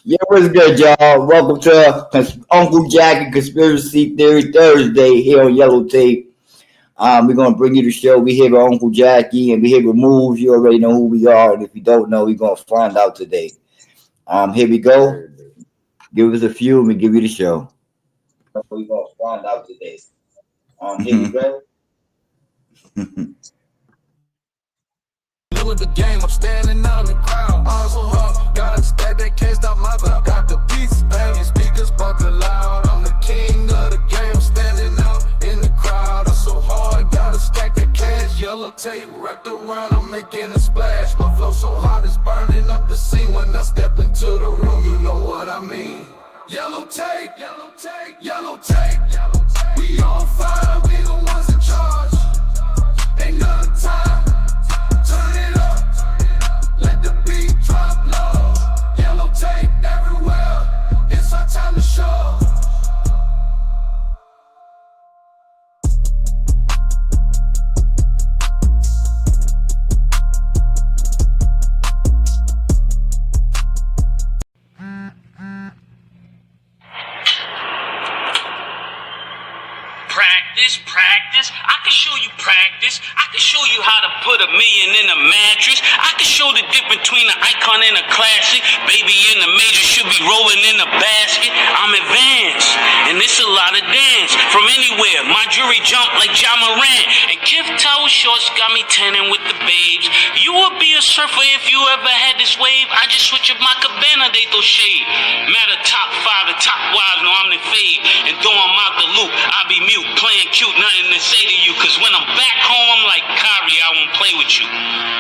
Yeah, what's good, y'all? Welcome to Uncle Jacky Conspiracy Theory Thursday here on Yellow Tape. We're gonna bring you the show. We here with Uncle Jacky and we here with Moves. You already know who we are, and if you don't know, we're gonna find out today. Here we go. Give us a few, and we give you the show. We're gonna find out today. Here we go. Doing the game, I'm standing out in the crowd. Also hard, gotta stack that can't stop my vibe. Got the beats banging, speakers bumping loud. I'm the king of the game, I'm standing out in the crowd. I'm so hard, gotta stack that cash. Yellow tape wrapped around, I'm making a splash. My flow so hot, it's burning up the scene. When I step into the room, you know what I mean. Yellow tape, yellow tape, yellow tape, yellow tape. We on fire, we the ones in charge. Ain't none time. Turn it up, let the beat drop low. Yellow tape everywhere, it's our time to show. Practice. I can show you practice. I can show you how to put $1 million in a mattress. I can show the difference between an icon and a classic. Baby in the major should be rolling in a basket. I'm advanced, and it's a lot of dance. From anywhere, my jury jump like Ja Morant. And Kif Tower Shorts got me tanning with the babes. You would be a surfer if you ever had this wave. I just switch up my cabana, they throw shade. Matter top 5 and top wives, no I'm the fade. And throw them out the loop, I be mute, playing cute, nothing to say to you. Cause when I'm back home, I'm like Kyrie, I won't play with you.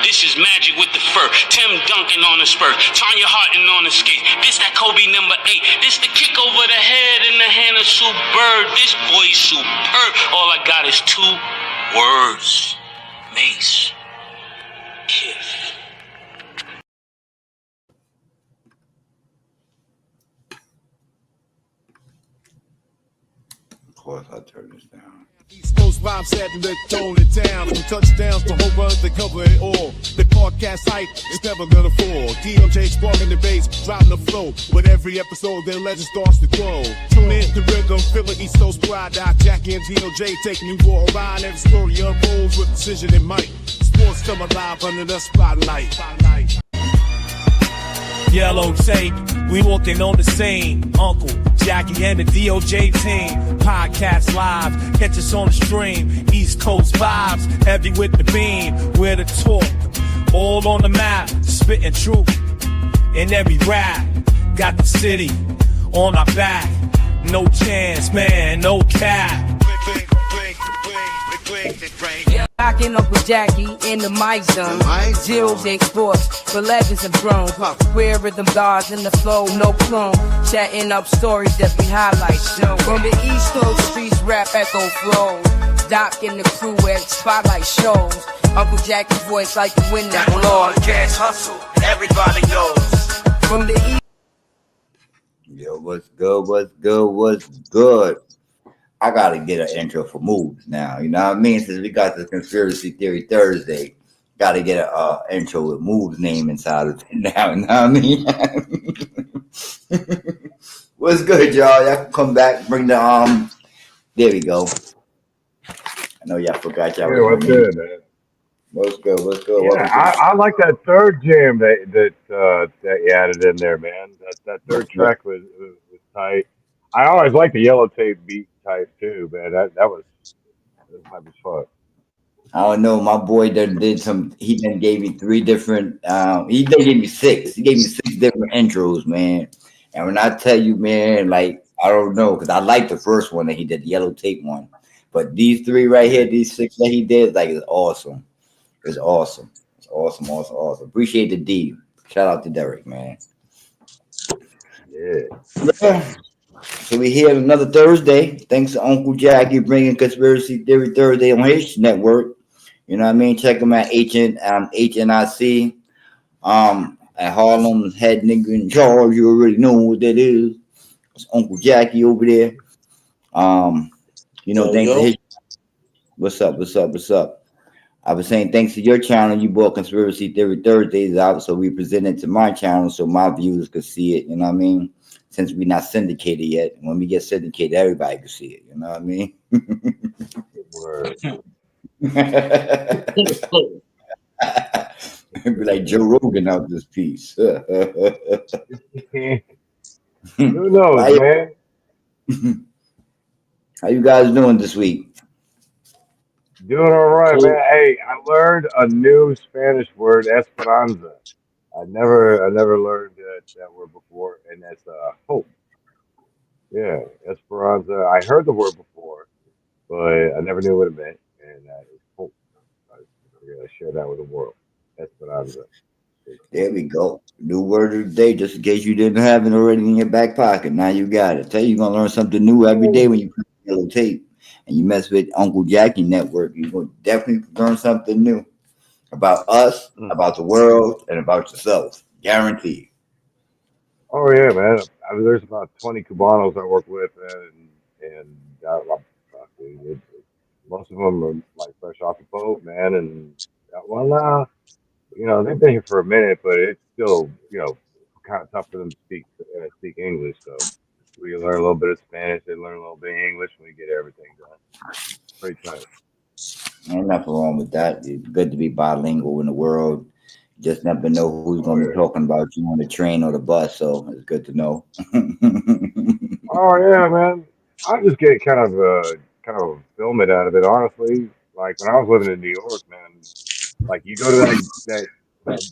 This is magic with the fur. Tim Duncan on the spur. Tanya Harton on the skate. This that Kobe number 8. This the kick over the head in the hand of Sue Bird. This boy's superb. All I got is 2 words. Mace. Kiss. Of course, I'll turn this down. East Coast rhyme setting the tone in town. From touchdowns to home runs, they cover it all. The podcast hype is never gonna fall. DOJ sparking the bass, driving the flow. With every episode, their legend starts to grow. Tune in to rhythm, feeling East Coast pride. Jacky and DOJ taking you for a ride. Every story unfolds with precision and might. Sports come alive under the spotlight. Yellow tape, we walking on the scene. Uncle Jacky and the DOJ team. Podcast live, catch us on the stream. East Coast vibes, heavy with the beam. We're the talk, all on the map. Spitting truth in every rap. Got the city on our back. No chance, man, no cap. Rockin' up with Jacky in the mic zone. Jills and sports for legends and thrones. Square rhythm guards in the flow, no clone. Chatting up stories that we highlight. From the East Coast streets, rap echo flows. Doc in the crew where spotlight shows. Uncle Jacky's voice like the wind that blows. Cash hustle, everybody knows. From the East. Yo, what's good? What's good? What's good? I gotta get an intro for Moves now. You know what I mean? Since we got the Conspiracy Theory Thursday, gotta get an intro with Moves' name inside of it now. You know what I mean? What's good, y'all? Y'all can come back, bring the There we go. I know y'all forgot y'all. Yeah, what's good, man? What's good? What's good? Yeah, I like that third jam that you added in there, man. That third track was tight. I always like the Yellow Tape beat type too, man. That might be fun. I don't know. My boy did some. He then gave me 3 different. He then gave me 6. He gave me 6 different intros, man. And when I tell you, man, like I don't know, because I like the first one that he did, the Yellow Tape one. But these 3 right here, these 6 that he did, like it's awesome. It's awesome. It's awesome. Awesome. Appreciate the D. Shout out to Derek, man. Yeah. So we here another Thursday. Thanks to Uncle Jacky bringing Conspiracy Theory Thursday on his network. You know what I mean? Check him at HNIC. At Harlem's head nigga in charge. You already know what that is. It's Uncle Jacky over there. You know, thanks to his. What's up? I was saying, thanks to your channel, you brought Conspiracy Theory Thursdays out, so we presented to my channel so my viewers could see it. You know what I mean? Since we're not syndicated yet, when we get syndicated, everybody can see it. You know what I mean? Word. It'd be like Joe Rogan out this piece. How Who knows, you, man? how you guys doing this week? Doing all right, man. Hey, I learned a new Spanish word, esperanza. I never learned that word before, and that's hope. Yeah, esperanza. I heard the word before, but I never knew what it meant, and it's hope. I figured I'd share that with the world. Esperanza. Pretty cool. There we go. New word of the day, just in case you didn't have it already in your back pocket. Now you got it. Tell you, you're gonna learn something new every day when you put yellow tape and you mess with Uncle Jackie Network. You're gonna definitely learn something new about us, Mm. about the world, and about yourself. Guaranteed. Oh yeah, man. There's about 20 Cubanos I work with, and most of them are like fresh off the boat, man. And well, they've been here for a minute, but it's still, kind of tough for them to speak English. So we learn a little bit of Spanish, they learn a little bit of English, and we get everything done. Pretty tight. Ain't nothing wrong with that. It's good to be bilingual in the world. Just never know who's Oh gonna be yeah. talking about you on the train or the bus, so it's good to know. Oh yeah, man. I just get kind of filming out of it, honestly. Like when I was living in New York, man. Like you go to that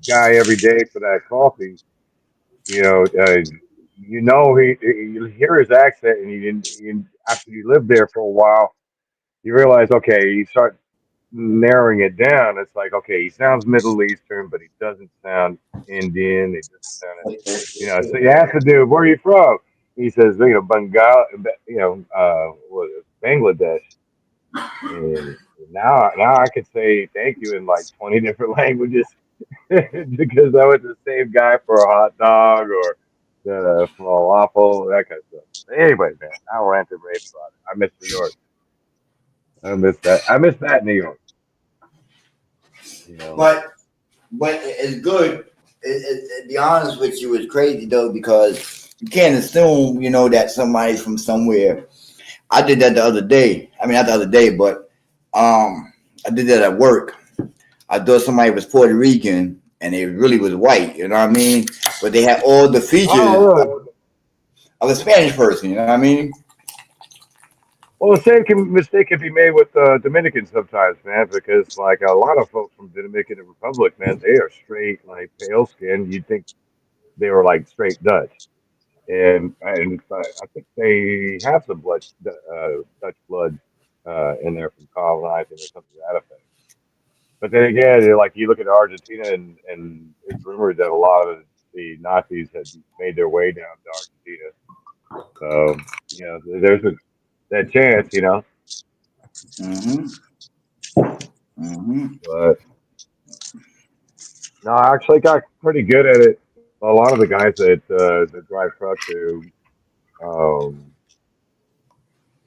guy every day for that coffee, you know, you hear his accent, and after you live there for a while, you realize, okay, you start narrowing it down. It's like, okay, he sounds Middle Eastern, but he doesn't sound Indian. He doesn't sound, So you ask the dude, where are you from? He says, Bengal, what is it, Bangladesh. And now I could say thank you in like 20 different languages because I was the same guy for a hot dog or the falafel, that kind of stuff. Anyway, man, I ranted and raved about it. I miss New York. I miss that. I miss that New York. You know. But it's good. Be honest with you, it's crazy though because you can't assume that somebody's from somewhere. I did that the other day. I mean, not the other day, but I did that at work. I thought somebody was Puerto Rican and they really was white. You know what I mean? But they had all the Oh, features really? of a Spanish person. You know what I mean? Well, the mistake can be made with Dominicans sometimes, man, because like a lot of folks from the Dominican Republic, man, they are straight, like pale skin. You'd think they were like straight Dutch. And I think they have some Dutch blood in there from colonizing or something to that effect. But then again, like you look at Argentina, and it's rumored that a lot of the Nazis had made their way down to Argentina. So there's that chance. Mm-hmm. Mm-hmm. But no, I actually got pretty good at it. A lot of the guys that drive trucks um,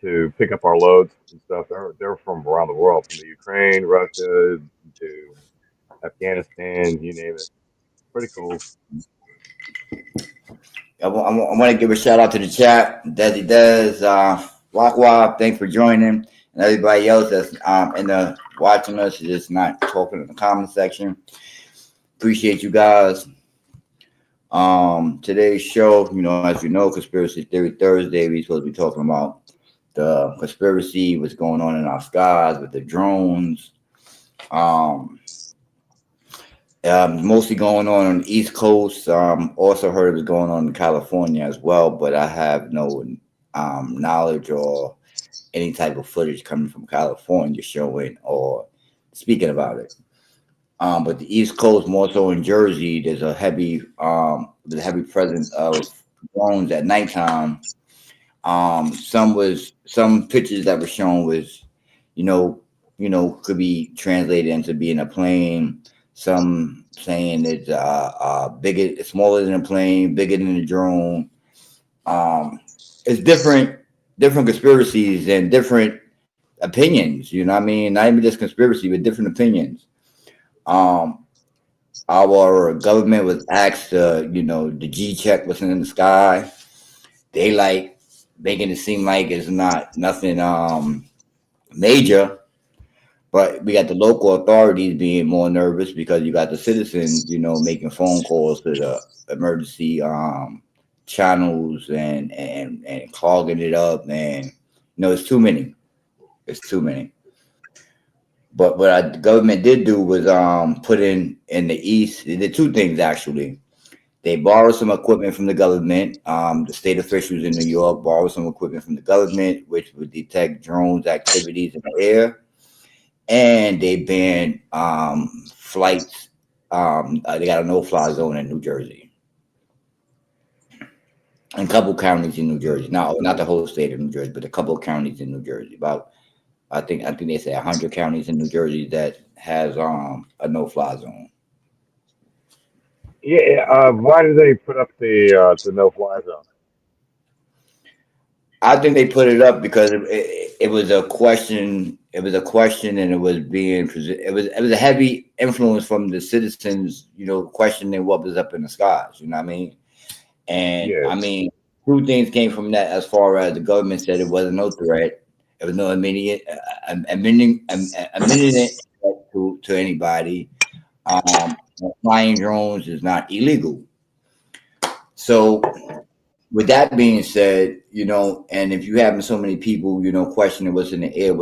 to pick up our loads and stuff. They're from around the world, from the Ukraine, Russia, to Afghanistan, you name it. Pretty cool. I want to give a shout out to the chat. Desi Des, Wakwa, thanks for joining. And everybody else that's in the watching us, just not talking in the comment section. Appreciate you guys. Today's show, as you know, Conspiracy Theory Thursday, we're supposed to be talking about the conspiracy, what's going on in our skies with the drones. Mostly going on the East Coast. Also heard it was going on in California as well, but I have no knowledge or any type of footage coming from California showing or speaking about it. But the East Coast, more so in Jersey, there's a heavy presence of drones at nighttime. Some pictures that were shown was, could be translated into being a plane. Some saying it's bigger, smaller than a plane, bigger than a drone. It's different conspiracies and different opinions. You know what I mean? Not even just conspiracy, but different opinions. Um, our government was asked, the G check wasn't in the sky. They like making it seem like it's not nothing major, but we got the local authorities being more nervous because you got the citizens, making phone calls to the emergency channels and clogging it up, and it's too many. It's too many. But what the government did do was put in the east. They did two things actually. They borrowed some equipment from the government. The state officials in New York borrowed some equipment from the government, which would detect drones activities in the air, and they banned flights. They got a no-fly zone in New Jersey, and a couple counties in New Jersey. No, not the whole state of New Jersey, but a couple counties in New Jersey. About I think they say 100 counties in New Jersey that has a no-fly zone. Yeah. Why did they put up the no fly zone? I think they put it up because it was a question. It was a question, and it was being it was a heavy influence from the citizens. Questioning what was up in the skies. You know what I mean? And Yeah. I mean, two things came from that. As far as the government said, it wasn't no threat. It was no imminent threat to anybody. Flying drones is not illegal. So with that being said, and if you having so many people, questioning what's in the air,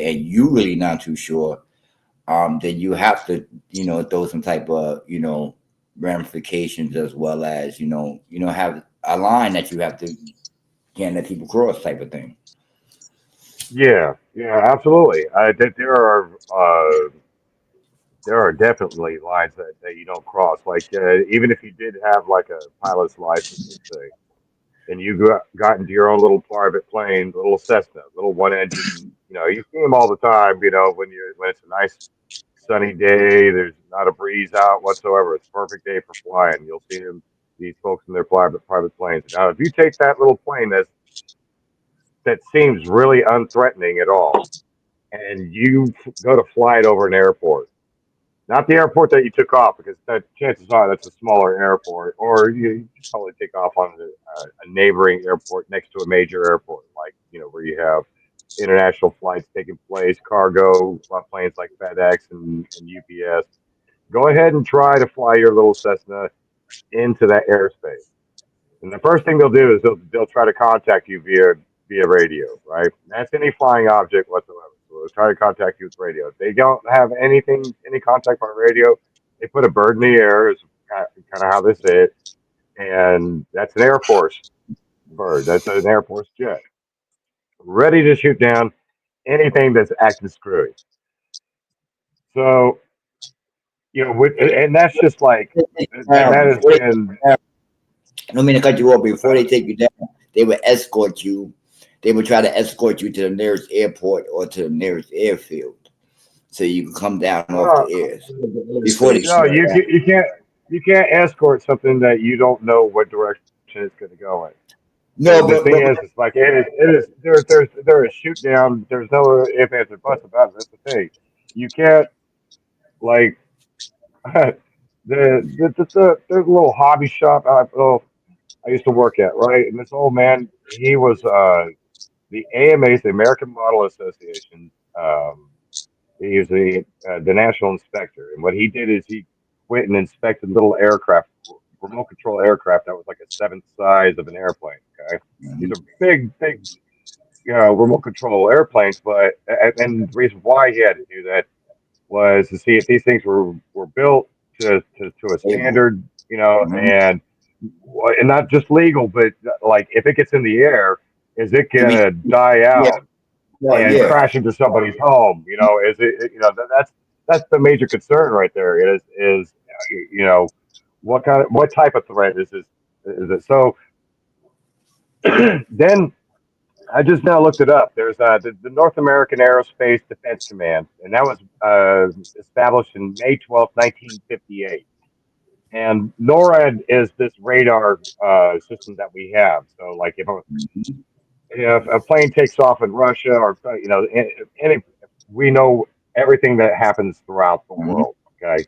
and you really not too sure, then you have to, throw some type of, ramifications, as well as, have a line that you have to can't let people cross, type of thing. Yeah. Yeah. Absolutely. There are definitely lines that you don't cross. Like even if you did have like a pilot's license, let's say, and you got into your own little private plane, little Cessna, little one engine. You see them all the time. When it's a nice sunny day, there's not a breeze out whatsoever. It's a perfect day for flying. You'll see them, these folks in their private planes. Now, if you take that little plane that seems really unthreatening at all, and you go to fly it over an airport, not the airport that you took off, because chances are that's a smaller airport, or you probably take off on a neighboring airport next to a major airport, like where you have international flights taking place, cargo planes like FedEx and UPS. Go ahead and try to fly your little Cessna into that airspace. And the first thing they'll do is they'll try to contact you via radio, right? That's any flying object whatsoever. So they'll try to contact you with radio. If they don't have any contact by radio, they put a bird in the air. Is kind of how they say it, and that's an Air Force bird. That's an Air Force jet, ready to shoot down anything that's acting screwy. So and that's just like that has Before they take been. you down, I don't mean to cut you off. What's Before that? they take you down, they would escort you. They would try to escort you to the nearest airport or to the nearest airfield, so you can come down off Uh, the air before they no, shoot you down. you can't escort something that you don't know what direction it's going to go in. No, The thing but is, it's like it is there is shoot down. There's no if ands or buts about it. That's the thing. You can't like there's a little hobby shop I used to work at, right, and this old man, he was the AMA's, the American Model Association. Um, he was the national inspector, and what he did is he went and inspected little aircraft, remote control aircraft that was like a seventh size of an airplane. Okay, these are big, remote control airplanes. But and the reason why he had to do that was to see if these things were built to a able. standard, Mm-hmm. and not just legal, but like if it gets in the air, is it To be, gonna die yeah, out well, and yeah. crash into somebody's home? Is that's the major concern right there. Is you know what type of threat is this? Is it so? Then I just now looked it up. There's the North American Aerospace Defense Command, and that was established in May 12th, 1958. And NORAD is this radar system that we have. So, like, if a plane takes off in Russia, or any, we know everything that happens throughout the Mhm. world. Okay,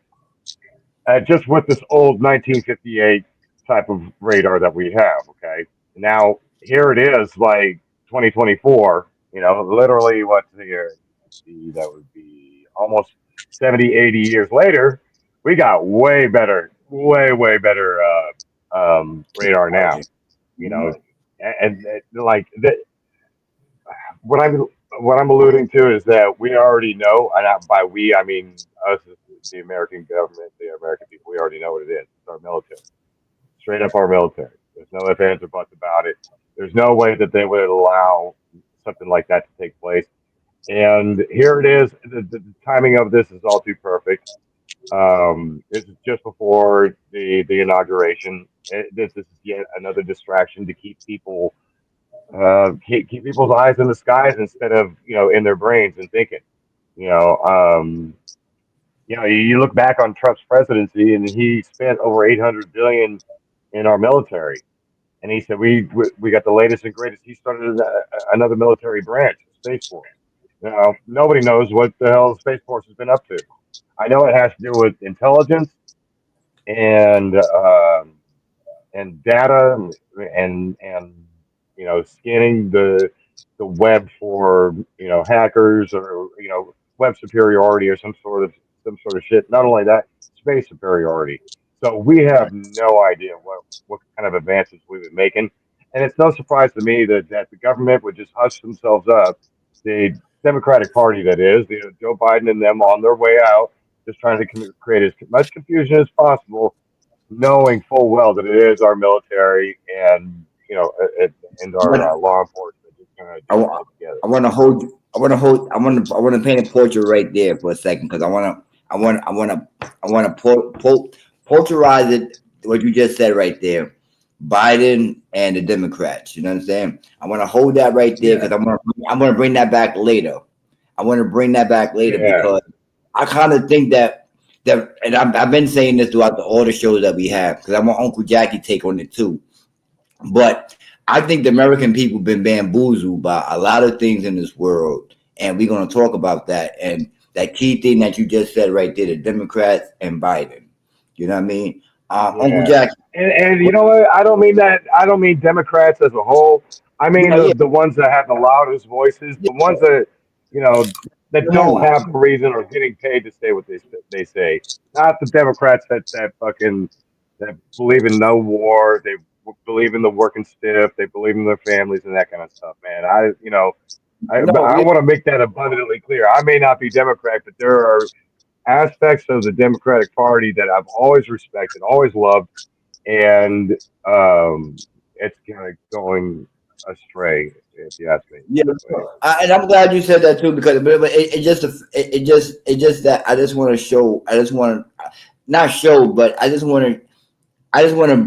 just with this old 1958 type of radar that we have. Okay, now here it is, like 2024. Literally, what's the year? See, that would be almost 70, 80 years later. We got way better, way better radar now. Technology. You know, and like what I'm what I'm alluding to is that we already know, and by we I mean us, as the American government, the American people. We already know what it is. It's our military, straight up our military. There's no ifs, ands, or buts about it. There's no way that they would allow something like that to take place. And here it is. The timing of this is all too perfect. This is just before the inauguration. This is yet another distraction to keep people keep people's eyes in the skies instead of in their brains and thinking. You know, um, you look back on Trump's presidency, and he spent over 800 billion in our military, and he said we got the latest and greatest. He started another military branch, the Space Force. Nobody knows what the hell the Space Force has been up to. I know it has to do with intelligence and data and scanning the web for hackers or web superiority or some sort of shit. Not only that, space superiority. So we have no idea what kind of advances we've been making, and it's no surprise to me that the government would just hush themselves up. The Democratic Party, that is, Joe Biden and them on their way out, just trying to create as much confusion as possible, knowing full well that it is our military and and our law enforcement just kind of I, doing wa- shit together. I want to hold. I want to paint a portrait right there for a second because I want to polarize it. What you just said right there, Biden and the Democrats. You know what I'm saying? I want to hold that right there Yeah, because I'm gonna bring that back later. I want to bring that back later yeah, because I kind of think that, and I've been saying this throughout all the shows that we have because I want Uncle Jackie take on it too. But I think the American people been bamboozled by a lot of things in this world, and we're going to talk about that. And that key thing that you just said right there, the Democrats and Biden. You know what I mean? Uncle yeah. Jack. And you know what? I don't mean that. I don't mean Democrats as a whole. I mean Yeah, yeah, the ones that have the loudest voices, yeah. the ones that you know that Come don't on. have the reason or getting paid to say what they say. Not the Democrats that fucking that believe in no war. They believe in the working stiff. They believe in their families and that kind of stuff. Man, No, I yeah, want to make that abundantly clear. I may not be Democrat, but there are aspects of the Democratic Party that I've always respected, always loved, and it's kind of going astray, if you ask me. yeah. So anyway, And I'm glad you said that too because but it just that I just want to show. I just want to not show, but I just want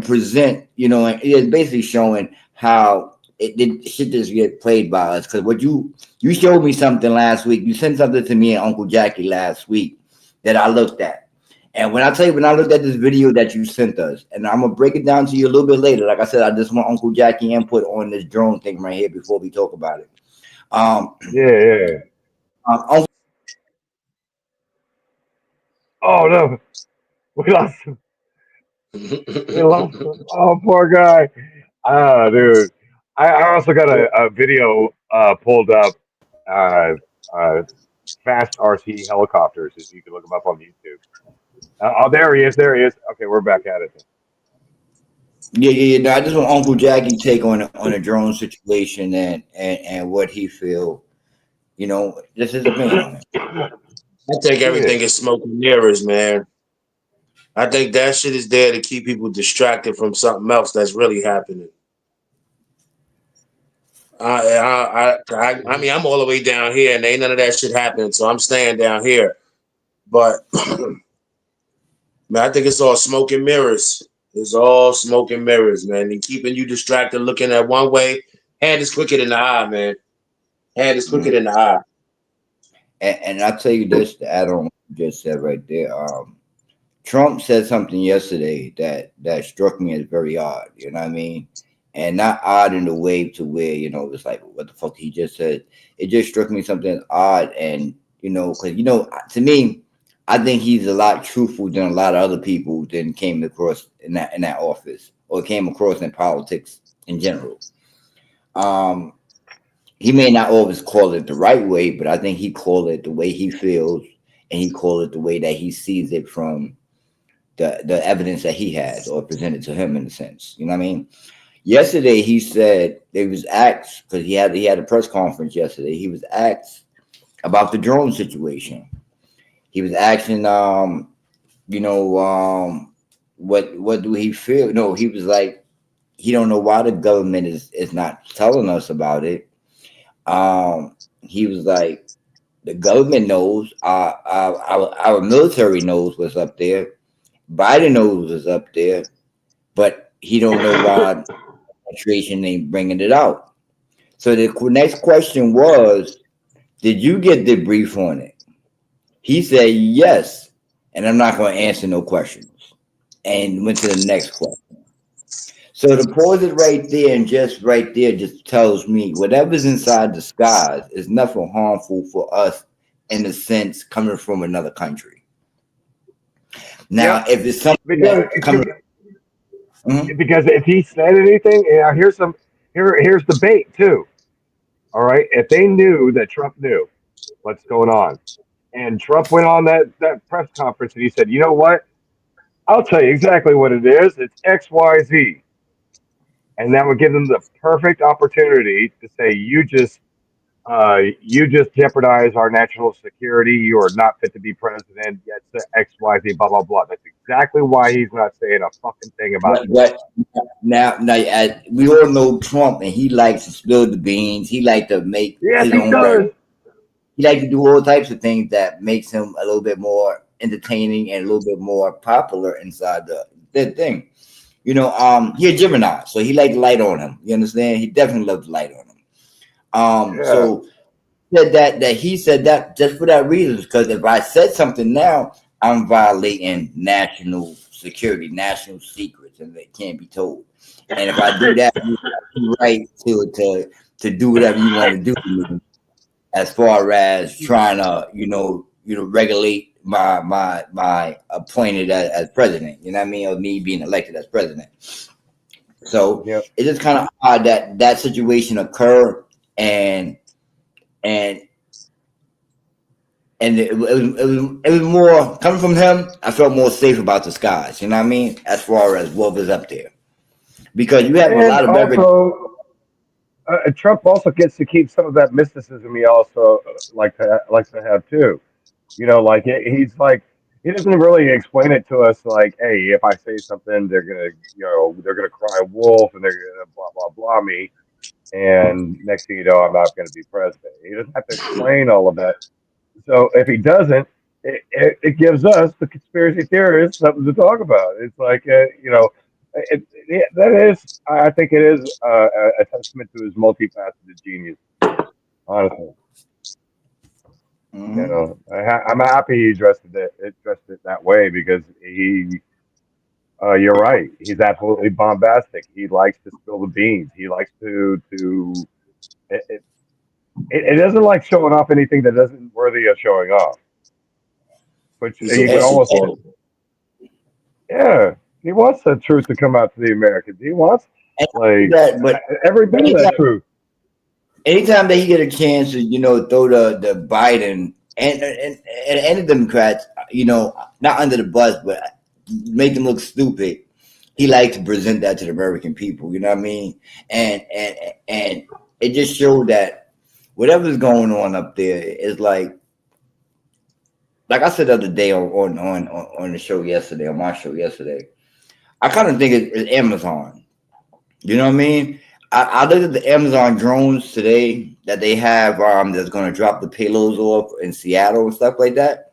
to present, and it's basically showing how it did shit just get played by us. Because what you showed me something last week. You sent something to me and Uncle Jackie last week that I looked at. And when I tell you, when I looked at this video that you sent us, and I'm gonna break it down to you a little bit later. Like I said, I just want Uncle Jackie input on this drone thing right here before we talk about it. Um, yeah, yeah. Uncle, Oh no, we lost him. We lost him. Oh, poor guy. Ah, dude. I also got a video pulled up. Uh, uh, Fast RC helicopters. If you can look them up on YouTube. Oh, there he is. There he is. Okay, we're back at it. yeah. No, I just want Uncle Jackie take on a drone situation and what he feel. Just his opinion on it. I think Yeah, everything is smoke and mirrors, man. I think that shit is there to keep people distracted from something else that's really happening. I mean, I'm all the way down here, and ain't none of that shit happening, so I'm staying down here. But man, I think it's all smoke and mirrors. It's all smoke and mirrors, man, and keeping you distracted, looking at one way. Hand is quicker than the eye, man. Hand is quicker Mm. than the eye. And I'll tell you this to add on what you just said right there. Trump said something yesterday that struck me as very odd. You know what I mean? and not odd in the way to where it's like what the fuck he just said. It just struck me something odd, and because to me, I think he's a lot truthful than a lot of other people that came across in that office or came across in politics in general. Um, he may not always call it the right way, but I think he called it the way he feels, and he called it the way that he sees it from the evidence that he has or presented to him in a sense. You know what I mean? Yesterday he said they was asked because he had a press conference yesterday. He was asked about the drone situation. He was asking what do he feel? No, he was like he don't know why the government is not telling us about it. He was like the government knows, our military knows what's up there. Biden knows what's up there, but he don't know why the administration ain't bringing it out. So the next question was, did you get the brief on it? He said yes, and I'm not going to answer no questions, and went to the next question. So to pause it right there and just right there just tells me whatever's inside the skies is nothing harmful for us in a sense coming from another country. Now, if it's something Because that coming, Mhm. because if he said anything, here's the bait too. All right, if they knew that Trump knew what's going on, and Trump went on that press conference and he said, you know what? I'll tell you exactly what it is. It's XYZ. And that would give them the perfect opportunity to say, you just jeopardize our national security. You are not fit to be president. Yet XYZ, blah blah blah. That's exactly why he's not saying a fucking thing about it. but now, as we all know Trump, and he likes to spill the beans. He like to make Yes, his he own does. record. He like to do all types of things that makes him a little bit more entertaining and a little bit more popular inside the thing. He a Gemini, so he like the light on him. You understand? He definitely loves the light on him. Yeah, So said that he said that just for that reason, because if I said something now, I'm violating national security, national secrets, and they can't be told. And if I do that, you have the right to do whatever you want to do to me, as far as trying to regulate my appointed as president. You know what I mean? Or me being elected as president. So yeah. it's just kind of odd that situation occurred, and and it was more coming from him. I felt more safe about the skies. You know what I mean? As far as what was up there, because you have a And lot of evidence. also, Trump also gets to keep some of that mysticism he also likes to have too. Like he's like he doesn't really explain it to us like, hey, if I say something, they're gonna cry wolf and they're gonna blah blah blah me, and next thing you know, I'm not gonna be president. He doesn't have to explain all of that. So if he doesn't, it gives us the conspiracy theorists something to talk about. It's like that is I think it is a testament to his multifaceted genius. Honestly. Hmm. I'm happy he dressed it that way because you're right. He's absolutely bombastic. He likes to spill the beans. He likes to. It, it, it doesn't like showing off anything that isn't worthy of showing off. Which He's a you could almost, whistleblower. yeah. He wants the truth to come out to the Americans. He wants And like that, but every bit of that anytime, truth. anytime that he get a chance to throw the Biden and the Democrats not under the bus, but make them look stupid. He likes to present that to the American people. You know what I mean? And it just showed that whatever's going on up there is like I said the other day on the show yesterday, on my show yesterday. I kind of think it's Amazon. You know what I mean? I looked at the Amazon drones today that they have that's going to drop the payloads off in Seattle and stuff like that.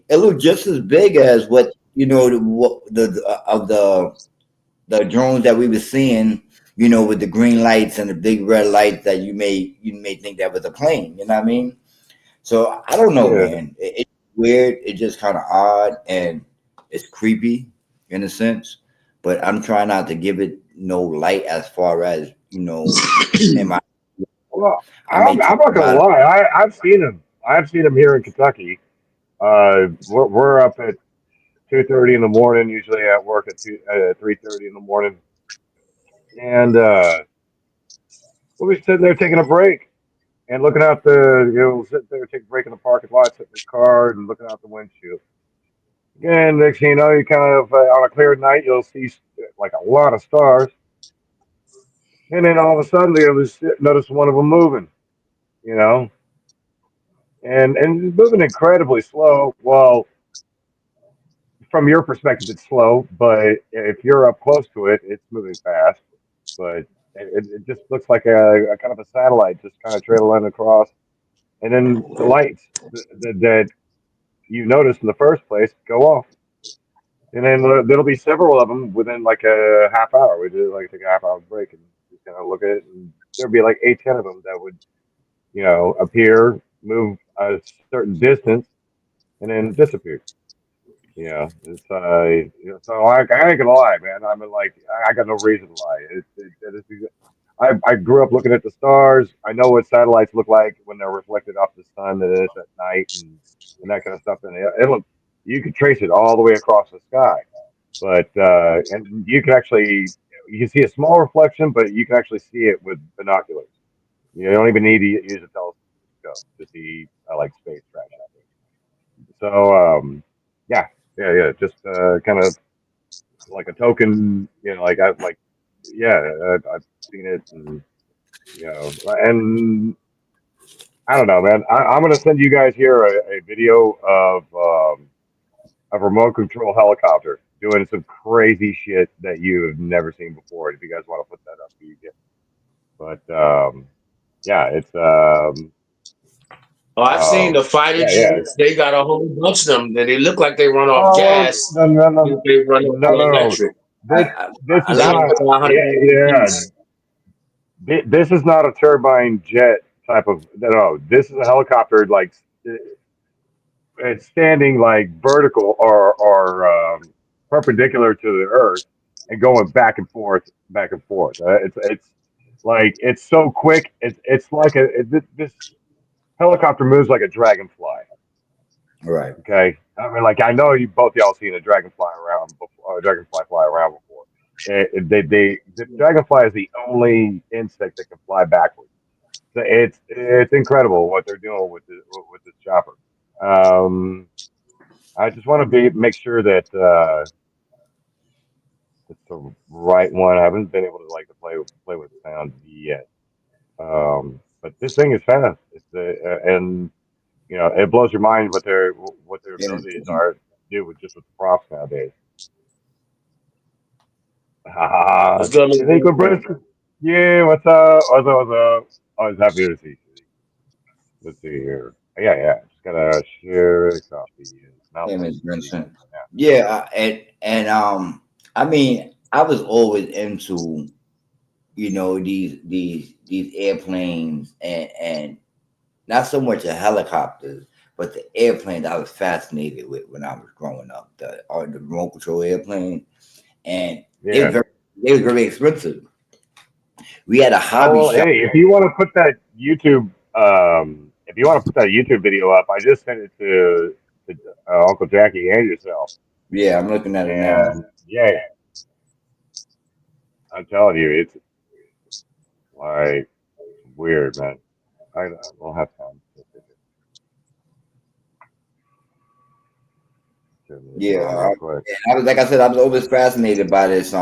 It looked just as big as what of the drones that we were seeing. With the green lights and the big red lights that you may think that was a plane. You know what I mean? So I don't know, Yeah. man. It's weird. It's just kind of odd and it's creepy in a sense. But I'm trying not to give it no light as far as in my Well, I may I'm check not them gonna out. lie. I've seen them. I've seen them here in Kentucky. We're up at 2:30 in the morning, usually at work at 3:30 in the morning, and we'll be sitting there taking a break and looking out sitting there taking a break in the parking lot, sitting in the car and looking out the windshield. And next thing you know, you kind of on a clear night, you'll see like a lot of stars, and then all of a sudden you'll just notice one of them moving, you know, and it's moving incredibly slow. Well, from your perspective, it's slow, but if you're up close to it, it's moving fast. But it just looks like a kind of a satellite just kind of trailing across, and then the lights that you noticed in the first place go off, and then there'll be several of them within like a half hour. We do like take a half hour break and just kind of look at it, and there'll be like 8, 10 of them that would appear, move a certain distance, and then disappear. Yeah, it's so I ain't gonna lie, man. I mean, like I got no reason to lie. I grew up looking at the stars. I know what satellites look like when they're reflected off the sun, and it's at night and that kind of stuff. And it'll you can trace it all the way across the sky. But and you can see a small reflection, but you can actually see it with binoculars. You don't even need to use a telescope to see like space trash out there. So yeah, yeah. Just kind of like a token, like yeah, I've seen it, and and I don't know, man. I'm gonna send you guys here a video of a remote control helicopter doing some crazy shit that you have never seen before. If you guys want to put that up, you get. But yeah, it's Oh, I've seen the fighter yeah, yeah. jets. They got a whole bunch of them. That they look like they run off Oh gas. no, no, no, They run no, off no, no. electric. This this I is They like run not. about 100 Yeah, miles a yeah. piece. This is not a turbine jet type of. No, this is a helicopter like it's standing like vertical or perpendicular to the earth and going back and forth. It's like it's so quick. It's like this helicopter moves like a dragonfly. right. Okay, I mean, like I know you both y'all seen a dragonfly around before, a dragonfly fly around before. The dragonfly is the only insect that can fly backwards. So it's incredible what they're doing with this chopper. Um, I just want to make sure that it's the right one. I haven't been able to like to play with sound yet. But this thing is fast. And it blows your mind what their Yeah, abilities are to do with just with the props nowadays. Ah, It's gonna look Shaniqua good. Brisk. Yeah, what's up? What's up? Always happy to see you. Let's see here. Yeah, yeah. Just gotta share a copy. Now yeah, let's Miss see. Vincent. Yeah. Yeah, and I mean, I was always into these airplanes and not so much the helicopters, but the airplanes I was fascinated with when I was growing up. The remote control airplane, and they were Yeah. very they were very expensive. We had a Oh hobby well, shop. hey, if you want to put that YouTube video up, I just sent it to Uncle Jackie and yourself, Yeah, I'm looking at it now. and yeah, I'm telling you, it's like weird, man. I will have time to turn this Yeah, on real quick. I was like I said, I was always fascinated by this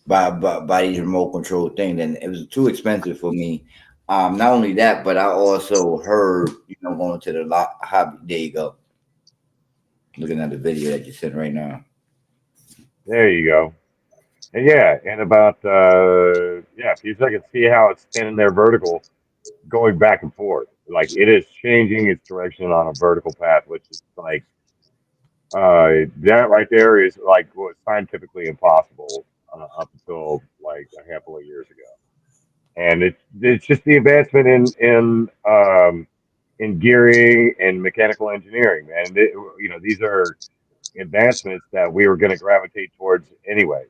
by these remote control things, and it was too expensive for me. Not only that, but I also heard going to the hobby. There you go. Looking at the video that you sent right now. There you go. And yeah, in about a few seconds, see how it's standing there vertical, going back and forth. Like it is changing its direction on a vertical path, which is like that right there is like was scientifically impossible up until like a handful of years ago. And it's just the advancement in gearing and mechanical engineering, man. These are advancements that we were going to gravitate towards anyways.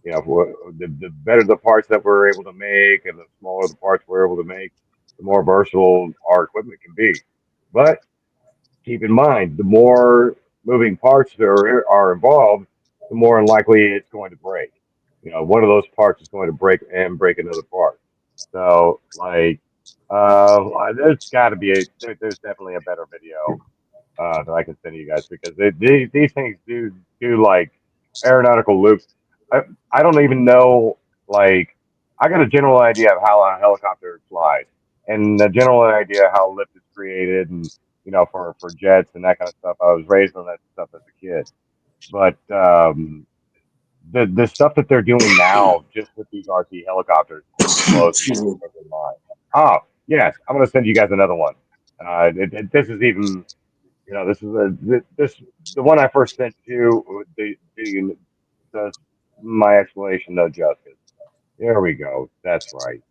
You know, the better the parts that we're able to make, and the smaller the parts we're able to make, the more versatile our equipment can be. But keep in mind, the more moving parts are involved, the more likely it's going to break. You know, one of those parts is going to break and break another part. So, like, there's got to be there's definitely a better video that I can send you guys because these things do like aeronautical loops. I I don't even know like I got a general idea of how a helicopter flies and a general idea how lift is created and for jets and that kind of stuff. I was raised on that stuff as a kid, but the stuff that they're doing now just with these RC helicopters blows my Excuse me. fucking mind. Oh yes, I'm gonna send you guys another one. This is even this is the one I first sent to does my explanation no justice. There we go. That's right.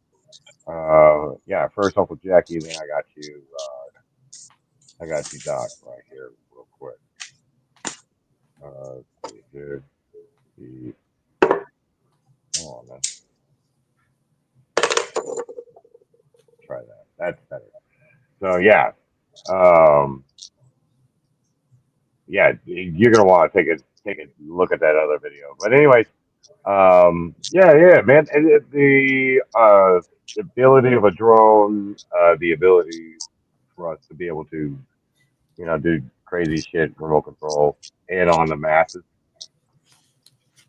Yeah. First off with Jackie, then I got you. I got you, Doc, right here, real quick. Let's see here. The Come on, man. Try that. That's better. So yeah. Um. Yeah. You're gonna want to take a look at that other video. But anyways. Yeah, man. And the ability of a drone, the ability for us to be able to, do crazy shit, remote control, and on the masses,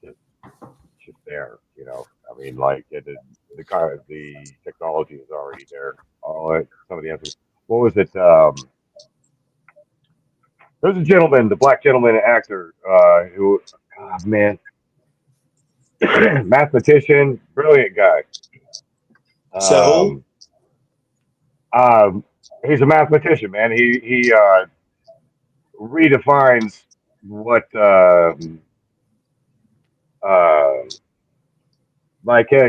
just just there. I mean, like the technology is already there. Somebody has. What was it? There's a gentleman, the black gentleman actor, who, God, man, mathematician, brilliant guy. So who? Um, Um, he's a mathematician, man. He redefines what uh,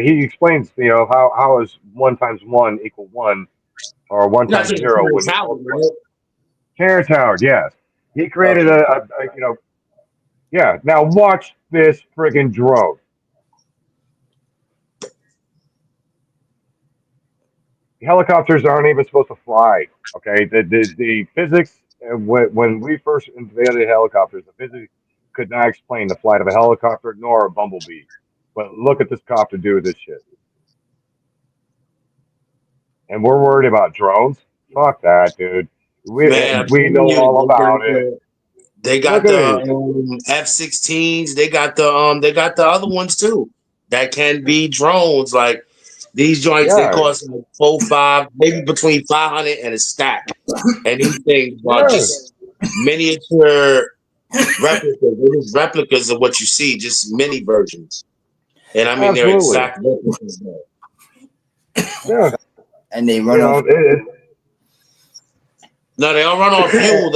he explains how is one times one equal one or one You're not times saying zero when Terrence you Howard, multiply. right? Terrence Howard, yes, he created Okay. yeah. Now watch this friggin' drone. Helicopters aren't even supposed to fly. Okay, the physics when we first invented helicopters, the physics could not explain the flight of a helicopter nor a bumblebee. But look at this copter do this shit, and we're worried about drones. Fuck that, dude. Man, I'm We telling know you, all about it. they Look got at the it. F-16s. They got the other ones too that can be drones. Like these joints, they Yeah, cost like 4, 5, maybe between 500 and a stack. And these things are yeah, just miniature replicas. They're just replicas of what you see, just mini versions. And I mean, they're absolutely. exact replicas. Though. Yeah, And they you run know off. it. No, they don't run on fuel.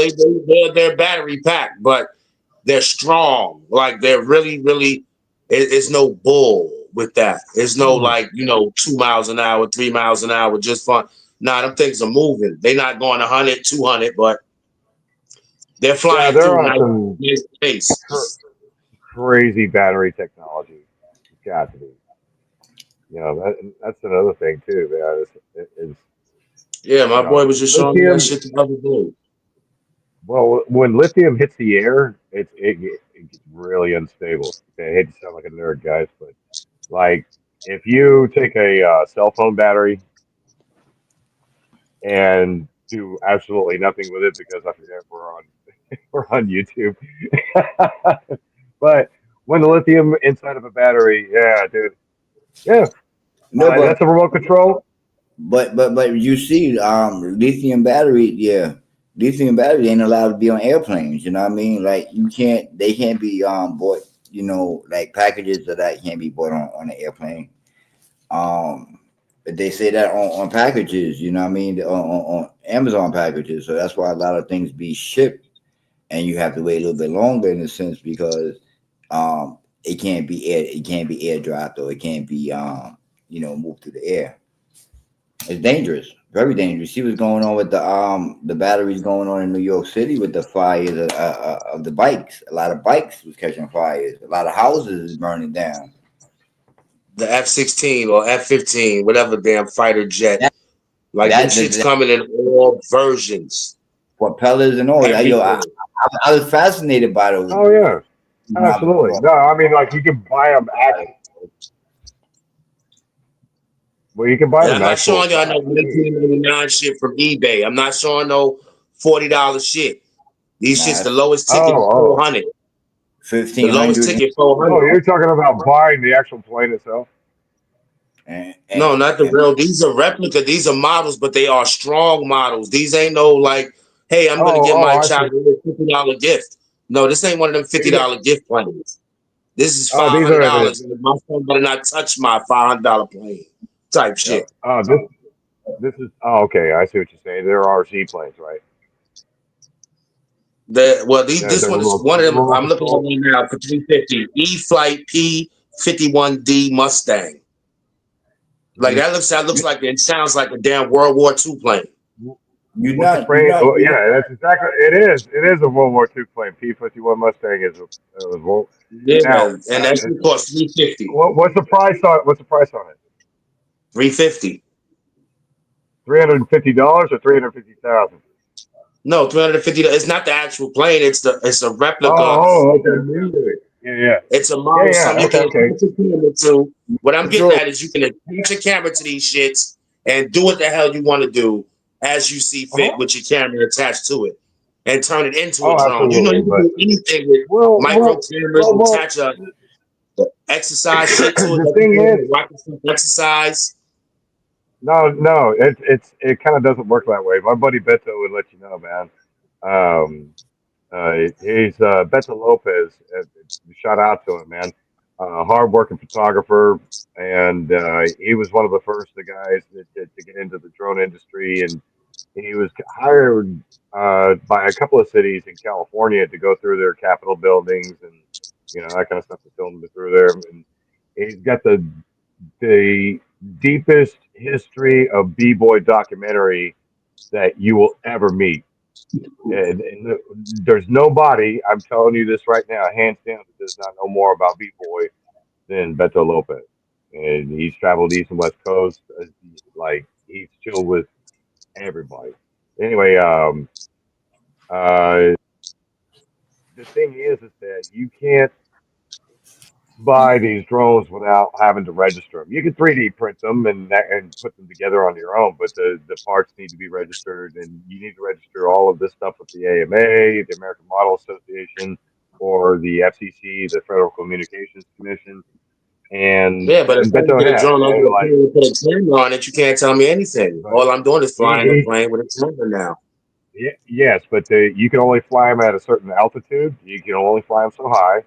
They're battery packed, but they're strong. Like they're really, really. It's no bull with that. It's no Hmm. like 2 miles an hour, 3 miles an hour, just fun. Nah, them things are moving. They're not going 100, 200, but they're Yeah, flying they're through on nice, some nice cr- space. crazy battery technology. It's got to be. That's another thing too. Man. Is Yeah, my boy was just showing me that lithium. shit the other day. Well, when lithium hits the air, it gets really unstable. Okay, I hate to sound like a nerd, guys, but like if you take a cell phone battery and do absolutely nothing with it because I forget we're on YouTube, but when the lithium inside of a battery, yeah, dude, yeah, No, but that's a remote control. but you see, lithium battery, yeah, lithium battery ain't allowed to be on airplanes. You know what I mean? Like you can't, they can't be bought. Like packages of that can't be bought on an airplane. Um, but they say that on packages. You know what I mean? On Amazon packages. So that's why a lot of things be shipped, and you have to wait a little bit longer in a sense because it can't be air dropped or it can't be moved through the air. It's dangerous, very dangerous. See what's going on with the batteries going on in New York City with the fires of the bikes. A lot of bikes was catching fires. A lot of houses is burning down. the F-16 or F-15, whatever damn fighter jet. That Like them that, shits that coming in all versions. propellers and all that. Yo, Everything. I was fascinated by those. Oh yeah, When I was absolutely. growing No, I mean like you can buy them actual. Well, you can buy And I'm them not actual showing y'all no fast too. 1999 shit from eBay. I'm not showing no $40 shit. These shits, Nah, the lowest ticket is Oh, 400. The lowest 1500 ticket oh, 400. you're talking about buying the actual plane itself? No, not the and real. These are replica. These are models, but they are strong models. These ain't no like, hey, I'm gonna Oh, get oh, my I see. child a $50 gift. No, this ain't one of them These are, $50 gift planes. This is oh, five these hundred are the. dollars, and my son better not touch my $500 plane type yep. shit. Oh, this is. Oh, okay. I see what you're saying. They're RC planes, right? This The one is remote, one of the them. remote I'm looking at control. one now for 350 E Flight P-51D Mustang. Like that looks like it sounds like a damn World War II plane. What's the You're frame? not, Oh, you're not. yeah, that's exactly. It is. It is a World War II plane. P-51 Mustang is a. Yeah, Now, and that shit costs 350. what's the price on? What's the price on it? 350. $350 or 350,000? No, 350. It's not the actual plane. It's a Oh, replica oh, of okay, the okay, model. okay. Yeah, yeah, It's a yeah, model. yeah. Something you Okay, can okay. attach a camera to. What I'm getting Control. at is you can attach a camera to these shits and do what the hell you want to do as you see fit Uh-huh. with your camera attached to it and turn it into a Oh, drone. You know, absolutely. you can But do anything with well, micro well, cameras, well, well. attach a exercise shit to it The that you thing can is, watch some exercise. no, no, it kind of doesn't work that way. My buddy Beto would let you know, man. Um, he's Beto Lopez. Shout out to him, man. Hardworking photographer, and he was one of the first the guys to get into the drone industry, and he was hired by a couple of cities in California to go through their Capitol buildings and that kind of stuff to film through there. And he's got the deepest history of b-boy documentary that you will ever meet. And there's nobody, I'm telling you this right now, hands down, that does not know more about b-boy than Beto Lopez. And he's traveled east and west coast, like he's chilled with everybody. Anyway, uh, the thing is that you can't buy these drones without having to register them. You can 3D print them and put them together on your own, but the parts need to be registered, and you need to register all of this stuff with the AMA, the American Model Association, or the FCC, the Federal Communications Commission. And Yeah, but if and I Beto get a has, drone, I'm and gonna like, put a camera on it. You can't tell me anything. but All I'm doing is flying a he plane with a camera now. yes, but you can only fly them at a certain altitude. You can only fly them so high.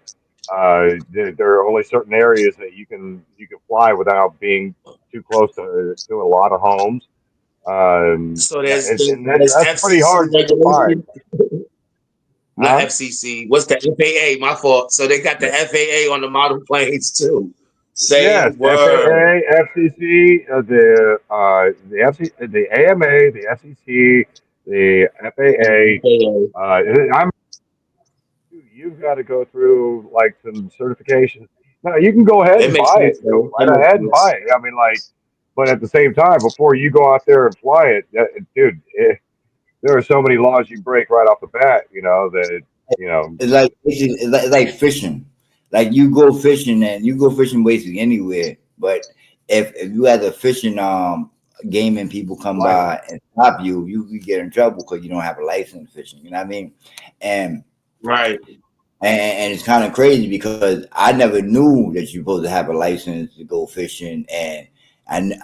There are only certain areas that you can fly without being too close to a lot of homes. So there's And there's that's pretty FCC hard to find, regulation, not huh? FCC. What's the FAA? My fault. So they got the Yeah. FAA on the model planes too. Say Yes, word. FAA, FCC, the the AMA, the FCC, the FAA. FAA. I'm you've got to go through like some certifications. Now you can go ahead It and makes buy sense it, though. go It right makes ahead and buy sense. it. I mean, like, but at the same time, before you go out there and fly it, dude, there are so many laws you break right off the bat. That you know. It's like fishing. Like you go fishing and you go fishing basically anywhere. But if you had a fishing gaming people come License. by and stop you, you could get in trouble because you don't have a license fishing. You know what I mean? And Right. and it's kind of crazy because I never knew that you're supposed to have a license to go fishing. And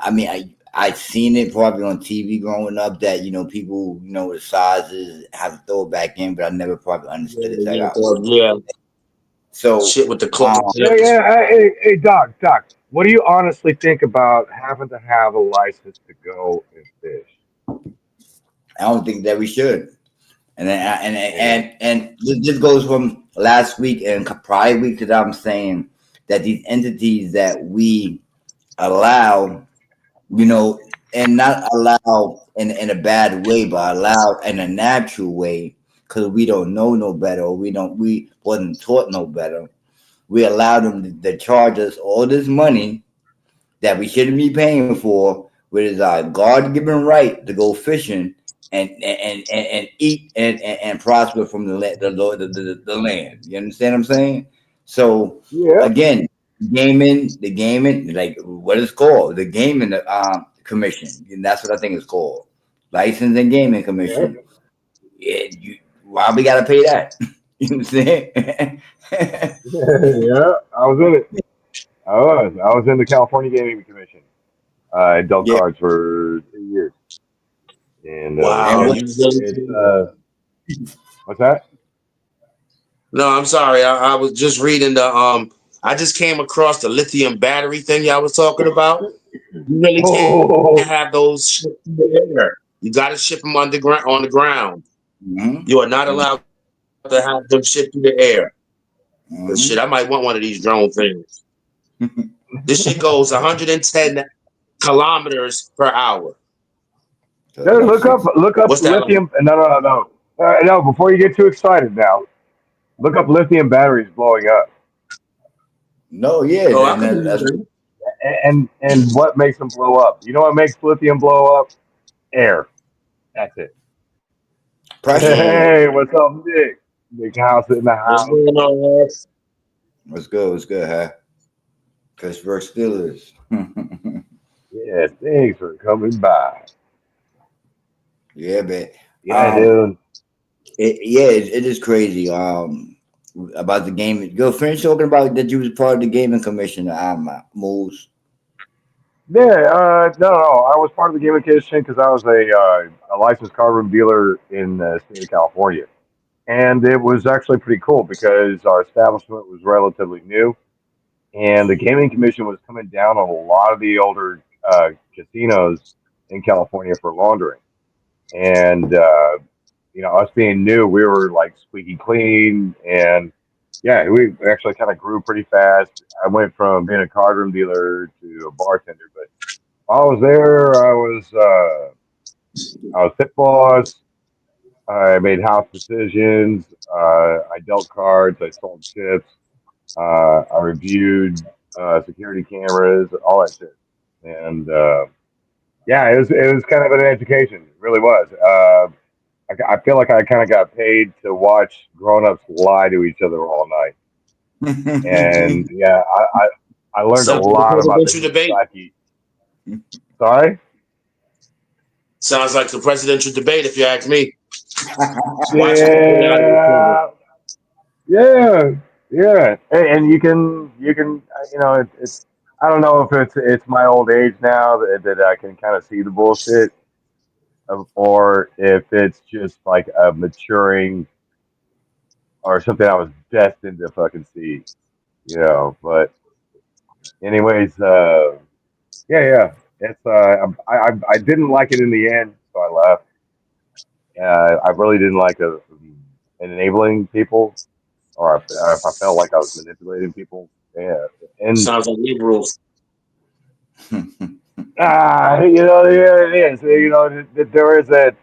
I mean, I seen it probably on TV growing up that people the sizes have to throw it back in, but I never probably understood it that out. Yeah. So Shit with the cloth um, Yeah, tips. yeah. Hey, Doc. What do you honestly think about having to have a license to go and fish? I don't think that we should. And then, Yeah. and this goes from last week and prior week that I'm saying that these entities that we allow, and not allow in a bad way, but allow in a natural way, because we don't know no better, or we wasn't taught no better. We allow them to charge us all this money that we shouldn't be paying for, which is our God-given right to go fishing and eat and prosper from the land. You understand what I'm saying? So Yeah, again, the gaming, like what it's called, the gaming commission, and that's what I think it's called, license and gaming yeah, commission. Yeah, why we gotta pay that? You understand? yeah. I was in it. I was in the California Gaming Commission. I dealt Yeah, cards for 2 years, and and Wow, what? you really it's can. what's that? No, I'm sorry. I was just reading the I just came across the lithium battery thing y'all was talking about. You really can't Oh, have those shipped through the air. You got to ship them underground on the ground. Mm-hmm, You are not allowed to have them shipped through the air. But shit, mm-hmm. I might want one of these drone things. This shit goes 110 kilometers per hour. So no, about six. look up What's that like? lithium. No, no, no, no. No, before you get too excited now, look up lithium batteries blowing up, No, yeah, Oh, I and could believe that's that. and what makes them blow up. You know what makes lithium blow up? Air. That's it. pressure. Mm. Hey, what's up, Nick? Big house in the What's house. going on, Rex? What's good? What's good, huh? Pittsburgh Steelers. Yeah, thanks for coming by. Yeah, but Yeah, um, dude. it is crazy. About the game. Your friend talking about that you was part of the gaming commission. Moves. Yeah, no, no. I was part of the gaming commission because I was a licensed card room dealer in the state of California. And it was actually pretty cool because our establishment was relatively new, and the gaming commission was coming down on a lot of the older casinos in California for laundering. And us being new, we were like squeaky clean, and yeah, we actually kind of grew pretty fast. I went from being a card room dealer to a bartender, but while I was there, I was pit boss. I made house decisions. I dealt cards. I sold chips. I reviewed security cameras, all that shit. And yeah, it was kind of an education. It really was. I feel like I kind of got paid to watch grown-ups lie to each other all night. And yeah, I learned a Sounds like the lot about the presidential human debate. psyche. Sorry. Sounds like the presidential debate, if you ask me. Watching people lie to each other. Yeah, yeah, yeah. And it's. I don't know if it's my old age now that I can kind of see the bullshit, or if it's just like a maturing or something I was destined to fucking see, But anyways, yeah, yeah. It's I didn't like it in the end, so I left. I really didn't like enabling people, or if I felt like I was manipulating people. Yeah, and Sounds like liberals. yeah, it is. There is that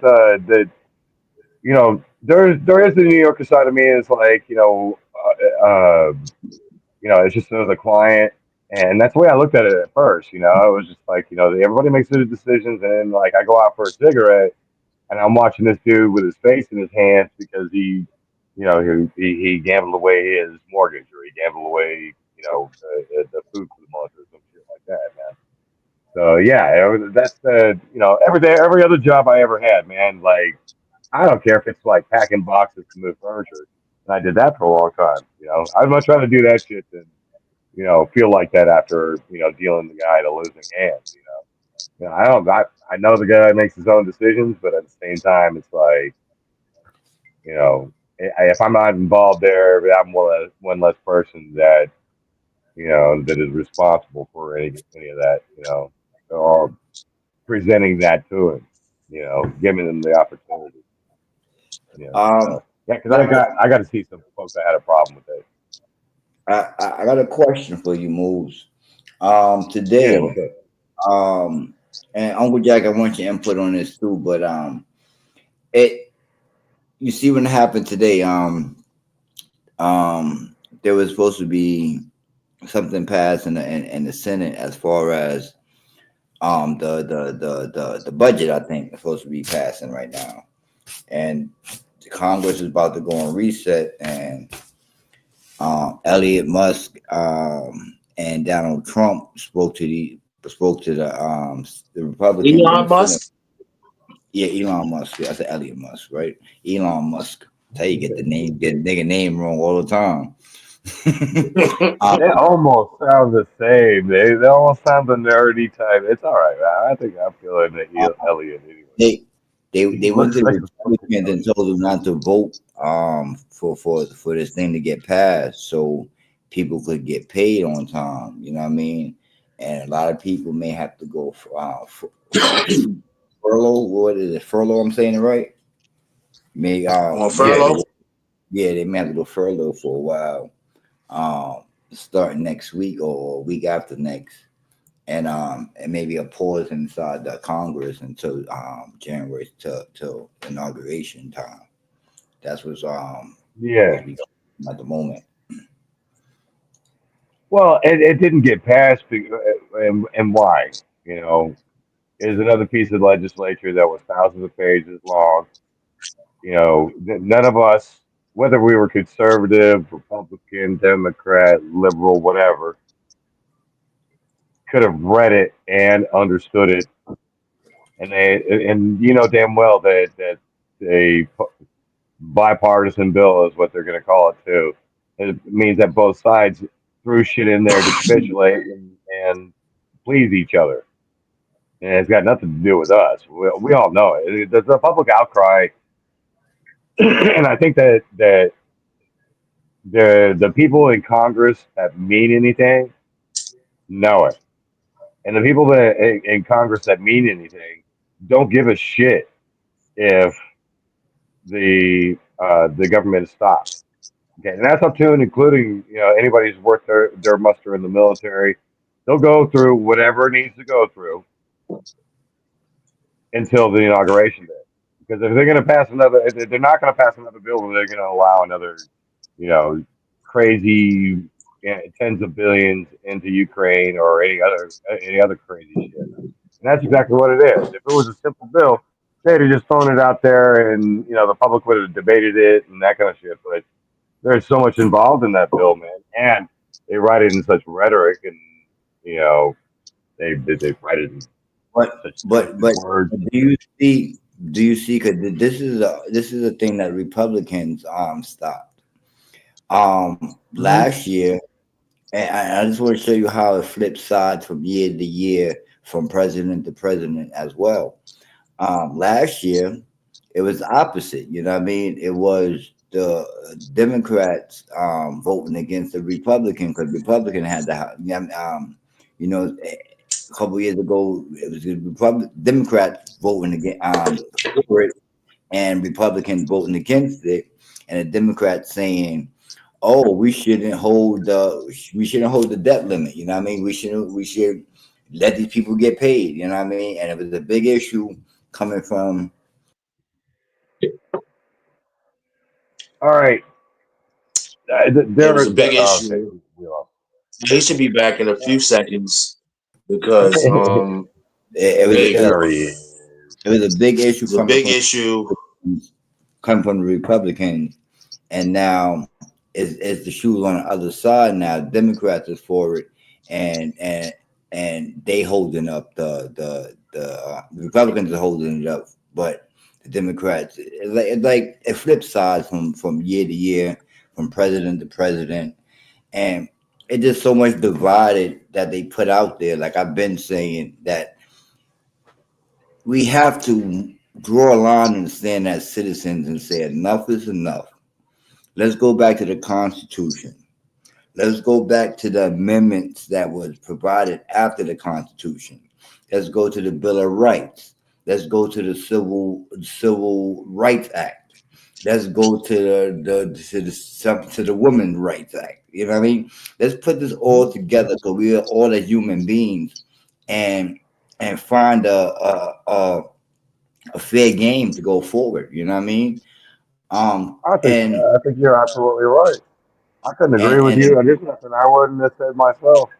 there is the New Yorker side of me is like it's just another client, and that's the way I looked at it at first. It was just like everybody makes their decisions, and then like I go out for a cigarette, and I'm watching this dude with his face in his hands because he gambled away his mortgage, or he gambled away the food for the month, or some shit like that, man. So yeah, that's every other job I ever had, man. Like I don't care if it's like packing boxes to move furniture, and I did that for a long time. I'd much rather do that shit than feel like that after dealing the guy to losing hands. I don't. I know the guy makes his own decisions, but at the same time, it's like if I'm not involved there, I'm one less person that is responsible for any of that. Or presenting that to him. Giving them the opportunity. um, So yeah, because got a I got to see some folks that had a problem with it. I got a question for you, Moves. Yeah, Today, what's up? um, and Uncle Jack, I want your input on this too. But it you see what happened today. There was supposed to be something passed in the Senate as far as the budget. I think is supposed to be passing right now, and the Congress is about to go on reset, and Elliot Musk and Donald Trump spoke to the Republicans in Elon the Senate. Musk. Yeah, Elon Musk. Yeah, I said Elliot Musk, right? Elon Musk. That's how you get nigga name wrong all the time. They um, almost sound the same. They almost sound the nerdy type. It's all right, man. I think I'm feeling the Elliot anyway. they they went to the Legislature fucking Republicans and told them not to vote for this thing to get passed so people could get paid on time. You know what I mean? And a lot of people may have to go furlough. What is it? Furlough? I'm saying it right? May On may have yeah. furlough. to, yeah, they may have to go furlough for a while. Starting next week or week after next, and maybe a pause inside the Congress until January till inauguration time. That's Yeah. what's we got at the moment. Well, it didn't get passed, and why? You know, is another piece of legislature that was thousands of pages long. None of us, whether we were conservative, Republican, Democrat, liberal, whatever, could have read it and understood it. And you know damn well that a bipartisan bill is what they're going to call it too. It means that both sides threw shit in there to capitulate and please each other. And it's got nothing to do with us. We all know it. There's a public outcry, and I think that the people in Congress that mean anything know it, and the people that in Congress that mean anything don't give a shit if the government is stopped. Okay, and that's up to and including anybody who's worth their muster in the military. They'll go through whatever it needs to go through until the inauguration day. Because if they're going to pass another, if they're not going to pass another bill, they're going to allow another, you know, crazy tens of billions into Ukraine or any other crazy shit. And that's exactly what it is. If it was a simple bill, they'd have just thrown it out there, and the public would have debated it and that kind of shit. But there's so much involved in that bill, man, and they write it in such rhetoric, and you know they write it in But such but twisted but words. do you see? Because this is a thing that Republicans stopped Mhm. last year, and I just want to show you how it flips sides from year to year, from president to president as well. Last year, it was the opposite. You know what I mean? It was the Democrats voting against the Republican because Republican had the you know, a couple years ago it was the Democrats voting for it and Republicans voting against it, and the Democrats saying, "Oh, we shouldn't hold the debt limit." You know what I mean? We should let these people get paid. You know what I mean? And it was a big issue coming from. All right, It there was are a big okay. issue. He should be back in a few seconds because It was it was There he is. it was a big issue it's a coming big from issue. the Republicans, and now it's the shoes on the other side. Now Democrats is for it, and and and they holding up the Republicans are holding it up, but the Democrats it's like it flips sides from year to year, from president to president, and it's just so much divided that they put out there. Like I've been saying that we have to draw a line and stand as citizens and say enough is enough. Let's go back to the Constitution. Let's go back to the amendments that was provided after the Constitution. Let's go to the Bill of Rights. Let's go to the Civil Rights Act. Let's go to the Women's Rights Act. You know what I mean? Let's put this all together because we are all as human beings, and find a fair game to go forward. You know what I mean? I think And I think you're absolutely right. I couldn't agree and with you. There's nothing I wouldn't have said myself.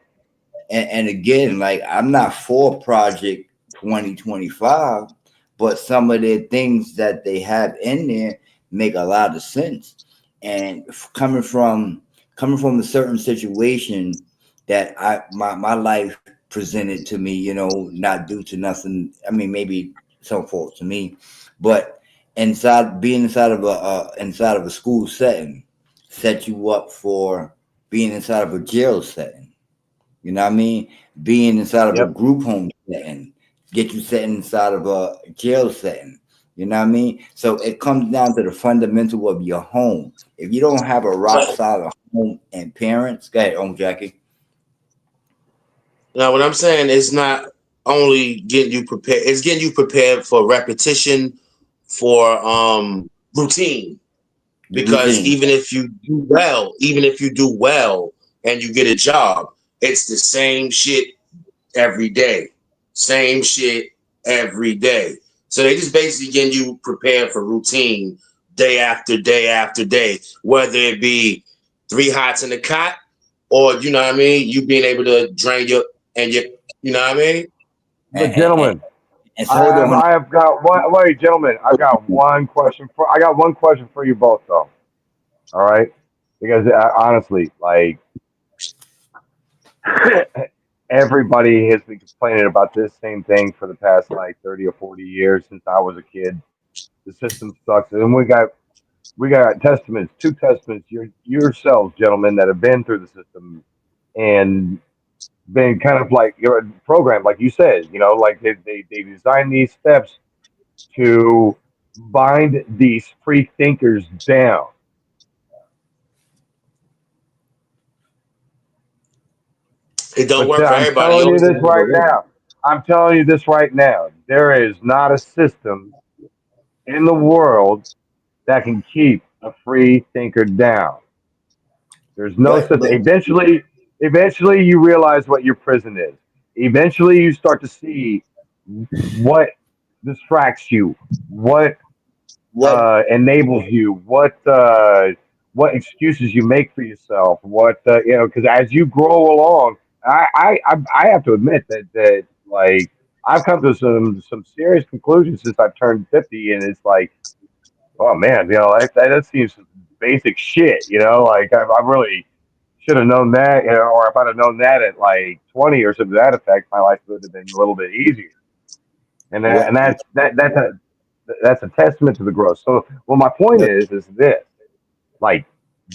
and again, like I'm not for Project 2025, but some of the things that they have in there make a lot of sense. And coming from a certain situation that my life presented to me, not due to nothing. I mean, maybe some fault to me, but being inside of a school setting set you up for being inside of a jail setting. You know what I mean? Being inside of a Yep. group home setting, get you set inside of a jail setting. You know what I mean? So it comes down to the fundamental of your home. If you don't have a rock solid home and parents, go ahead, Jackie. Now, what I'm saying is not only getting you prepared; it's getting you prepared for repetition, for routine. The Because routine. even if you do well and you get a job, it's the same shit every day. Same shit every day. So they just basically getting you prepared for routine day after day after day, whether it be 3 hots in the cot or you know what I mean, you being able to drain your and your you know what I mean? But And, and, gentlemen, and I so hold have on. I have got one. Wait, gentlemen, I got one question for you both, though. All right, because honestly, like everybody has been complaining about this same thing for the past like 30 or 40 years since I was a kid. The system sucks, and we got testaments, two testaments, yourselves, gentlemen, that have been through the system and been kind of like you're programmed, like you said, like they designed these steps to bind these free thinkers down. It don't But work for I'm everybody. You telling you always this have right to now. I'm telling you this right now. There is not a system in the world that can keep a free thinker down. There's no but such. but Eventually, you realize what your prison is. Eventually, you start to see what distracts you, what what enables you, what excuses you make for yourself, because as you grow along, I have to admit that like I've come to some serious conclusions since I've turned 50, and it's like, oh man, that seems basic shit, like I really should have known that, or if I'd have known that at like 20 or something to that effect, my life would have been a little bit easier. And what that's a testament to the growth. So, well, my point what is this: like,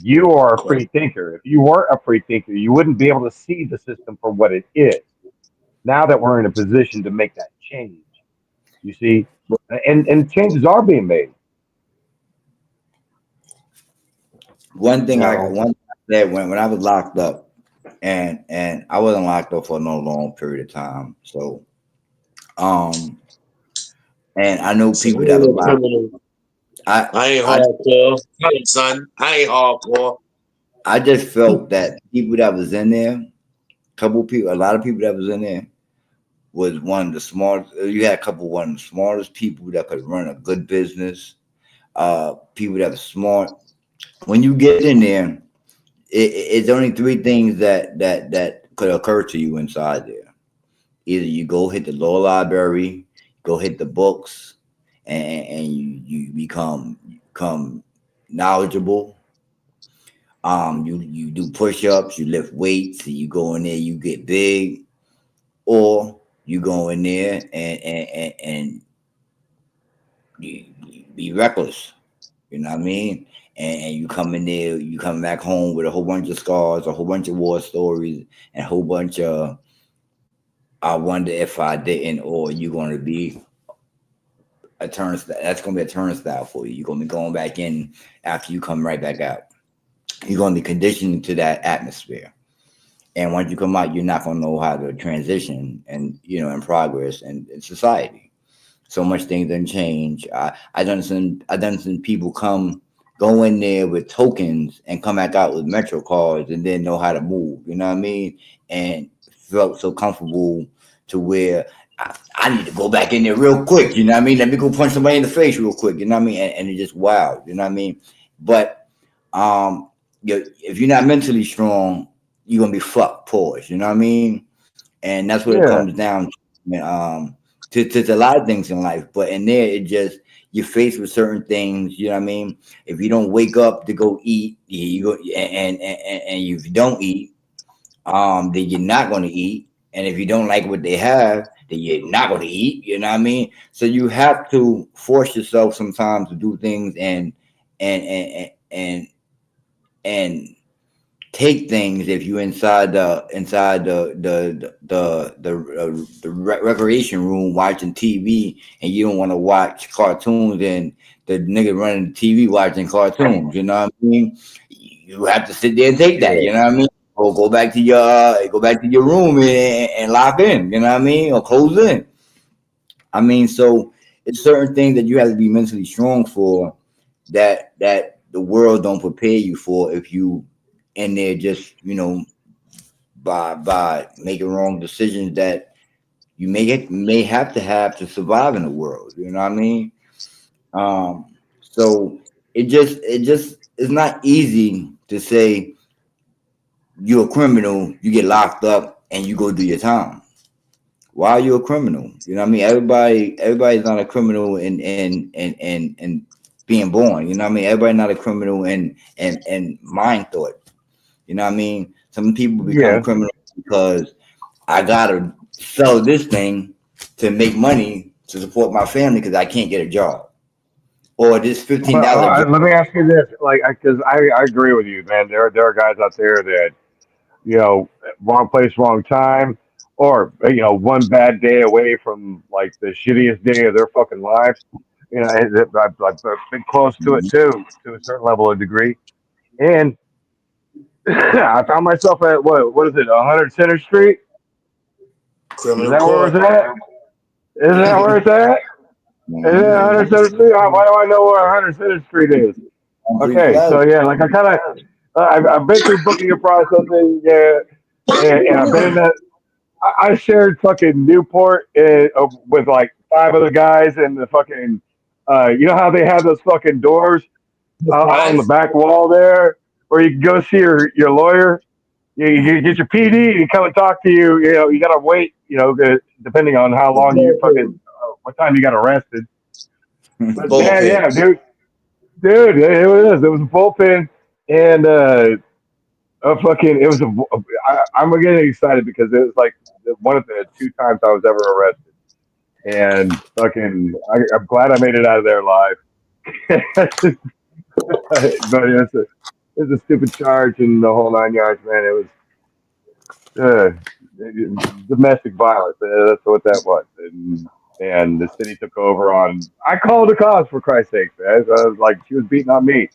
you are a work. free thinker. If you weren't a free thinker, you wouldn't be able to see the system for what it is. Now that we're in a position to make that change, you see, and changes are being made. one You thing I know, one thing I said when I was locked up, and I wasn't locked up for no long period of time. So um and I know So I people ain't that was no locked. criminal. I I ain't I hardcore. Hey, son, I ain't hardcore. I just felt that people that was in there, a lot of people that was in there was one of the smartest. You had a couple one of the smartest people that could run a good business. People that are smart. When you get in there, it's only three things that could occur to you inside there. Either you go hit the law library, go hit the books, and you become knowledgeable. You do push-ups, you lift weights, and you go in there, you get big, or you go in there and you be reckless. You know what I mean? And you come in there, you come back home with a whole bunch of scars, a whole bunch of war stories, and a whole bunch of I wonder if I didn't, or you're gonna be a turnstile. That's gonna be a turnstile for you. You're gonna be going back in after you come right back out. You're gonna be conditioned to that atmosphere. And once you come out, you're not gonna know how to transition and in progress and in society. So much things done change. I done seen people go in there with tokens and come back out with Metro cards and then know how to move. You know what I mean? And felt so comfortable to where I need to go back in there real quick. You know what I mean? Let me go punch somebody in the face real quick. You know what I mean? And it's just wild. You know what I mean? But um, if you're not mentally strong, you're gonna be fucked. Pause. You know what I mean? And that's what it Yeah. comes down to. To a lot of things in life, but in there, it just you're faced with certain things. You know what I mean? If you don't wake up to go eat, you go and if you don't eat, then you're not going to eat. And if you don't like what they have, then you're not going to eat. You know what I mean? So you have to force yourself sometimes to do things and and and and take things if you inside the recreation room watching TV and you don't want to watch cartoons and the nigga running the TV watching cartoons. You know what I mean? You have to sit there and take that. You know what I mean? Or go back to your room and lock in. You know what I mean? Or close in. I mean, so it's certain things that you have to be mentally strong for that the world don't prepare you for if you in there just by making wrong decisions that you may have to survive in the world. You know what I mean? So it just it's not easy to say you're a criminal, you get locked up, and you go do your time. Why are you a criminal? You know what I mean? Everybody's not a criminal in being born. You know what I mean? Everybody's not a criminal in mind thought. You know what I mean? Some people become Yeah. criminals because I gotta sell this thing to make money to support my family because I can't get a job. Or this But $15 job. let me ask you this, like, because I agree with you, man. There are guys out there that wrong place, wrong time, or one bad day away from like the shittiest day of their fucking lives. I've been close to it too, to a certain level of degree, and I found myself at what is it, 100 Center Street? Is Criminal that where it's court. at? Isn't that where it's at? Is it 100 Center Street? Why do I know where 100 Center Street is? Concrete Okay, Plaza. so yeah, like I kind of, I've been through booking a processing, yeah, and I've been in that. I shared fucking Newport with like five other guys, and the fucking, you know how they have those fucking doors on the Five. back wall there, where you can go see your lawyer. You get your PD, and he come and talk to you. You gotta wait. Depending on how long you fucking, what time you got arrested. But yeah, Bullpen. yeah, dude, it was. It was a bullpen, and it was I'm getting excited because it was like one of the two times I was ever arrested, and I'm glad I made it out of there alive. But it's a stupid charge and the whole 9 yards, man. It was domestic violence. That's what that was, and the city took over on. I called the cops for Christ's sake, man. I was like, she was beating on me,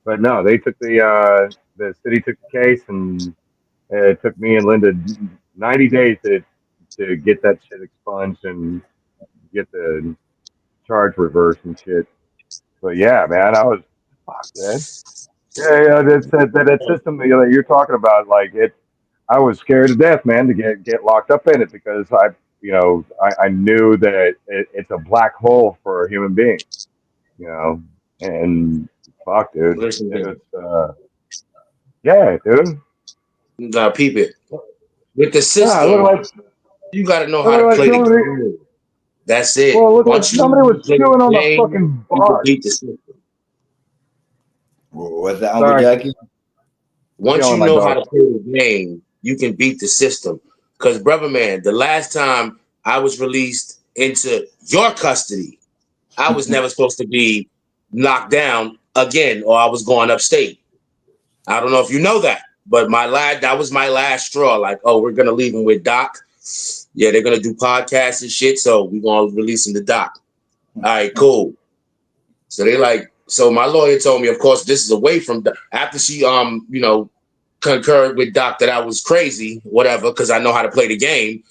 but no, they took the city took the case, and it took me and Linda 90 days to get that shit expunged and get the charge reversed and shit. But yeah, man, I was fuck, man. Yeah, that system that you're talking about, like it. I was scared to death, man, to get locked up in it because I knew that it's a black hole for a human being, you know, and fuck, dude, Listen here. it's yeah, dude. You gotta peep it. With the Yeah, system, you gotta know it how to looked like play the somebody. game. That's it. Well, it looked like Once you somebody know how to was play chewing the on the game, fucking you can bar. beat the system. What's that, Uncle Sorry, Jackie? Once yelling you at my know how dog. to play the game, you can beat the system. Because, brother man, the last time I was released into your custody, I was never supposed to be knocked down again, or I was going upstate. I don't know if you know that, but that was my last straw. Like, oh, we're gonna leave him with Doc. Yeah, they're gonna do podcasts and shit, so we're gonna release him to Doc. All right, cool. So my lawyer told me, of course, this is away from after she concurred with Doc that I was crazy, whatever, because I know how to play the game.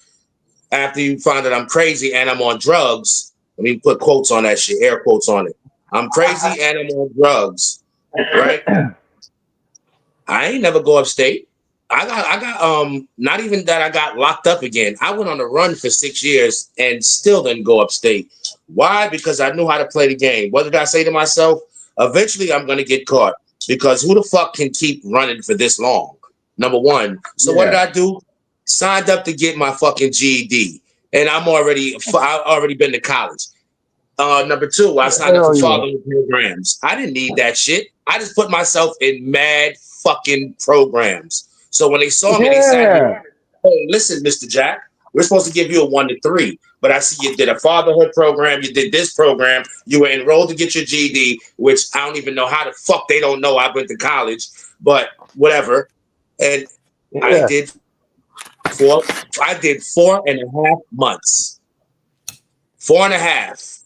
After you find that I'm crazy and I'm on drugs, let me put quotes on that shit, air quotes on it. I'm crazy and I'm on drugs, right? I ain't never go upstate. I got not even that I got locked up again. I went on a run for 6 years and still didn't go upstate. Why? Because I knew how to play the game. What did I say to myself? Eventually I'm gonna get caught. because who the fuck can keep running for this long? Number one. So what did I do? Signed up to get my fucking GED, and I've already been to college. Number two, I signed up for fatherhood programs. I didn't need that shit. I just put myself in mad fucking programs. So when they saw me, they said, "Hey, listen, Mr. Jack, we're supposed to give you a 1 to 3, but I see you did a fatherhood program, you did this program, you were enrolled to get your GED, which I don't even know how the fuck they don't know I went to college, but whatever." And I did 4.5 months. 4.5.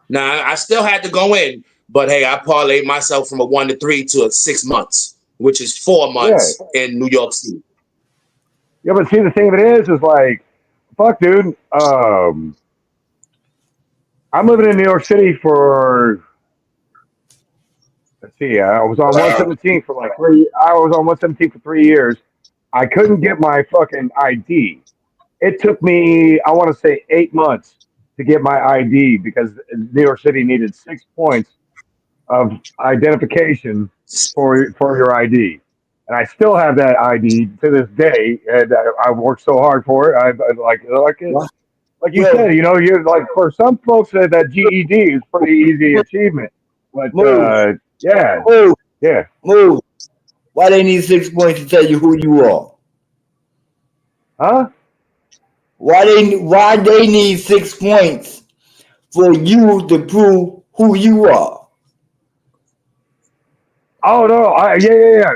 Now I still had to go in, but hey, I parlayed myself from a 1 to 3 to a 6 months, which is 4 months in New York City. Yeah, but see, the thing of it is like, fuck, dude. I'm living in New York City for. Let's see. I was on 117 for like 3. I was on 117 for 3 years. I couldn't get my fucking ID. It took me, I want to say, 8 months to get my ID because New York City needed 6 points of identification for your ID. And I still have that ID to this day, and I worked so hard for it. I like you said, you know, you're like, for some folks that GED is pretty easy achievement, but yeah. Why they need 6 points to tell you who you are? Huh? Why they need 6 points for you to prove who you are? Oh no,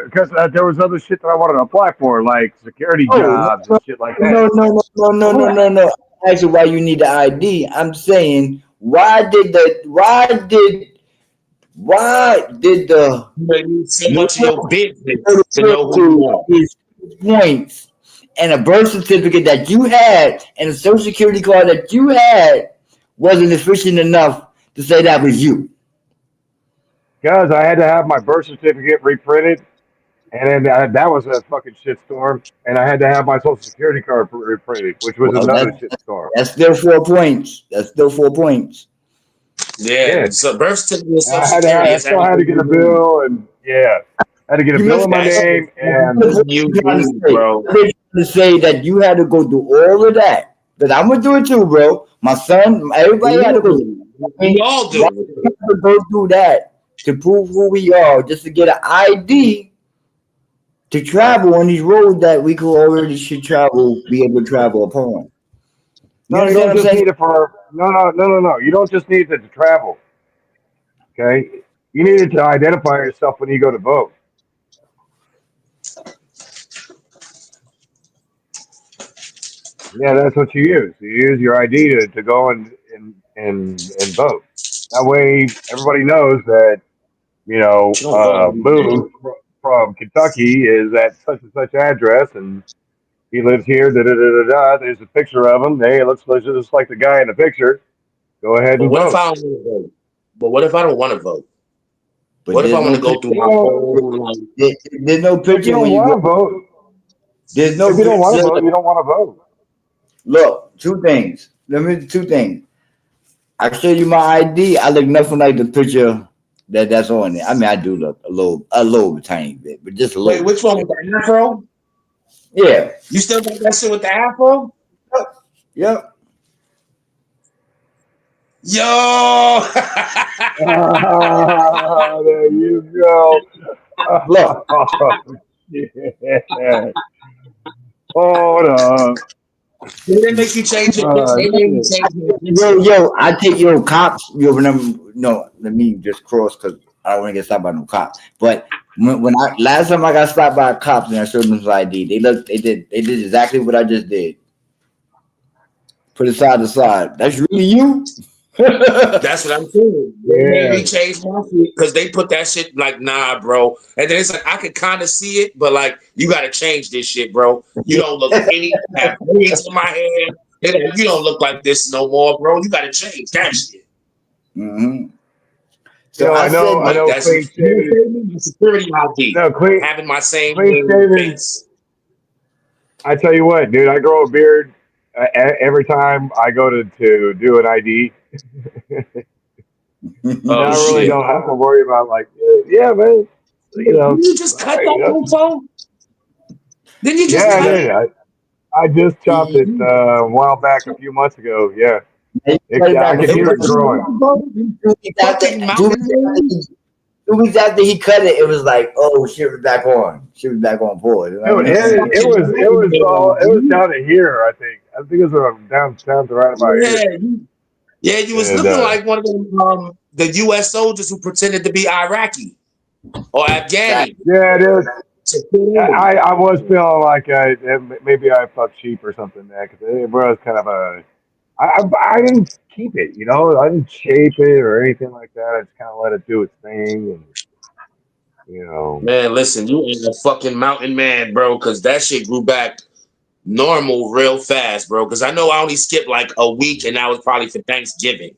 because there was other shit that I wanted to apply for, like security jobs and shit like that. No. Actually, why you need the ID? I'm saying, why did the so much of your business to know who you are. Points and a birth certificate that you had and a social security card that you had wasn't efficient enough to say that was you? Because I had to have my birth certificate reprinted, and then that was a fucking shitstorm. And I had to have my social security card reprinted, which was another shitstorm. That's still 4 points. Yeah. So birth certificate, social I still had to get a bill, and I had to get a bill in my name, and bro. To say that you had to go through all of that, because I'm gonna do it too, bro. My son, everybody had to go. We all do. We have to go through that to prove who we are, just to get an ID to travel on these roads that we could already be able to travel upon. No, you don't just need it for no. You don't just need it to travel. Okay, you need it to identify yourself when you go to vote. Yeah, that's what you use. You use your ID to go and vote. That way, everybody knows that Boo from Kentucky is at such and such address, and he lives here. There's a picture of him. Hey, it looks just like the guy in the picture. Go ahead and vote. If I don't want to vote? But what if I don't want to vote? What if I want to go through my whole life? There's no picture when you want to vote. There's no. If you don't want to vote, you don't want to vote. Look, two things. I show you my ID. I look nothing like the picture that's on there. I mean, I do look a little tiny bit, but just a little. Wait, which one with the afro? Yeah. You still got that shit with the afro? Yep. Yo! There you go. Look. Yeah. Hold on. Did it make you change it? Yo, I take cops. No, let me just cross because I don't want to get stopped by no cops. But when last time I got stopped by cops and I showed them his ID, they did exactly what I just did. Put it side to side. That's really you? That's what I'm saying. They made me change my shit because they put that shit like, nah, bro. And then it's like I could kind of see it, but like you got to change this shit, bro. You don't look any have braids in my hair. You don't look like this no more, bro. You got to change that shit. Mm-hmm. So I know. That's security ID. No, having my same face. I tell you what, dude. I grow a beard every time I go to do an ID. I really don't have to worry about man. You know, Did you just cut that mofo? Didn't you just yeah, I cut did. it? I just chopped it a while back, a few months ago. Yeah, He cut it I back can a few hear it months ago. growing. 2 weeks after, Fucking 2 mountain weeks after, man. 2 weeks after he cut it, it was like, oh shit, we're back on. Shit, we're back on board. You know what Dude, I mean? it was down to here. I think it was down to right about Yeah, here. you was And looking like one of them the U.S. soldiers who pretended to be Iraqi or Afghani. yeah, dude, To fit in. I was feeling like maybe I fucked sheep or something there because it was kind of a. I didn't keep it, you know. I didn't shape it or anything like that. I just kind of let it do its thing, and you know. Man, listen, you ain't a fucking mountain man, bro, because that shit grew back normal real fast, bro. Because I know I only skipped like a week, and that was probably for Thanksgiving.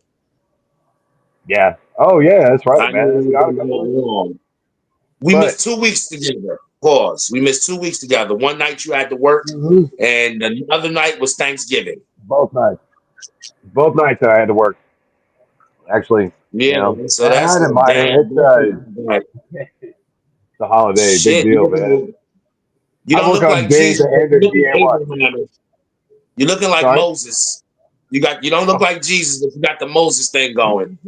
Yeah. Oh yeah, that's right, I knew man. it It's was got a gonna couple. go wrong. We But missed 2 weeks together. Pause. We missed 2 weeks together. One night you had to work, mhm, and the other night was Thanksgiving. both nights, I had to work. Actually, you Yeah, know, so I that's didn't like mind it. damn. It's a holiday, big Shit, deal, man. you I don't work look on like days Jesus. that end You in look DA like what? Abraham. You're looking like Sorry. Moses. You don't look like Jesus, but you got the Moses thing going.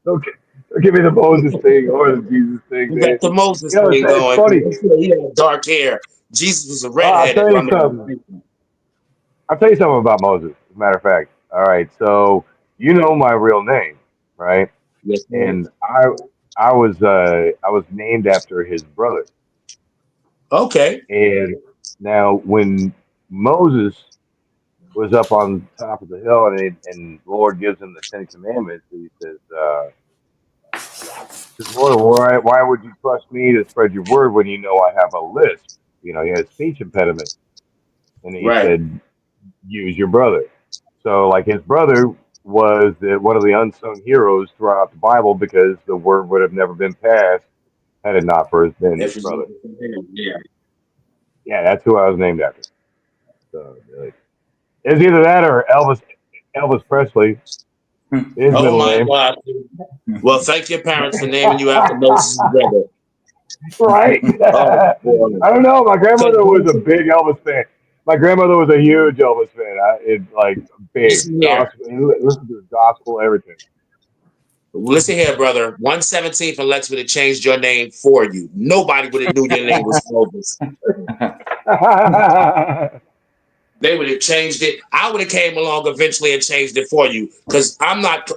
Okay. Don't give me the Moses thing or the Jesus thing, You man. got the Moses You know, thing it's going. funny. He had dark hair. Jesus was a I'll redhead, tell if you I'm not something. mistaken. I'll tell you something about Moses. As a matter of fact. All right. So you know my real name, right? Yes, sir. And I was named after his brother. Okay. And now when Moses was up on top of the hill and Lord gives him the Ten Commandments, he says, Lord, why would you trust me to spread your word when you know I have a lisp? You know, he has speech impediment. And he Right. said, use your brother. So, like, his brother was one of the unsung heroes throughout the Bible because the word would have never been passed had it not for been his If it's brother. yeah. Yeah, that's who I was named after. So, like, it's either that or Elvis Presley, his Oh middle my name. God. Well, thank your parents for naming you after Moses' brother. Right? Oh boy. I don't know. My Because grandmother was a big Elvis fan. My grandmother was a huge Elvis fan. Like big listen here. gospel. Listen to the gospel, everything. Listen here, brother. 117th and Lex would have changed your name for you. Nobody would have knew your name was Moses. They would have changed it. I would have came along eventually and changed it for you. Because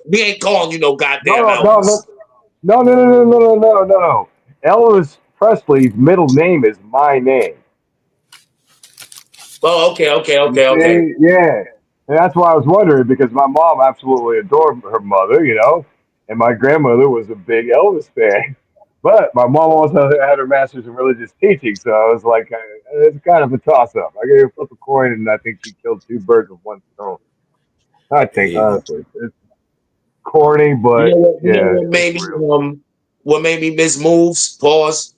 we ain't calling you no no, goddamn no, no, no, Elvis. no, no, no, no, no, no, no. Elvis Presley's middle name is my name. Oh, okay, You okay. see? Yeah. And that's why I was wondering because my mom absolutely adored her mother, you know, and my grandmother was a big Elvis fan. But my mom also had her master's in religious teaching, so I was like, it's kind of a toss up. I gave her flip a coin, and I think she killed two birds with one stone. I think, There you honestly, it's corny, You but know what? You know yeah, what it's made me real. what made me miss moves? Pause.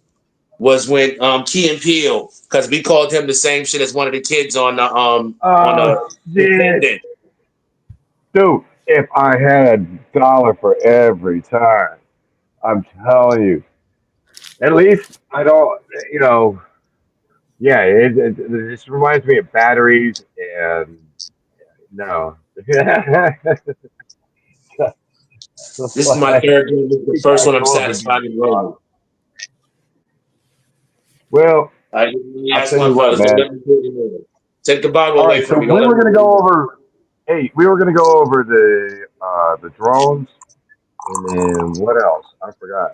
Was when Key and Peele, because we called him the same shit as one of the kids on Oh the shit, Descendant. dude! If I had a dollar for every time, I'm telling you. At least I don't, you know. Yeah, it just reminds me of batteries and no. This is my Like, third game. This is the you first gotta one I'm go up and give satisfied me in props. winning. Well, Let me I'll ask tell my you what, brothers. Don't man. let me put it in. Take the bottle All away right, from so me. Don't we let were me gonna put it go in. over. Hey, we were gonna go over the drones, and then what else? I forgot.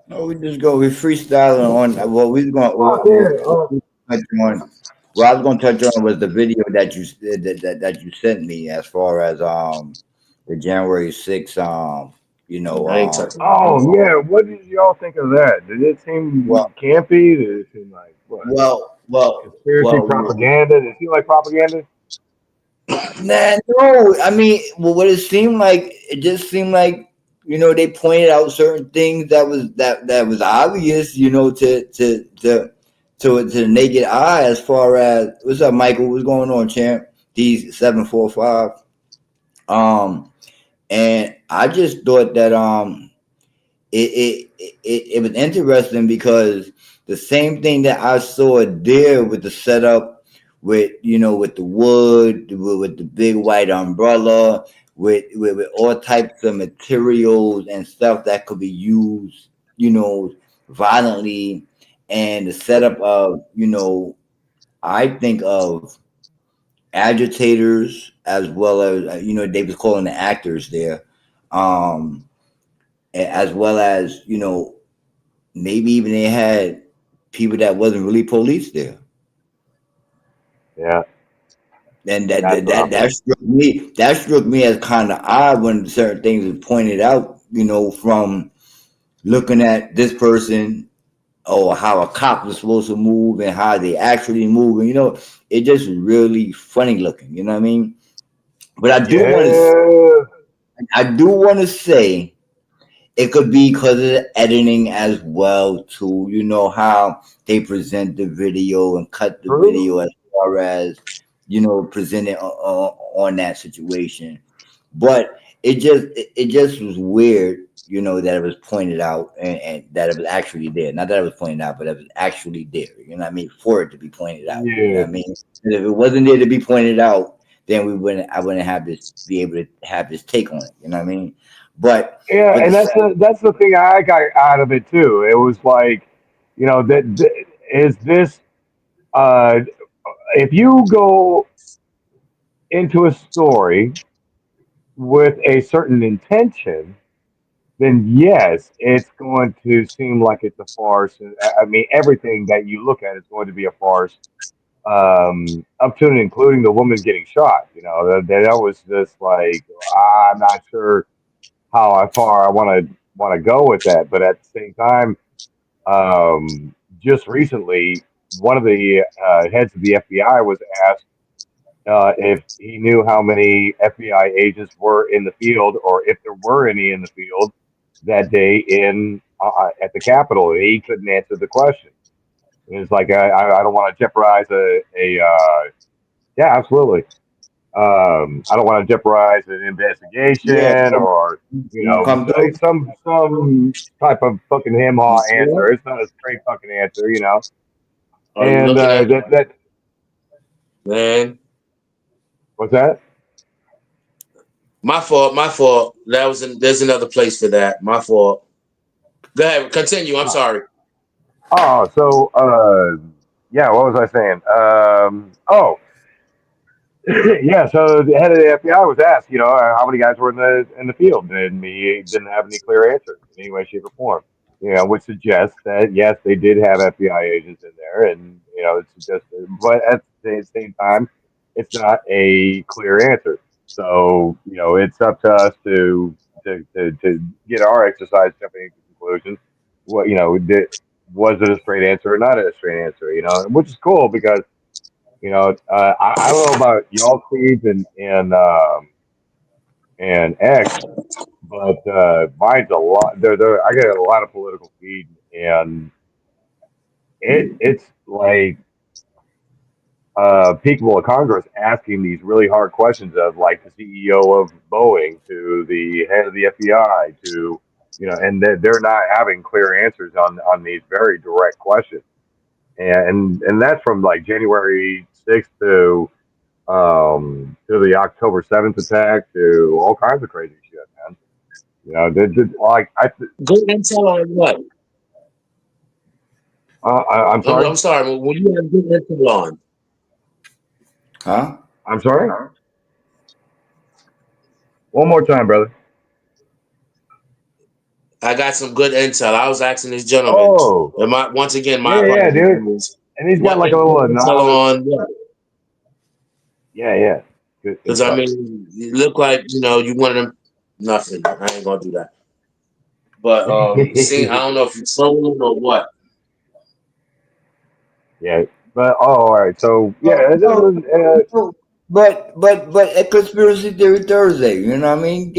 No, we just go. We freestyling on. Well, we going. Oh yeah. Oh, Touch on. What I was going to touch on was the video that you that you sent me as far as the January 6th I ain't touching oh yeah. What did y'all think of that? Did it seem well campy? Did it seem like what? well well Conspiracy well propaganda? Did it seem like propaganda? nah, no, I mean, well, what it seemed like, it just seemed like, they pointed out certain things that was obvious, to the naked eye, as far as what's up, Michael? What's going on, champ? These 745. And I just thought that it was interesting because the same thing that I saw there with the setup, with with the wood, with the big white umbrella, with all types of materials and stuff that could be used, violently, and the setup of, I think of agitators, as well as, they was calling the actors there, um, as well as, maybe even they had people that wasn't really police there. Yeah, And that that's that what that, I'm that thinking. struck me. That struck me as kind of odd when certain things were pointed out. From looking at this person, or how a cop was supposed to move and how they actually move. And it just really funny looking. You know what I mean? But Yeah, I do want to say it could be because of the editing as well too. You know how they present the video and cut the true. video, as far as present it on that situation. But it just was weird, that it was pointed out, and that it was actually there. Not that it was pointed out, but it was actually there. You know what I mean? For it to be pointed out. You know Yeah, what I mean? And if it wasn't there to be pointed out, then I wouldn't have this be able to have this take on it. You know what I mean? But yeah, but the and that's the thing I got out of it too. It was like, is this uh if you go into a story with a certain intention, then yes, it's going to seem like it's a farce. I mean, everything that you look at is going to be a farce, up to and including the woman getting shot. That was just like, I'm not sure how far I want to go with that, but at the same time, just recently, one of the heads of the FBI was asked if he knew how many FBI agents were in the field, or if there were any in the field that day in at the Capitol. He couldn't answer the question. It's like, I don't want to jeopardize yeah, absolutely. I don't want to jeopardize an yeah, investigation, or come through. some type of fucking hem You haw see answer. that? It's not a straight fucking answer. Are you And looking at that man? what's that? My fault. My fault. There's another place for that. My fault. Go ahead. Continue. I'm sorry. Oh, so yeah, what was I saying? Oh, yeah. So the head of the FBI was asked, how many guys were in the field, and he didn't have any clear answer in any way, shape, or form. Which suggests that yes, they did have FBI agents in there, and it suggests, but at the same time, it's not a clear answer. So it's up to us to get our exercise jumping into conclusions. What was it a straight answer or not a straight answer? Which is cool because I don't know about y'all feeds and X, but mine's a lot. I get a lot of political feed, and it's like people of Congress asking these really hard questions of, like, the CEO of Boeing to the head of the FBI to and they're not having clear answers on these very direct questions, and that's from like January 6th to the October 7th attack, to all kinds of crazy shit, man. Like Good intel on what? I'm I'm sorry. sorry. When you have good intel on, Huh? I'm sorry. One more time, brother. I got some good intel. I was asking this gentleman. Oh, And once again, my yeah, yeah, dude. apologies. And he's got What like a good little intel anonymous. on what? Yeah, yeah. Good Because I stuff. mean, you look like you wanted them. Nothing. I ain't gonna do that. But see, I don't know if you trolling or what. Yeah, but all right. So No, yeah, this no, is, no. But a conspiracy theory Thursday. You know what I mean?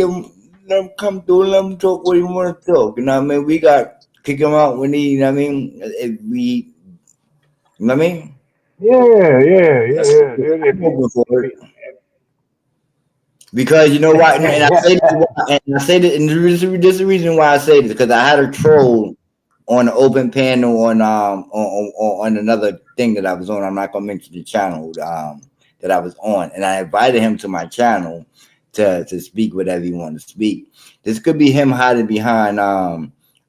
Let them come through. Let them talk what you want to talk. You know what I mean? We got kick them out when he. You know what I mean? If we. You know what I mean? yeah, yeah, yeah, That's yeah, dude. I'm open for If it. he, Because you know why, and I say this, and I say that, and this is the reason why I say this because I had a troll on an open panel on another thing that I was on. I'm not gonna mention the channel that I was on, and I invited him to my channel to speak whatever he wanted to speak. This could be him hiding behind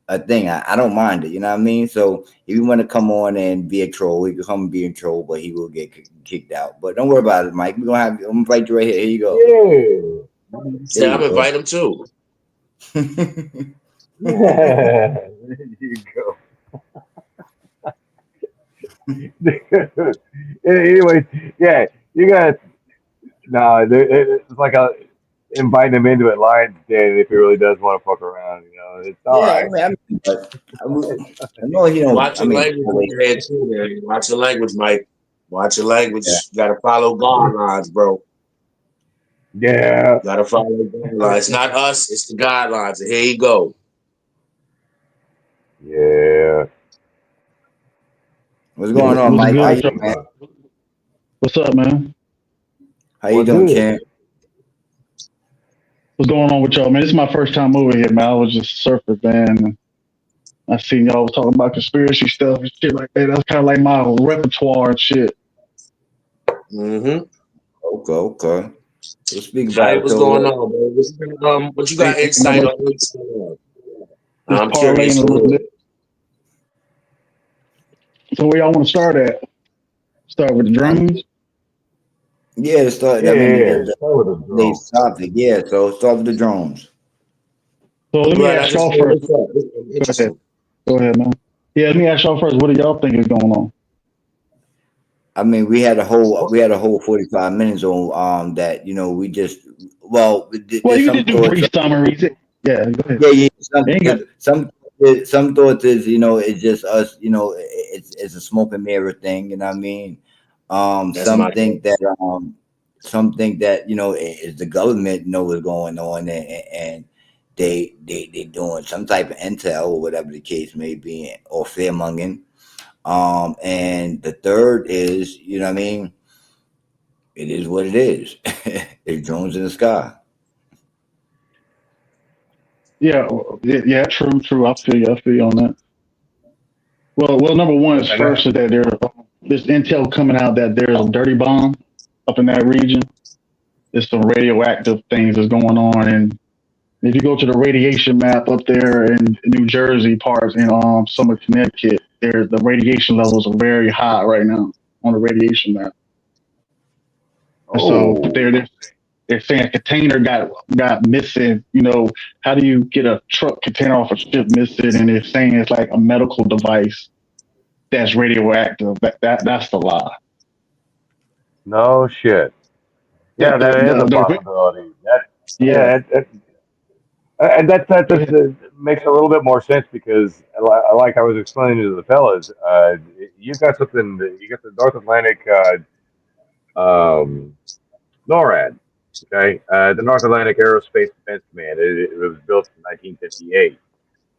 a thing. I don't mind it, you know what I mean? So if you want to come on and be a troll, he can come and be a troll, but he will get kicked out. But don't worry about it, Mike. We're gonna have I'm gonna invite you right here. Here you go. Yeah. Say There I'm you go. invite him too. There you go. Anyways, yeah, you got no. It's like a inviting him into it, lion stand if he really does want to fuck around. You know, it's all Yeah, right. but I know he don't. Watch I your mean, language over there too, man. Watch your language, Mike. Watch your language. yeah. You gotta follow guidelines, bro. Yeah, You gotta follow the guidelines. It's not us, it's the guidelines. And here you go. yeah. What's Yeah, going on, what's Mike? I How good, you, y'all? keep man? What's up, man? How you what's doing, good. champ? What's going on with y'all, man? This is my first time over here, man. I was just surfing, man. And I seen y'all was talking about conspiracy stuff and shit like that. That's kind of like my repertoire and shit. Mm-hmm. Okay, okay. Let's speak about Hey, it. what's So, going on, man? What you got Ain't insight nobody on? What's going on? just I'm parlaying curious a to little know. bit. So where y'all want to start at? Start with the I mean, drones? yeah, start. I mean, Yeah, start with the drone. today's topic. Yeah, so start with the drones. So let me Right, I ask just y'all pulled first. this up. This is Go ahead. interesting. Go ahead, man. Yeah, let me ask y'all first. What do y'all think is going on? I mean, we had a whole 45 minutes on that. You know, we just Well, there's you can some just do thoughts. brief summaries. Yeah, go ahead. Yeah, yeah. Ain't got. Some thoughts is it's just us. It's a smoke and mirror thing. You know what I mean? That's my Some think that is the government know what's going on and they doing some type of intel or whatever the case may be or fear mongering. And the third is what I mean. It is what it is. It's drones in the sky. Yeah, yeah, true, true. I feel you. I feel you on that. Well, number one is And first is that there's intel coming out that there's a dirty bomb up in that region. There's some radioactive things that's going on, and if you go to the radiation map up there in New Jersey parts in some of Connecticut, there the radiation levels are very high right now on the radiation map. And so oh, they're saying a container got missing. How do you get a truck container off a ship missing? And they're saying it's like a medical device that's radioactive. That's the lie. no shit. The, Yeah, that the, is a the, the possibility. That yeah. yeah, and Go ahead. makes a little bit more sense because, like I was explaining to the fellas, you've got something. You got the North Atlantic NORAD. Okay, the North Atlantic Aerospace Defense Command. It was built in 1958,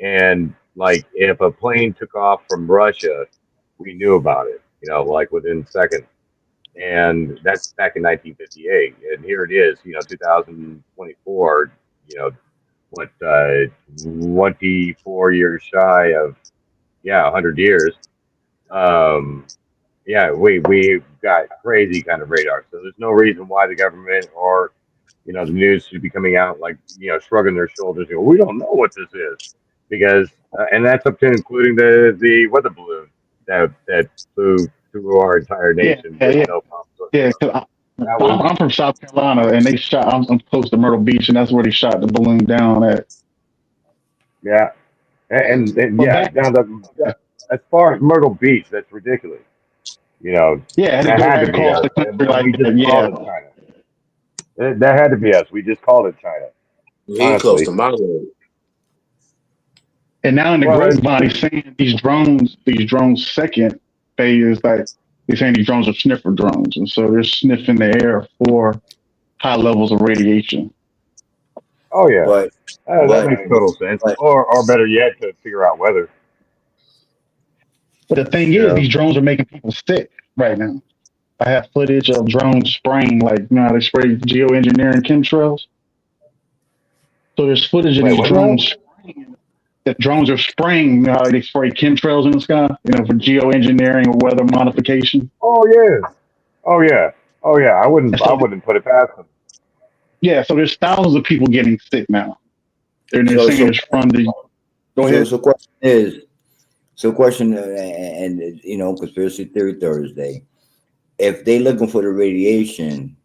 and like if a plane took off from Russia, we knew about it. Like within seconds. And that's back in 1958. And here it is, 2024. You know, what 24 years shy of 100 years. Um, yeah, we got crazy kind of radar. So there's no reason why the government or the news should be coming out like shrugging their shoulders. We don't know what this is because and that's up to including the weather balloon that flew through our entire Yeah, nation yeah, with yeah, no problems yeah. whatsoever. 'Cause That was I'm from South Carolina, and they shot. I'm close to Myrtle Beach, and that's where they shot the balloon down at. yeah, and But yeah. back, Now as far as Myrtle Beach, that's ridiculous. You know yeah, I had to that go had to back be across us, the country and like we just that. called Yeah, it China. That had to be us. We just called it China, he close to honestly. my road. and now in the Well, grapevine, he's saying these drones second phase, like they're saying these drones are sniffer drones, and so they're sniffing the air for high levels of radiation. oh yeah, But that but makes total sense. but Or better yet, to figure out weather. But the thing You is, know. these drones are making people sick right now. I have footage of drones spraying, like, you know how they spray geoengineering chemtrails. So there's footage of Wait, these what now? drones. That drones are spraying, you know how they spray chemtrails in the sky, you know, for geoengineering or weather modification. Oh yeah. Oh yeah. Oh yeah. I And wouldn't. I so, wouldn't put it past them. yeah, so there's thousands of people getting sick now. And they're So saying so it's from the. Go so ahead. so question is so question and conspiracy theory Thursday. If they looking for the radiation,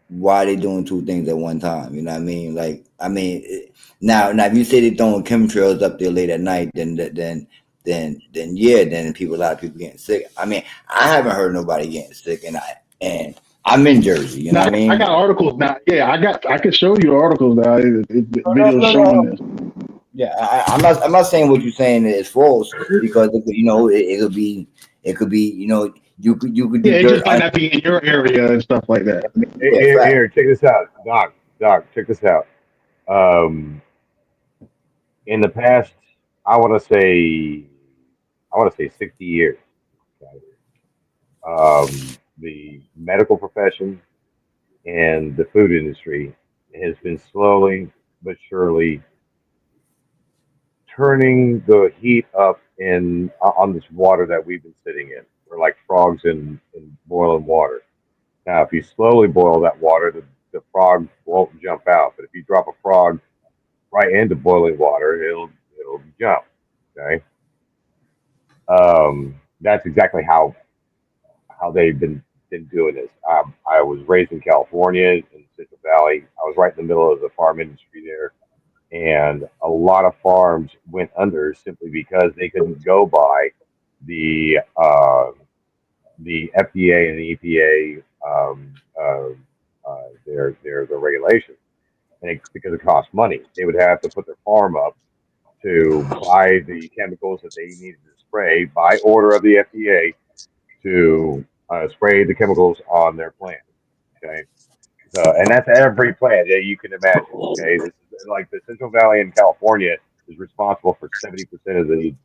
why they doing two things at one time? You know what I mean? Like, I mean, now if you say they throwing chemtrails up there late at night, then yeah, then a lot of people getting sick. I mean, I haven't heard nobody getting sick, and I'm in Jersey. You know Now what I I got mean? articles now. Yeah, I could show you articles now. No, Videos no, showing no. this. Yeah, I'm not saying what you're saying is false because it could be you could Yeah, do it dirt just might not be in your area and stuff like that. yeah, fact. Here, check this out, Doc. Doc, check this out. Um, in the past, I want to say, I want to say 60 years. Okay? The medical profession and the food industry has been slowly but surely turning the heat up in on this water that we've been sitting in. We're like frogs in boiling water. Now, if you slowly boil that water, the frog won't jump out. But if you drop a frog right into boiling water, it'll jump. Okay, that's exactly how they've been doing this. I was raised in California in Central Valley. I was right in the middle of the farm industry there, and a lot of farms went under simply because they couldn't go by the the FDA and the EPA their regulations, and because it costs money, they would have to put their farm up to buy the chemicals that they needed to spray by order of the FDA to spray the chemicals on their plants. Okay, so and that's every plant that you can imagine. Okay, this is like the Central Valley in California is responsible for 70% of the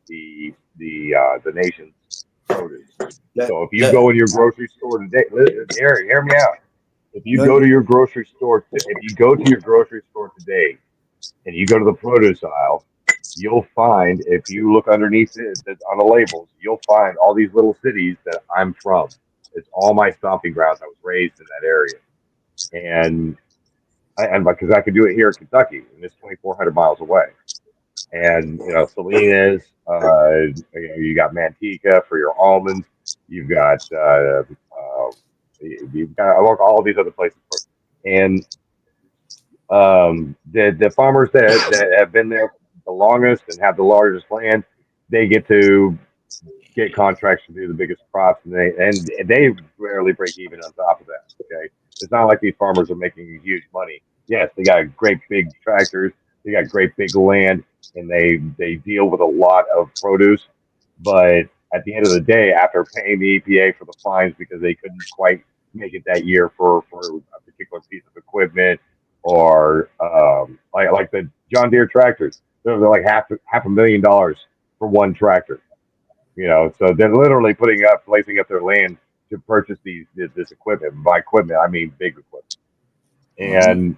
nation's produce. Let, So if you let, go in your grocery store today, hear me out. If you go no, to your grocery store, if you go to your grocery store today and you go to the produce aisle, you'll find if you look underneath it on the labels, you'll find all these little cities that I'm from. It's all my stomping grounds. I was raised in that area, and and because I could do it here in Kentucky, and it's 2,400 miles away. And Salinas, you got Manteca for your almonds. You've got you've got all these other places for it. And the farmers that have been there the longest and have the largest land, they get to get contracts to do the biggest crops, and they rarely break even on top of that. Okay, it's not like these farmers are making huge money. Yes, they got great big tractors, they got great big land, and they deal with a lot of produce. But at the end of the day, after paying the EPA for the fines because they couldn't quite make it that year for a particular piece of equipment, or like the John Deere tractors, they're like half $1 million for one tractor. So they're literally placing up their land to purchase this equipment. By equipment, I mean big equipment. mhm.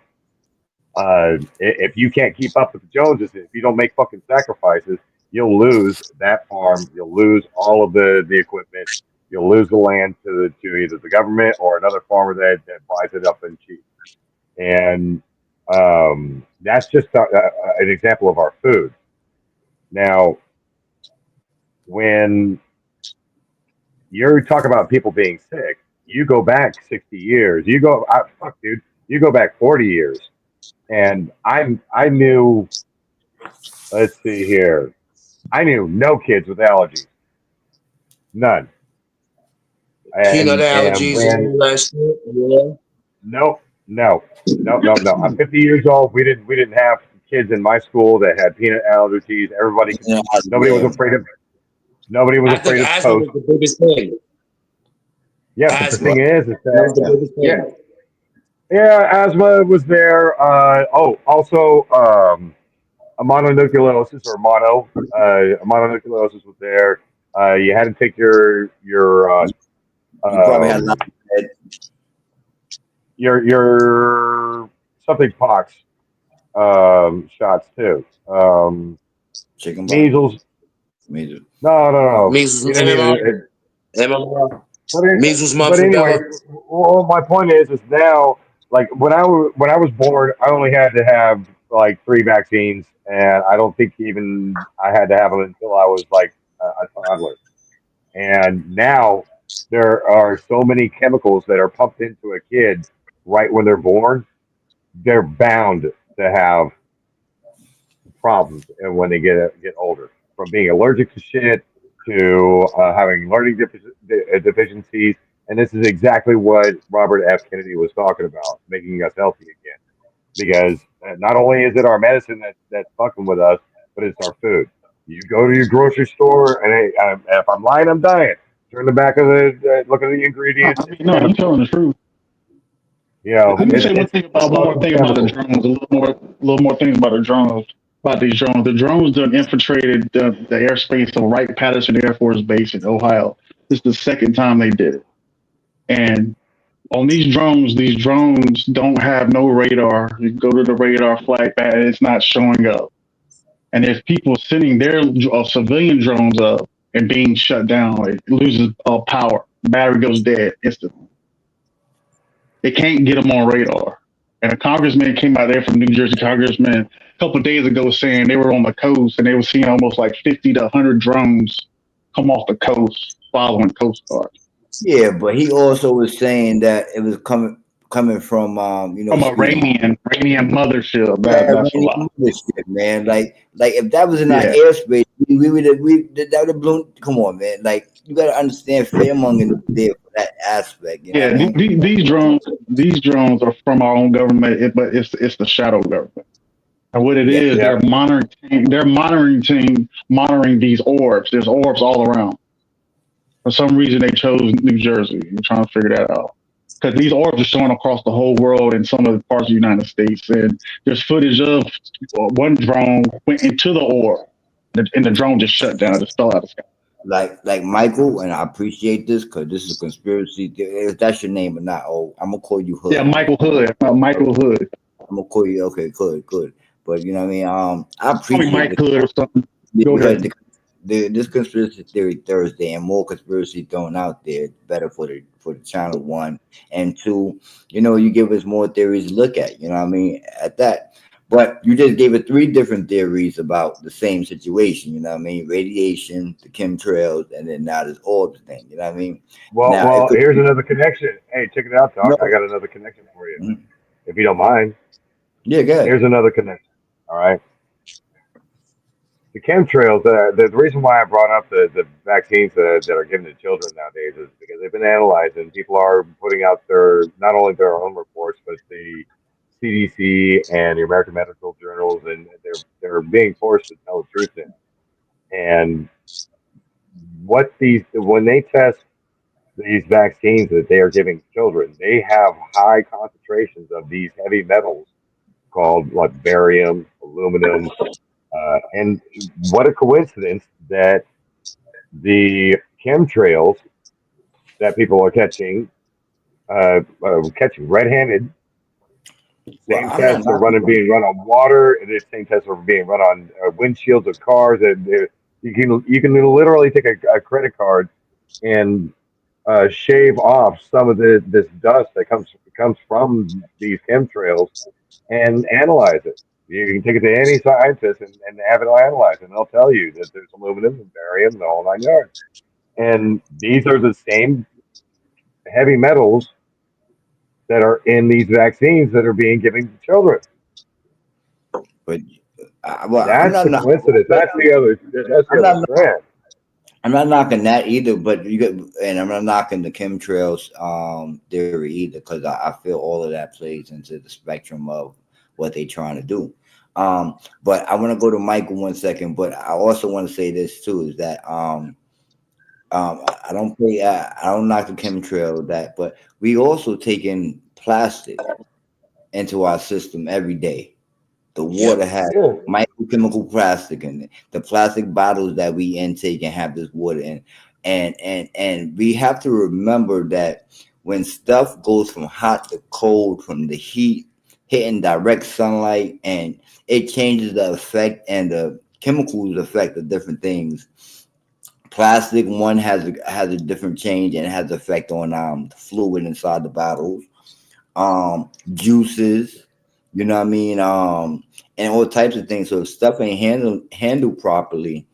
And if you can't keep up with the Joneses, if you don't make fucking sacrifices, you'll lose that farm. You'll lose all of the equipment. You'll lose the land to either the government or another farmer that buys it up and cheap. And that's just an example of our food. Now, when you're talking about people being sick, you go back 60 years. Fuck, dude. You go back 40 years, and I knew. Let's see here. I knew no kids with allergies, none. Peanut And allergies and when all that shit. Yeah. no, no, no, no, no. I'm 50 years old. We didn't have kids in my school that had peanut allergies. Everybody could. Yeah, Nobody was yeah. afraid of. Nobody was I think afraid of asthma toast. was the biggest thing. Yeah, but the Asthma. thing is That that was the biggest yeah, thing. yeah, asthma was there. Also, a mononucleosis or mononucleosis was there. You had to take You probably had a lot um, of your something pox shots too. chicken pox. Measles. Measles. No. You Measles, didn't MMR, even. MMR, But measles, but mumps, anyway, rubella. well, my point is now, like when I was born, I only had to have like 3 vaccines, and I don't think even I had to have them until I was like a toddler. And now there are so many chemicals that are pumped into a kid right when they're born. They're bound to have problems and when they get older, from being allergic to shit to having learning deficiencies. And this is exactly what Robert F. Kennedy was talking about, making us healthy again. Because not only is it our medicine that's fucking with us, but it's our food. You go to your grocery store, and if I'm lying, I'm dying. Turn the back of look at the I ingredients. mean, It's no, you're chemicals. telling the truth. You know, Let me it's say one thing it's about one more fucking thing about the chemicals. drones. A little more things about the drones. About these drones. The drones done infiltrated the airspace of Wright-Patterson Air Force Base in Ohio. This is the second time they did it. And on these drones don't have no radar. You go to the radar flight pad, it's not showing up. And there's people sending their civilian drones up and being shut down. It loses power. Battery goes dead instantly. They can't get them on radar. And a congressman came out there from New Jersey, congressman, a couple of days ago saying they were on the coast and they were seeing almost like 50 to 100 drones come off the coast following Coast Guard. Yeah, but he also was saying that it was coming from From speeding. Iranian mothership. Yeah, That's a Randy lot. shit, man. Like if that was in our Yeah. airspace, that would have blown. Come on, man. Like you got to understand, fear mongering is there for that aspect. You know what Yeah, I mean? these drones are from our own government, but it's the shadow government. And what it Yeah. is, Yeah. they're monitoring these orbs. There's orbs all around. For some reason, they chose New Jersey. I'm trying to figure that out because these orbs are showing across the whole world in some of the parts of the United States, and there's footage of one drone went into the orb, and the drone just shut down. It just fell out of the sky. Like Michael, and I appreciate this because this is a conspiracy theory. If that's your name or not, oh, I'm gonna call you Yeah, Hood. Michael Hood. Michael Hood. I'm gonna call you okay, good. But you know what I mean? I Probably appreciate Mike this Hood or something. Go because ahead. this conspiracy theory Thursday and more conspiracy thrown out there better for the channel, one and two. You give us more theories to look at. You know what I mean? At that. But you just gave it 3 different theories about the same situation. You know what I mean? Radiation, the chemtrails, and then now this orbs thing. You know what I mean? Now it Well, could here's another connection. Hey, check it out, Doc. no. I got another connection for you, Mhm. if you don't mind. Yeah, good. Here's another connection. All right. The chemtrails. The reason why I brought up the vaccines that are given to children nowadays is because they've been analyzed and people are putting out their not only their own reports but the CDC and the American Medical Journals, and they're being forced to tell the truth now. And what these when they test these vaccines that they are giving children, they have high concentrations of these heavy metals called like barium, aluminum, and what a coincidence that the chemtrails that people are catching red-handed. Well, Same I'm not tests are knocking. being run on water, and the same tests are being run on windshields of cars. And you can literally take a credit card and shave off some of this dust that comes from these chemtrails and analyze it. You can take it to any scientist and have it analyzed, and they'll tell you that there's aluminum and barium and the whole 9 yards. And these are the same heavy metals that are in these vaccines that are being given to children. But well, That's the coincidence. That's the I'm other not. strand. I'm not knocking that either, but and I'm not knocking the chemtrails theory either, because I feel all of that plays into the spectrum of what they're trying to do. But I want to go to Michael 1 second, but I also want to say this too is that I don't knock the chemtrail that, but we also taking plastic into our system every day. The Yep. water has Yeah. microchemical plastic in it. The plastic bottles that we intake and have this water in, and we have to remember that when stuff goes from hot to cold, from the heat hitting direct sunlight, and it changes the effect and the chemicals effect of different things. Plastic one has a different change and it has effect on the fluid inside the bottles, juices, you know what I mean, and all types of things. So if stuff ain't handled properly,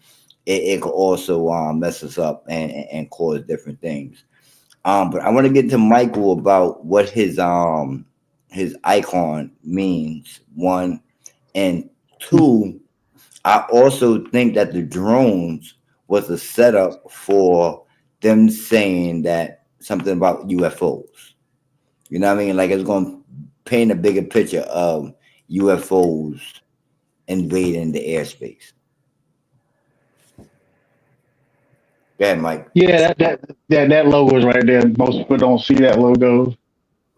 it could also mess us up and cause different things. But I want to get to Michael about what his icon means. One and two. I also think that the drones was a setup for them saying that something about UFOs. You know what I mean? Like it's going to paint a bigger picture of UFOs invading the airspace. Go ahead, Mike. Yeah, that logo is right there. Most people don't see that logo.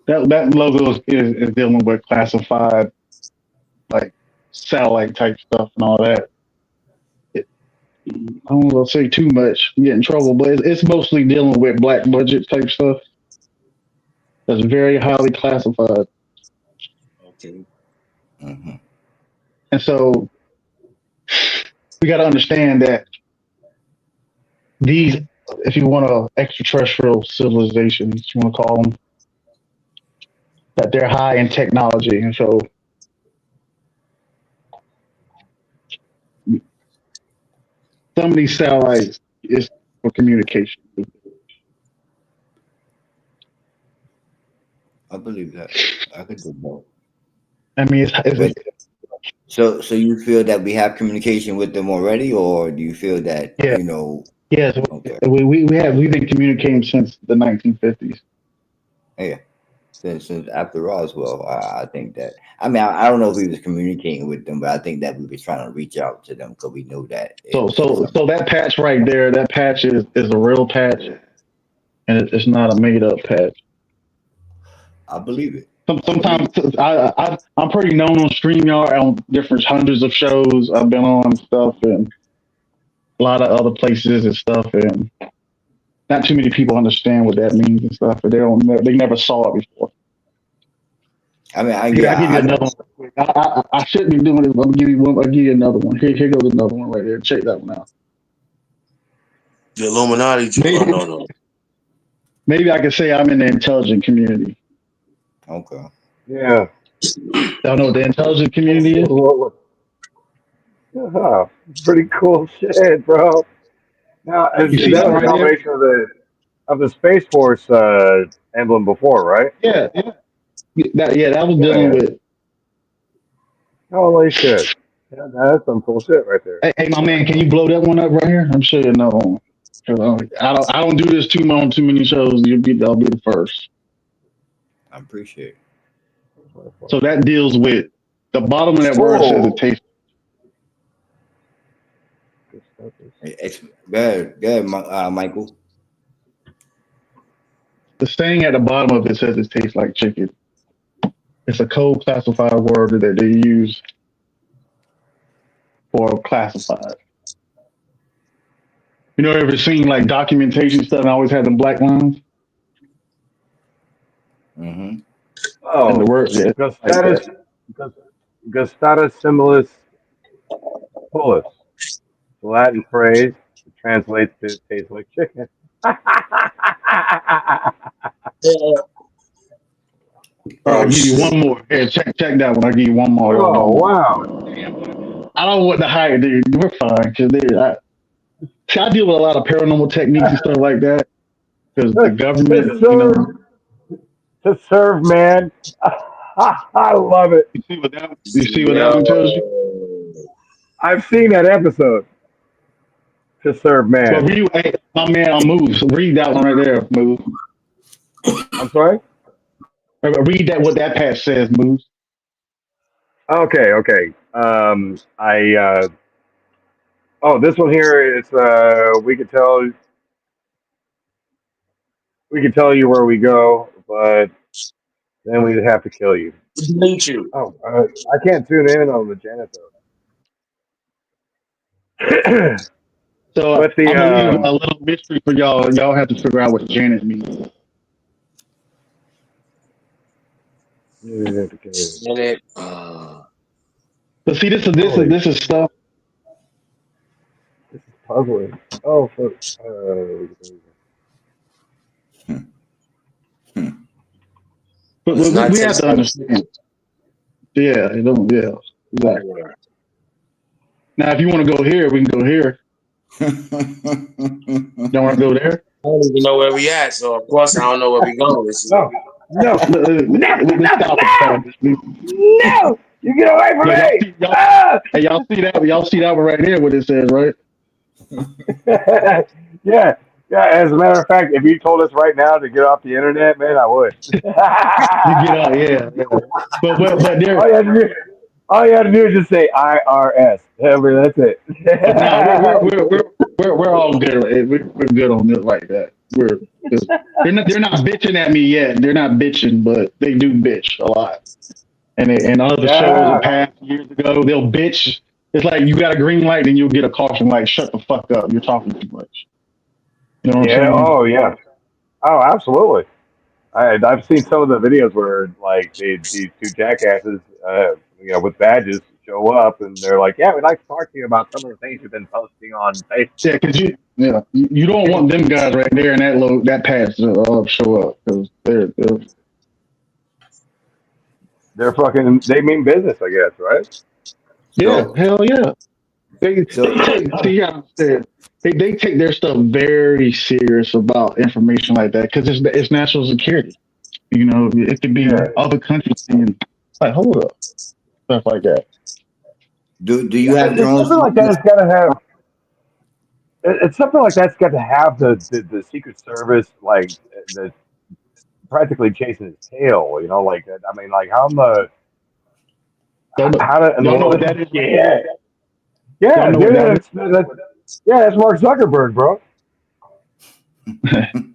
That logo is dealing with classified, like satellite type stuff and all that. It, I don't want to say too much, get in trouble, but it's mostly dealing with black budget type stuff. That's very highly classified. Okay. Hmm. And so we got to understand that these, if you want to extraterrestrial civilizations, you want to call them, that they're high in technology. And so some of these satellites is for communication. I believe that. I could do both. I mean, But so you feel that we have communication with them already, or do you feel that yeah, yes, Okay, we've been communicating since the 1950s. yeah. Since after Roswell, I think that. I mean, I don't know if we was communicating with them, but I think that we was trying to reach out to them because we know that So, it was something. that patch right there, that patch is a real patch, and it's not a made up patch. I believe it. I believe Sometimes it. I'm pretty known on StreamYard on different hundreds of shows I've been on and stuff, and a lot of other places and stuff, and not too many people understand what that means and stuff, but they never saw it before. I mean, I'll give you another one. I shouldn't be doing this, but I'll give you one. I'll give you another one. Here goes another one right there. Check that one out. The Illuminati. Oh Maybe, no, no. maybe I could say I'm in the intelligent community. Okay. Yeah. Y'all know what the intelligent community is? Yeah. Pretty cool shit, bro. Now, You is see that that a right there? combination of the Space Force emblem before, right? Yeah, that was Yeah, dealing yeah. with. Holy shit. Yeah, that's some cool shit right there. Hey, my man, can you blow that one up right here? I'm sure you another one. 'Cause, I don't do this too many shows. I'll be the first. I appreciate So that deals with the bottom of that word says it Whoa. tastes. it. Go ahead, Michael. The saying at the bottom of it says it tastes like chicken. It's a code classified word that they use for classified. You know, ever seen like documentation stuff and always had them black lines Hmm. and the Oh, word yeah, like that. Gustatus, Gus- Gustatus similis pullus, the Latin phrase that translates to taste like chicken. All right, Oh I'll give you shit. one more. Here, check that one. I'll give you one more. Oh, One more. wow. I don't want to hide, dude. We're fine because I deal with a lot of paranormal techniques and stuff like that because the To government, serve, to serve man. I love it. you see what that Yo. one tells you. I've seen that episode. To serve Well, man. hey, my man, on Move. So read that one right there, Move. I'm sorry? Read that what that patch says, Move. Okay, okay. Oh, this one here is, we could tell you where we go, but then we'd have to kill you. Delete you. Oh, I can't tune in on the janitor. So But the I'm gonna leave a little mystery for y'all. Y'all have to figure out what Janet means. And it, But see, holy, this is stuff. this is puzzling. Oh, fuck. But does not we take have to understand. Yeah, you don't. Yeah, exactly. I Now, if you want to go here, we can go here. Don't want to go there. don't even know where we at, so of course I don't know where we going. No, no, no, Let's no, stop it. no, Stop it. no! You get away from Yeah, me! Ah! hey, y'all see that? Y'all see that one right there? What it says, right? Yeah, yeah. As a matter of fact, if you told us right now to get off the internet, man, I would. You get out, yeah, yeah. But there. all you had to do, all you had to do is just say IRS. That's it. But now we're all good. We're good on it like that. They're not bitching at me yet. They're not bitching, but they do bitch a lot. And other shows in Yeah, past years ago, they'll bitch. It's like you got a green light, and you'll get a caution light. Shut the fuck up. You're talking too much. You know what yeah. I'm saying? Oh, yeah. Oh, absolutely. I've seen some of the videos where like these two jackasses, with badges show up and they're like, "Yeah, we'd like to talk to you about some of the things you've been posting on Facebook." Yeah, because you don't want them guys right there in that pass to show up because They're fucking. They mean business, I guess, right? yeah, So, hell yeah. They so, take see how they take their stuff very serious about information like that because it's national security. You know, it could be Yeah. other countries saying like, hold up, stuff like that. do you have It's drones? something like that. It's got to have. It's something like that's got to have the Secret Service the practically chasing his tail. Like I mean, like how the Y'all know, how to y'all know what that is? yeah. Y'all Yeah, know what dude, that is? yeah, that's Mark Zuckerberg, bro.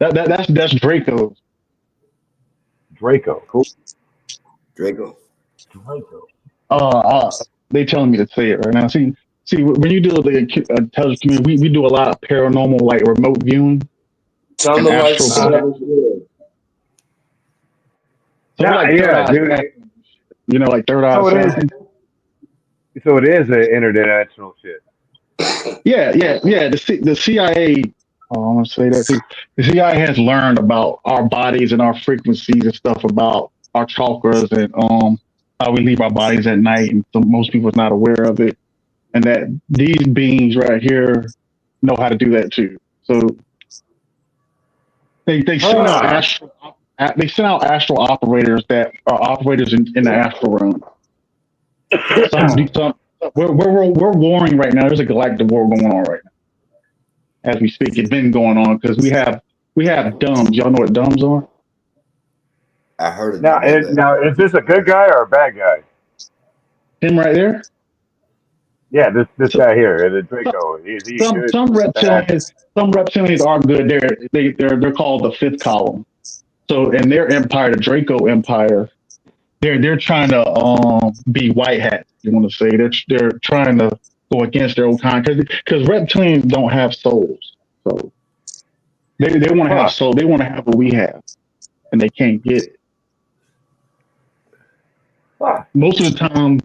That's Draco. Draco. Cool. Draco. Draco. They telling me to say it right now. See, when you do the intelligence community, we do a lot of paranormal, like remote viewing tell and them like astral. son of a bitch. So we're Yeah, like third yeah, eye dude. assassin. You know, like third eye So it is. assassin. So it is an international shit. Yeah. The CIA. Oh, I'm gonna say that too. The CIA has learned about our bodies and our frequencies and stuff about our chakras and how we leave our bodies at night, and so most people's not aware of it. And that these beings right here know how to do that too. So they send out Ah, astral operators that are operators in the astral realm. Some we're warring right now. There's a galactic war going on right now as we speak. It's been going on because we have dumbs. Y'all know what dumbs are? I heard of now, them, but now, is this a good guy or a bad guy? Him right there. Yeah, this So, guy here, the Draco. Is he good? some Bad? reptilians are good. They're called the fifth column. So in their empire, the Draco Empire, they're trying to be white hats. You want to say they're trying to go against their own kind because reptilians don't have souls. So they want to have Huh? soul. They want to have what we have, and they can't get it. Huh? Most of the time,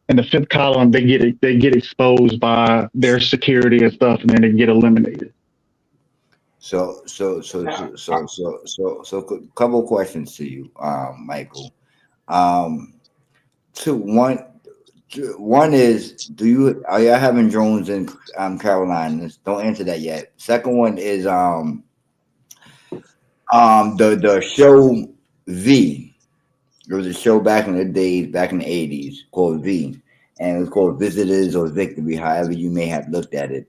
in the fifth column, they get exposed by their security and stuff, and then they get eliminated. couple questions to you, Michael. Um, one is, are y'all having drones in Carolina? Don't answer that yet. Second one is the show V. There was a show back in the days, back in the 80s, called V, and it was called Visitors or Victory, however you may have looked at it.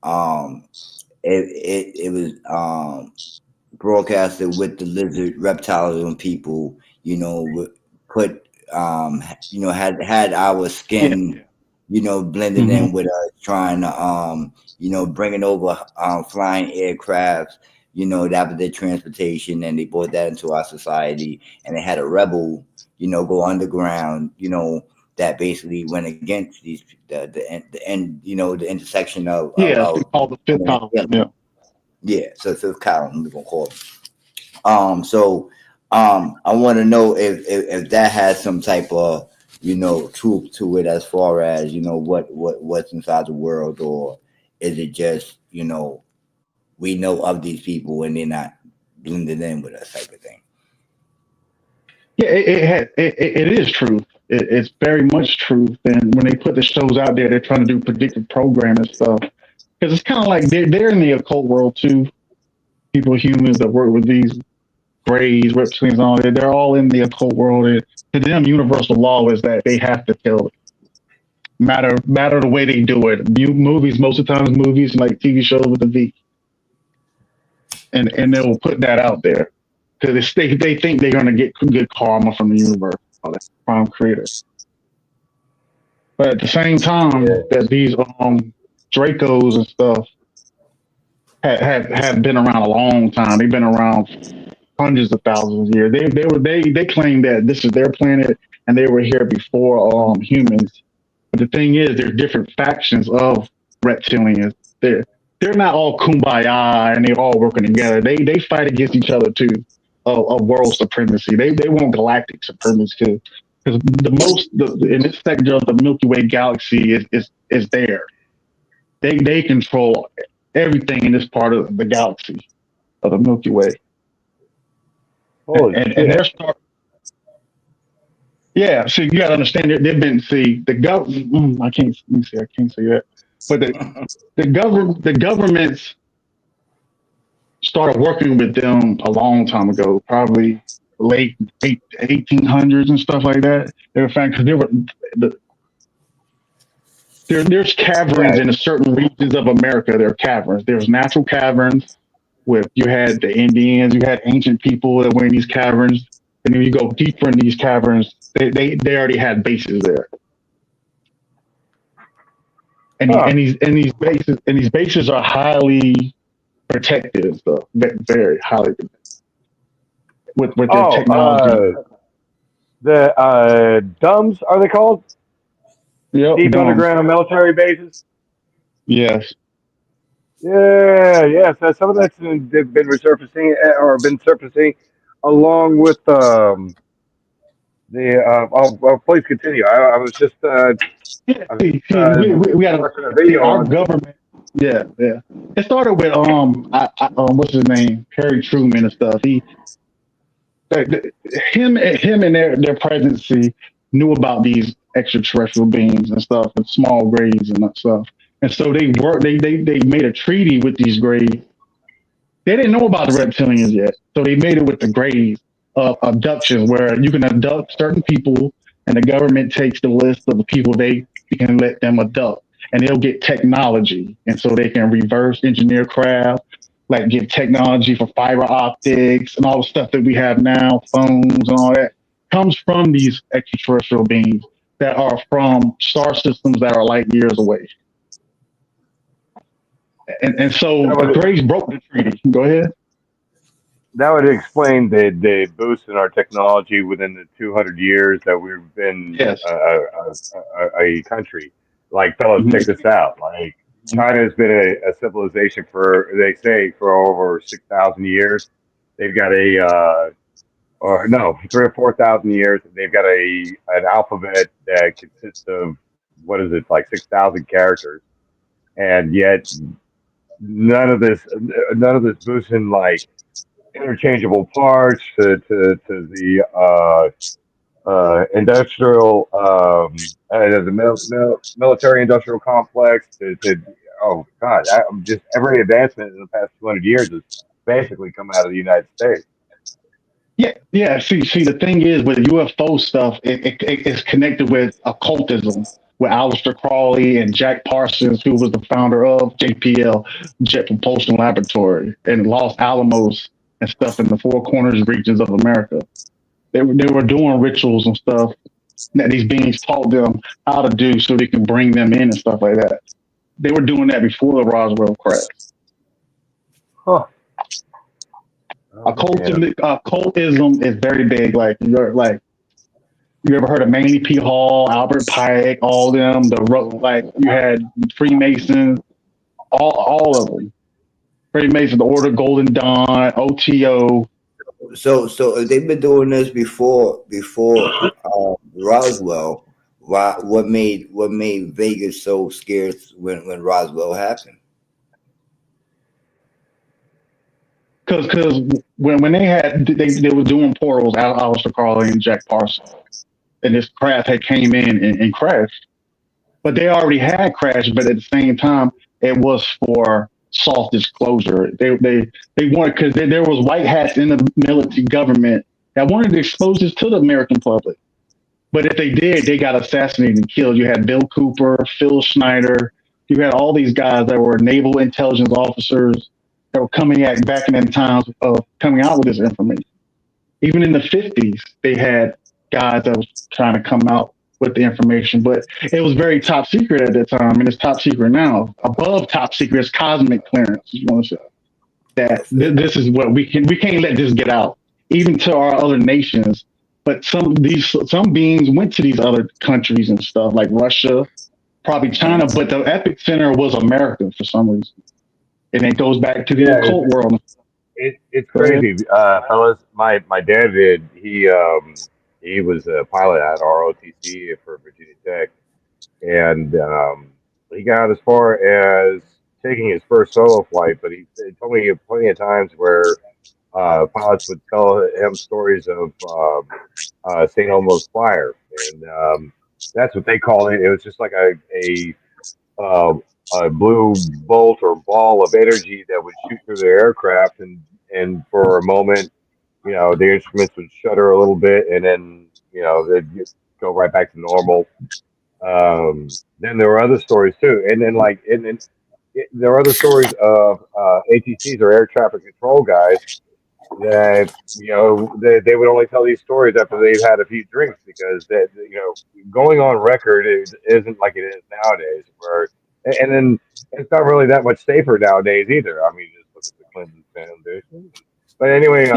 Um, it was broadcasted with the lizard reptiles and people, put had our Yeah. skin, blended Mm-hmm. in with us, trying to bringing over flying aircrafts, that was their transportation, and they brought that into our society, and they had a rebel, go underground, that basically went against the end, the intersection Yeah, of it's called the fifth column. Yeah. yeah, so fifth column we're gonna call it. So I want to know if that has some type of truth to it, as far as what's inside the world, or is it just we know of these people and they're not blended in with us type of thing. Yeah, it is truth. It's very much truth. And when they put the shows out there, they're trying to do predictive programming and stuff. Because it's kind of like they're in the occult world too. People, humans that work with these grays, reptilians, and all that, they're all in the occult world. And to them, universal law is that they have to tell it. Matter the way they do it. Movies, most of the times, movies like TV shows with the V, and they'll put that out there because they think they're going to get good karma from the universe, all that prime creators. But at the same time, that these Dracos and stuff have been around a long time. They've been around hundreds of thousands of years. They claim that this is their planet and they were here before humans. But the thing is, there's different factions of reptilians. They're not all kumbaya and they're all working together. They fight against each other too, of world supremacy. They want galactic supremacy too, because in this sector of the Milky Way galaxy is there. They control everything in this part of the galaxy of the Milky Way. And they're starting. Yeah, so you got to understand they've been the government. I can't say that, but the governments started working with them a long time ago, probably late 1800s and stuff like that. They were fine because there's caverns in certain regions of America. There are caverns. There's natural caverns with you had the Indians, you had ancient people that were in these caverns, and then you go deeper in these caverns. They already had bases there, and these bases are highly protected and stuff, very highly protected with their technology. The DUMS are they called? Yep, Deep underground military bases. Yes. Yeah. So some of that's been resurfacing or been surfacing, along with please continue. I was just we had watching a video our on government. Yeah. It started with what's his name, Harry Truman and stuff. Him and their presidency knew about these extraterrestrial beings and stuff, and small grays and that stuff. And so they made a treaty with these grays. They didn't know about the reptilians yet, so they made it with the grays of abductions, where you can abduct certain people, and the government takes the list of the people they can let them abduct, and they'll get technology, and so they can reverse engineer craft, like get technology for fiber optics and all the stuff that we have now, phones and all that, comes from these extraterrestrial beings that are from star systems that are light years away. And so the Greys broke the treaty. Go ahead. That would explain the boost in our technology within the 200 years that we've been a country. Like, fellas, check this out. Like, China has been a civilization for, they say, for over 6,000 years. They've got 3 or 4,000 years. They've got an alphabet that consists of, what is it, like 6,000 characters, and yet none of this boosts in like interchangeable parts to the industrial the military industrial complex to oh god, just every advancement in the past 200 years has basically come out of the United States. Yeah. See, the thing is with UFO stuff, it's connected with occultism, with Aleister Crowley and Jack Parsons, who was the founder of JPL, Jet Propulsion Laboratory, and Los Alamos and stuff in the Four Corners regions of America. They were doing rituals and stuff that these beings taught them how to do so they can bring them in and stuff like that. They were doing that before the Roswell crash. Huh. Occultism is very big. Like you ever heard of Manly P. Hall, Albert Pike, all them. You had Freemasons, all of them. Freemasons, the Order of Golden Dawn, OTO. So if they've been doing this before Roswell. What made Vegas so scared when Roswell happened? Because when they were doing portals, Alistair Crowley and Jack Parsons, and this craft had came in and crashed. But they already had crashed, but at the same time, it was for soft disclosure. They wanted, because there was white hats in the military government that wanted to expose this to the American public. But if they did, they got assassinated and killed. You had Bill Cooper, Phil Schneider. You had all these guys that were naval intelligence officers that were back in the times of coming out with this information. Even in the 50s, they had guys that was trying to come out with the information, but it was very top secret at that time, and it's top secret now. Above top secret is cosmic clearance. You want to say that this is what we can't let this get out, even to our other nations. But some beings went to these other countries and stuff, like Russia, probably China, but the epicenter was America for some reason, and it goes back to the occult world. It's crazy, fellas. My dad did. He was a pilot at ROTC for Virginia Tech, and he got as far as taking his first solo flight. But he told me plenty of times where pilots would tell him stories of St. Elmo's fire, and that's what they called it. It was just like a blue bolt or ball of energy that would shoot through the aircraft, and for a moment, the instruments would shudder a little bit, and then they'd go right back to normal. Then there were other stories too, and then there are other stories of ATCs or air traffic control guys that they would only tell these stories after they've had a few drinks, because going on record isn't like it is nowadays. And then it's not really that much safer nowadays either. I mean, just look at the Clinton Foundation. But anyway,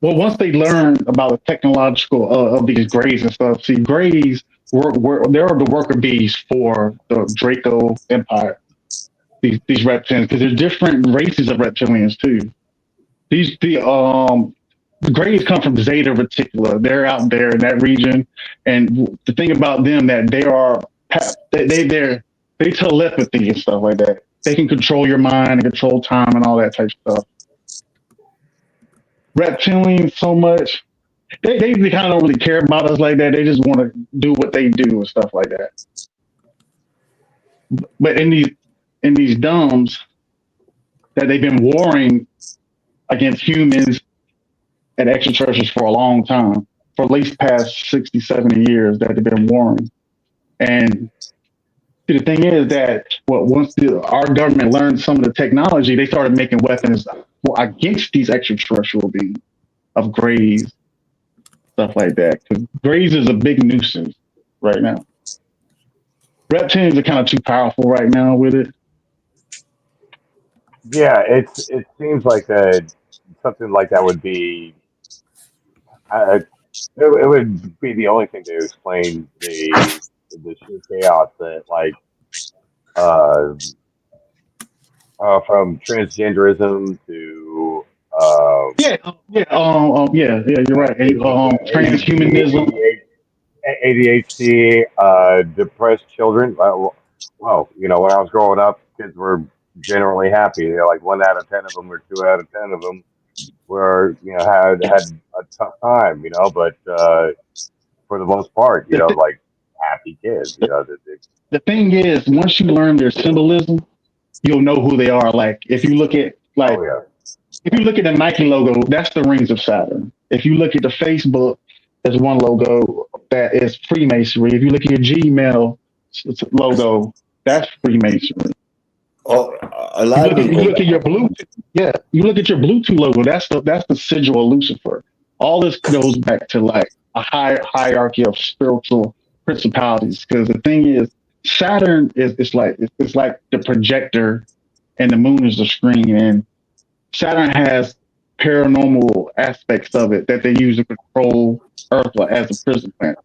well, once they learn about the technological of these Greys and stuff, see, Greys they're the worker bees for the Draco Empire. These reptilians, because there's different races of reptilians too. The Greys come from Zeta Reticula. They're out there in that region, and the thing about them that they telepathy and stuff like that. They can control your mind and control time and all that type of stuff. Reptilians, so much. They kind of don't really care about us like that. They just want to do what they do and stuff like that. But in these domes that they've been warring against humans and extraterrestrials for a long time, for at least past 60, 70 years that they've been warring. And the thing is that once our government learned some of the technology, they started making weapons against these extraterrestrial beings of Greys, stuff like that. Because Greys is a big nuisance right now. Reptilians are kind of too powerful right now with it. Yeah, it seems like something like that would be. It would be the only thing to explain the sheer chaos that from transgenderism to you're right. Transhumanism, ADHD, depressed children. Well, when I was growing up, kids were generally happy. They're like 1 out of 10 of them or 2 out of 10 of them were had a tough time. But for the most part, happy kids. The thing is, once you learn their symbolism, you'll know who they are. Like if you look at if you look at the Nike logo, that's the rings of Saturn. If you look at the Facebook, there's one logo that is Freemasonry. If you look at your Gmail logo, that's Freemasonry. Oh, a lot of people. You look at your Bluetooth. Yeah, you look at your Bluetooth logo. That's the sigil of Lucifer. All this goes back to like a hierarchy of spiritual principalities. Because the thing is, Saturn is like the projector, and the moon is the screen. And Saturn has paranormal aspects of it that they use to control Earth as a prison planet.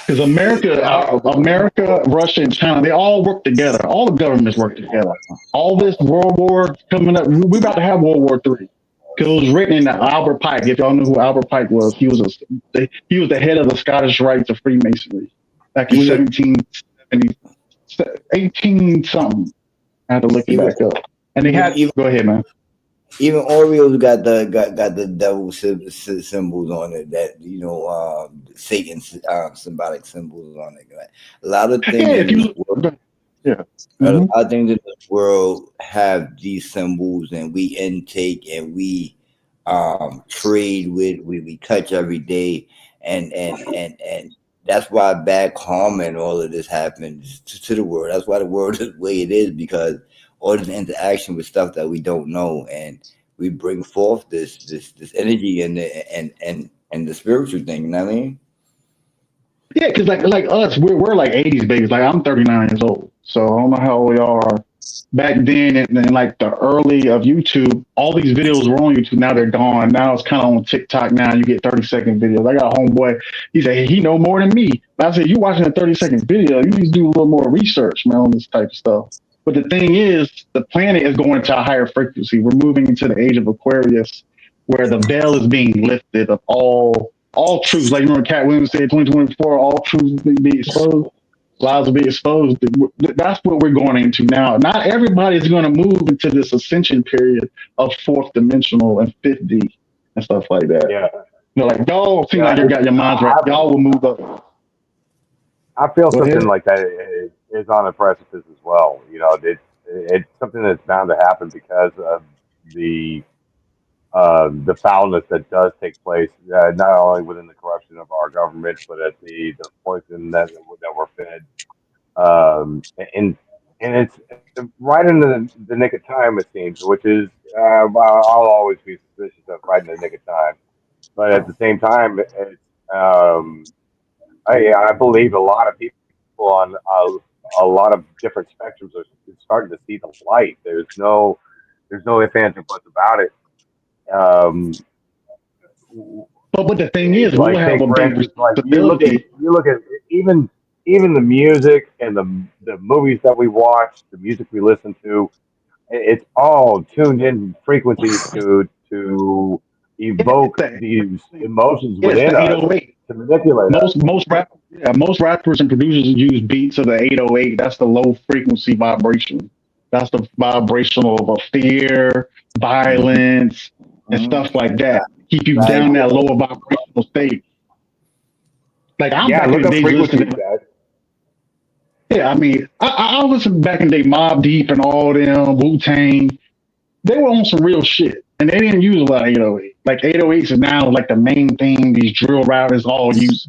Because America, Russia, and China, they all work together. All the governments work together. All this World War coming up, we're about to have World War III. Because it was written in Albert Pike. If y'all know who Albert Pike was, he was the head of the Scottish Rites of Freemasonry back in 1770, 18 something. I had to look it back up. And they had. Go ahead, man. Even Oreos got the devil symbols on it, that Satan's symbolic symbols on it. Like, a lot of things a lot of things in this world have these symbols, and we intake and we trade with, we touch every day, and that's why bad karma and all of this happens to the world. That's why the world is the way it is, because all this interaction with stuff that we don't know, and we bring forth this energy and the spiritual thing. You know what I mean? Yeah, because like us, we're like 80s babies. Like, I'm 39 years old, so I don't know how old y'all are. Back then, and like the early of YouTube, all these videos were on YouTube. Now they're gone. Now it's kind of on TikTok. Now you get 30-second videos. I got a homeboy. He said he know more than me. But I said, you watching a 30-second video, you need to do a little more research, man, on this type of stuff. But the thing is, the planet is going to a higher frequency. We're moving into the age of Aquarius, where the veil is being lifted of all truths. Like, remember Cat Williams said, 2024, all truths will be exposed. Lies will be exposed. That's what we're going into now. Not everybody is going to move into this ascension period of fourth dimensional and 50 and stuff like that. Yeah. Like, y'all seem like you got your minds right. Y'all will move up. I feel something like that is on the precipice as well. It's something that's bound to happen because of the foulness that does take place, not only within the corruption of our government, but at the poison that we're fed, and it's right in the nick of time, it seems, which is I'll always be suspicious of right in the nick of time, but at the same time, it's I believe a lot of people on a lot of different spectrums are starting to see the light. There's no ifs, ands, or buts about it. But the thing is, like, we'll have a big responsibility. You look at even the music and the movies that we watch, the music we listen to. It's all tuned in frequencies to evoke these emotions within us to manipulate us. Most rappers and producers use beats of the 808. That's the low frequency vibration. That's the vibrational of fear, violence, and stuff like that. Keep you down that lower vibrational state. Like, I'm back in the days listening. Yeah, I mean, I listened back in the day, Mobb Deep and all them, Wu-Tang. They were on some real shit, and they didn't use a lot of 808. Like, 808s is now like the main thing these drill routers all use.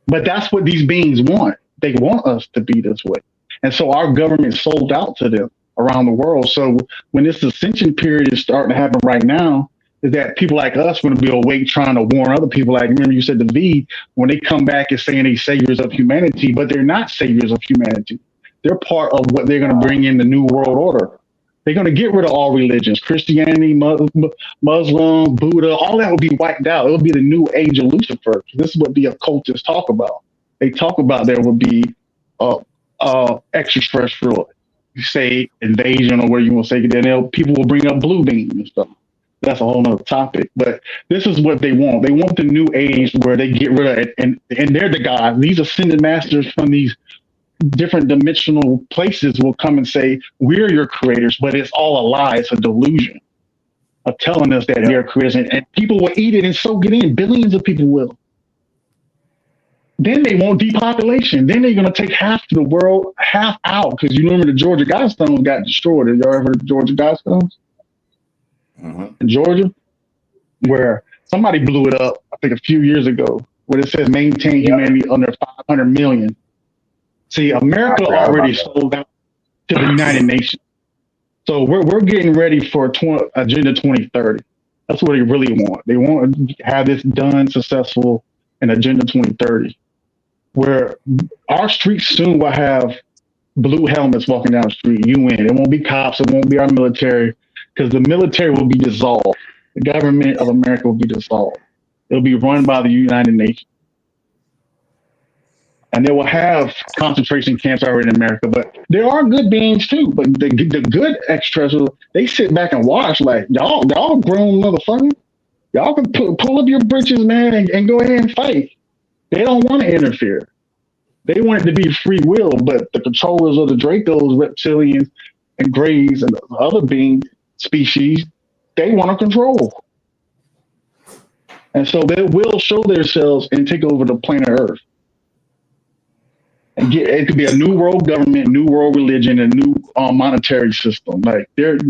But that's what these beings want. They want us to be this way. And so our government sold out to them around the world. So when this ascension period is starting to happen right now, is that people like us going to be awake trying to warn other people. Like, remember you said the V, when they come back and saying they're saviors of humanity, but they're not saviors of humanity. They're part of what they're going to bring in the new world order. They're going to get rid of all religions, Christianity, Muslim, Buddha, all that will be wiped out. It'll be the new age of Lucifer. This is what the occultists talk about. They talk about there will be extraterrestrial, you say invasion or whatever you want to say. Then people will bring up blue beam and stuff. That's a whole nother topic. But this is what they want. They want the new age where they get rid of it, and they're the gods. These ascended masters from these different dimensional places will come and say, we're your creators, but it's all a lie. It's a delusion of telling us that they're creators, and people will eat it and soak it in. Billions of people will. Then they want depopulation. Then they're going to take half of the world, half out. Because you remember the Georgia Guidestones got destroyed. Have y'all ever heard of the Georgia Guidestones? In Georgia, where somebody blew it up, I think a few years ago, where it says maintain humanity under 500 million. See, America already sold out to the United Nations. So we're getting ready for Agenda 2030. That's what they really want. They want to have this done successful in Agenda 2030, where our streets soon will have blue helmets walking down the street. UN. It won't be cops. It won't be our military. because the military will be dissolved. The government of America will be dissolved. It'll be run by the United Nations. And they will have concentration camps already in America, but there are good beings too. But the good extraterrestrials, they sit back and watch like y'all grown motherfuckers. Y'all can pull up your britches, man, and go ahead and fight. They don't want to interfere. They want it to be free will, but the controllers of the Dracos, reptilians, and Greys, and the other being species, they want to control. And so they will show themselves and take over the planet Earth. And it could be a new world government, new world religion, a new monetary system. Like there's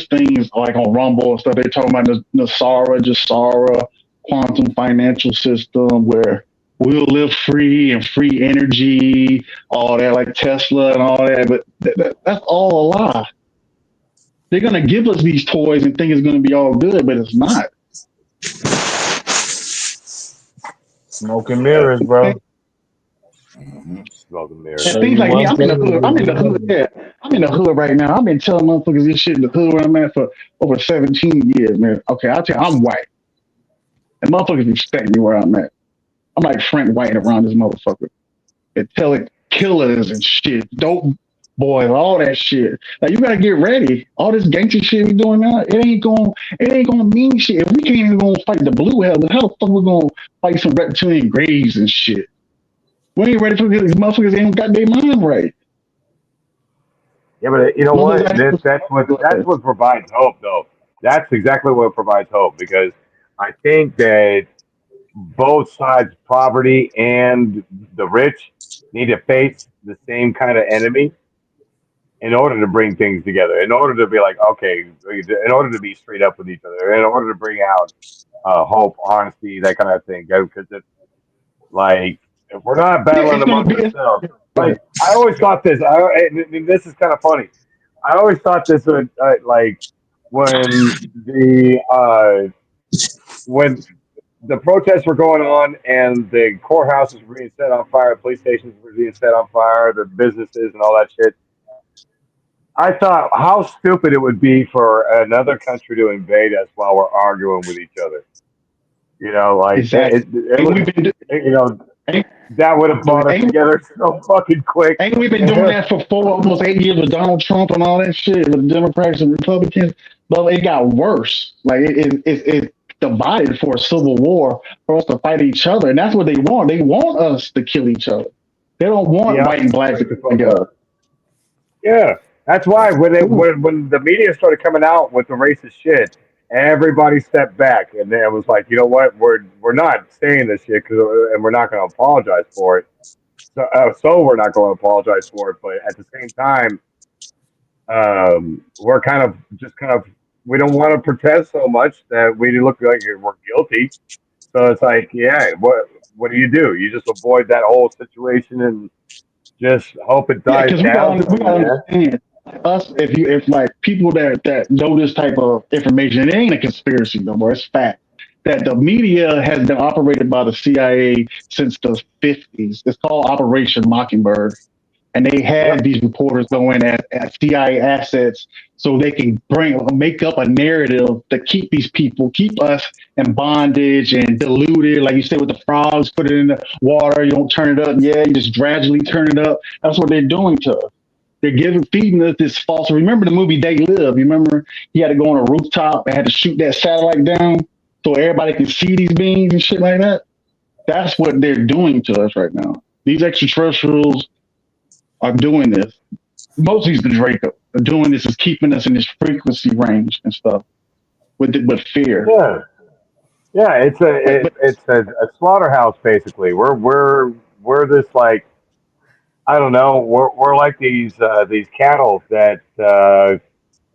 things like on Rumble and stuff. They're talking about the Jasara quantum financial system where we'll live free and free energy, all that, like Tesla and all that. But that's all a lie. They're gonna give us these toys and think it's gonna be all good, but it's not. Smoke and mirrors, bro. Smoke and mirrors. And things like me, I'm in the hood. Yeah, I'm in the hood right now. I've been telling motherfuckers this shit in the hood where I'm at for over 17 years, man. Okay, I'll tell you, I'm white. And motherfuckers respect me where I'm at. I'm like Frank White around this motherfucker. And telling killers and shit, dope boys, all that shit. Like you gotta get ready. All this gangster shit we doing now, it ain't gonna mean shit. If we can't even go fight the blue hell, how the fuck we gonna fight some reptilian graves and shit? We ain't ready for these motherfuckers ain't got their mind right. Yeah, but you know what? That's what provides hope, though. That's exactly what provides hope because I think that both sides, poverty and the rich, need to face the same kind of enemy in order to bring things together. In order to be like, okay, in order to be straight up with each other, in order to bring out hope, honesty, that kind of thing. Because it's like if we're not battling amongst ourselves. Like I always thought this. This is kind of funny. I always thought this would like when the protests were going on and the courthouses were being set on fire, police stations were being set on fire, the businesses and all that shit. I thought how stupid it would be for another country to invade us while we're arguing with each other. You know, like exactly. That would have brought us together so fucking quick. Ain't we been doing that for almost 8 years with Donald Trump and all that shit with Democrats and Republicans? But it got worse. Like it divided for a civil war for us to fight each other, and that's what they want. They want us to kill each other. They don't want white and black to come together. Yeah, that's why when the media started coming out with the racist shit, everybody stepped back, and it was like, you know what, we're not saying this shit and we're not going to apologize for it. So we're not going to apologize for it, but at the same time, we're kind of we don't want to protest so much that we look like we're guilty. So it's like, yeah, what do? You just avoid that whole situation and just hope it dies down. We gotta understand us if like people that know this type of information, it ain't a conspiracy no more. It's fact that the media has been operated by the CIA since the 50s. It's called Operation Mockingbird. And they had these reporters go in at CIA assets so they can make up a narrative to keep us in bondage and diluted. Like you said with the frogs, put it in the water, you don't turn it up. Yeah, you just gradually turn it up. That's what they're doing to us. They're feeding us this false. Remember the movie They Live? You remember he had to go on a rooftop and had to shoot that satellite down so everybody can see these beings and shit like that? That's what they're doing to us right now. These extraterrestrials are doing this. Mostly the Draco are doing this is keeping us in this frequency range and stuff with fear. Yeah, it's a slaughterhouse basically. We're this like I don't know. We're like these cattle that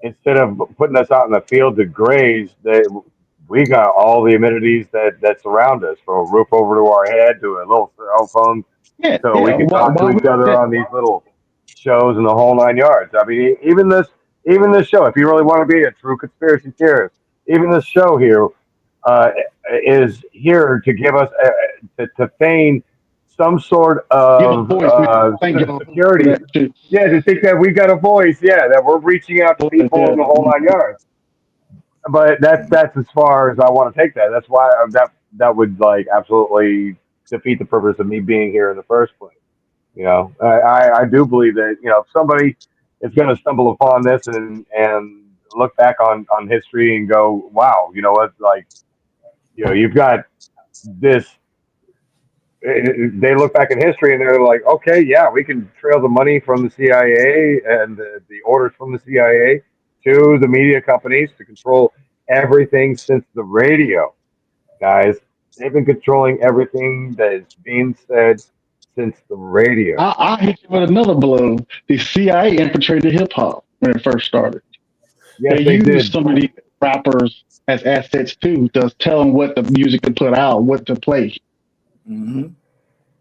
instead of putting us out in the field to graze, we got all the amenities that surround us, from a roof over to our head to a little cell phone. So we can talk to each other on these little shows and the whole 9 yards. I mean, even this show, if you really want to be a true conspiracy theorist, even this show here is here to give us to feign some sort Give a of voice, man. Thank y'all for security. that shit. Yeah, to think that we got a voice. Yeah, that we're reaching out to people in the whole Yeah. nine yards. But that's as far as I want to take that. That's why that would like absolutely defeat the purpose of me being here in the first place. I do believe that if somebody is going to stumble upon this and look back on history and go, wow, you know what, like you've got this. They look back in history and they're like, okay, yeah, we can trail the money from the CIA and the orders from the CIA to the media companies to control everything since the radio. Guys, they've been controlling everything that is being said since the radio. I hit you with another blow. The CIA infiltrated hip hop when it first started. Yes, They they used did. some of these rappers as assets too, to tell them what the music to put out, what to play. Mm-hmm.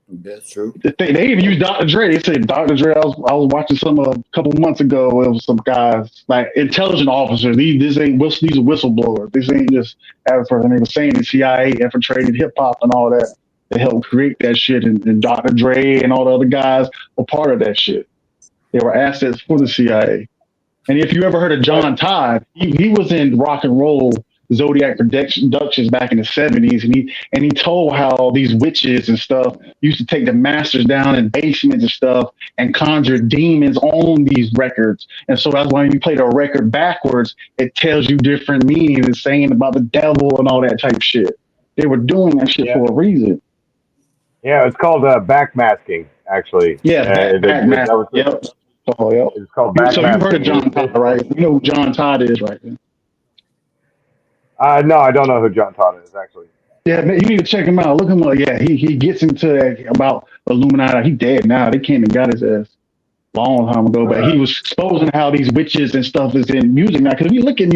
That's true. They even used Dr. Dre. They said Dr. Dre. I was watching some a couple months ago. It was some guys like intelligence officers. These ain't these are whistleblowers. These ain't just average person. They were saying the CIA infiltrated hip hop and all that to help create that shit. And Dr. Dre and all the other guys were part of that shit. They were assets for the CIA. And if you ever heard of But John Todd, he was in rock and roll Zodiac Productions back in the 70s, and he told how these witches and stuff used to take the masters down in basements and stuff and conjure demons on these records. And so that's why when you play the record backwards, it tells you different meanings. It's saying about the devil and all that type shit. They were doing that shit yeah, for a reason. yeah, it's called backmasking. Actually, Yeah, back that math. was Yep. Oh, yep. it's called So you've heard of backmasking. John Todd, right? You know who John Todd is, right? No, I don't know who John Todd is actually. Yeah, man, you need to check him out. Look him up. Yeah, he gets into that about Illuminati. He dead now. They came and got his ass a long time ago. But he was exposing how these witches and stuff is in music now. Because if you look at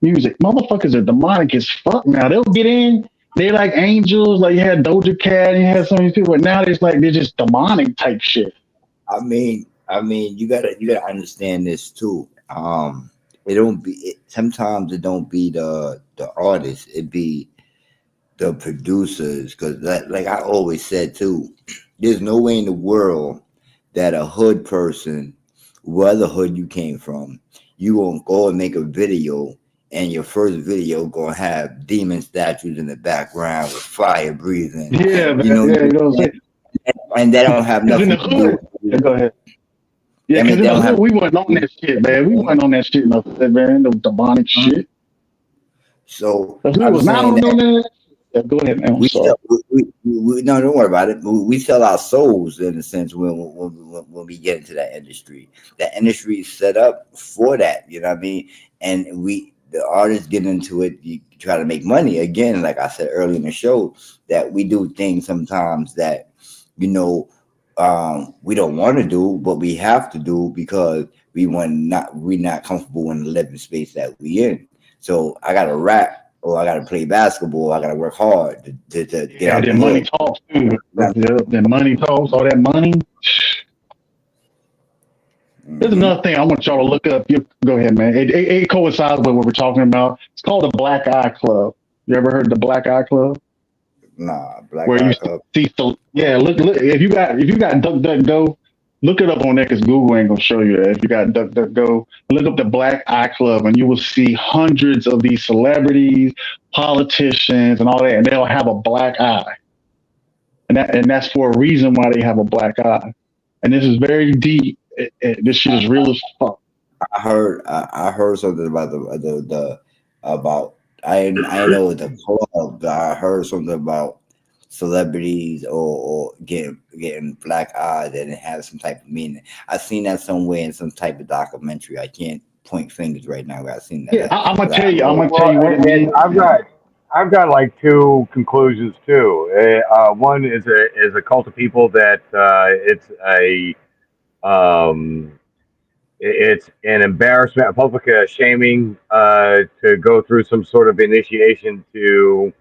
music, motherfuckers are demonic as fuck now. They'll get in. They like angels. Like you had Doja Cat, and you had some of these people. But now they're just demonic type shit. I mean, you gotta understand this too. It don't be. Sometimes it don't be the artist. It be the producers, because like I always said too, there's no way in the world that a hood person, whether hood you came from, you gonna go and make a video, and your first video gonna have demon statues in the background with fire breathing, Yeah, you man. know, Yeah, you know what I'm saying? and that don't have Because in the nothing to do hood, yeah, with. go ahead. Yeah, I because mean, in they the don't hood, have. we wasn't on that shit, man. We wasn't on that shit, no, man. No demonic shit. So The hood I'm was not saying on that that. Yeah, go ahead, man. I'm we sorry. sell. We no, don't worry about it. We sell our souls in a sense when we get into that industry. That industry is set up for that. You know what I mean? And the artists get into it. You try to make money again. Like I said earlier in the show, that we do things sometimes that you know we don't want to do, but we have to do because we're not comfortable in the living space that we in. So I got to rap, or I got to play basketball. I got to work hard to get Yeah, out the then money hood. talks too. Now, Yeah, then money talks, all that money. There's mhm. another thing I want y'all to look up. Go ahead, man. It coincides with what we're talking about. It's called the Black Eye Club. You ever heard of the Black Eye Club? Nah, Black Where you Eye Cup. see, so yeah, look. If you got DuckDuckGo, look it up on there because Google ain't gonna show you that. If you got DuckDuckGo, look up the Black Eye Club, and you will see hundreds of these celebrities, politicians, and all that, and they'll have a black eye, and that's for a reason why they have a black eye. And this is very deep. This shit is real as fuck. I heard something about the about I know the club, but I heard something about celebrities or getting black eyes and it has some type of meaning. I seen that somewhere in some type of documentary. I can't point fingers right now where I seen that Yeah, at, I'm gonna but I tell you. I'm know. gonna tell Well, you what it and means. I've got like two conclusions too. One is a cult of people that um, it's an embarrassment, a public shaming to go through some sort of initiation to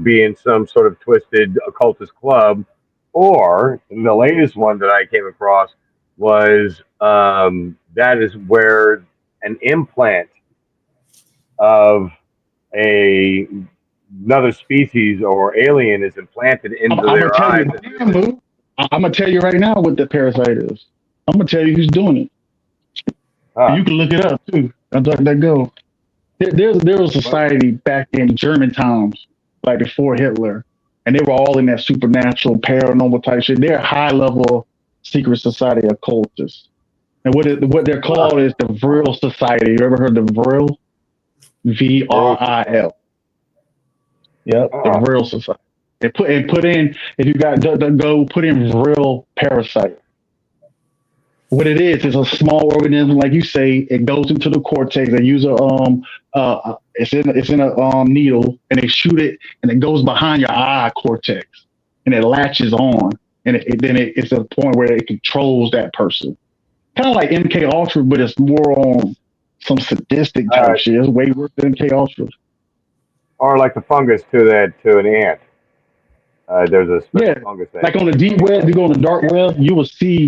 be in some sort of twisted occultist club. Or the latest one that I came across was that is where an implant of a another species or alien is implanted into I'm gonna their tell eyes. you now, boo. I'm gonna tell you right now what the parasite is. I'm gonna tell you who's doing it. Huh. You can look it up too. I'll let that go. There was a society back in German times, like before Hitler, and they were all in that supernatural, paranormal type shit. They're a high level secret society occultists. And what they're called is the Vril Society. You ever heard of Vril? VRIL. Yep, the Oh, Vril Society. And put in if you got go put in Vril parasite. What it is a small organism, like you say. It goes into the cortex. They use it's in a needle, and they shoot it, and it goes behind your eye cortex, and it latches on, and it's at a point where it controls that person. Kind of like MK Ultra, but it's more on some sadistic all type right. shit. It's way worse than MK Ultra. Or like the fungus to an ant. There's a special Yeah, fungus that. like on the deep web, you go on the dark web, you will see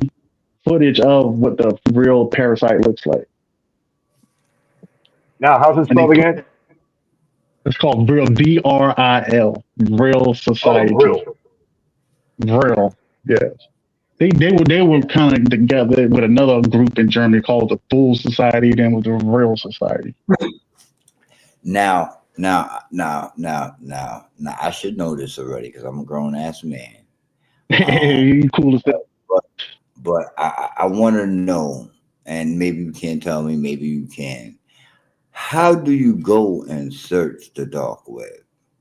footage of what the real parasite looks like, Now, how's it and spelled again? it's called Vril, VRIL, Vril Oh, Society, real. Vril. Yes, they were kind of together with another group in Germany called the Fool Society, then with the Vril Society. Now, I should know this already because I'm a grown ass man. Cool as that. But I want to know, and maybe you can't tell me, maybe you can. How do you go and search the dark web?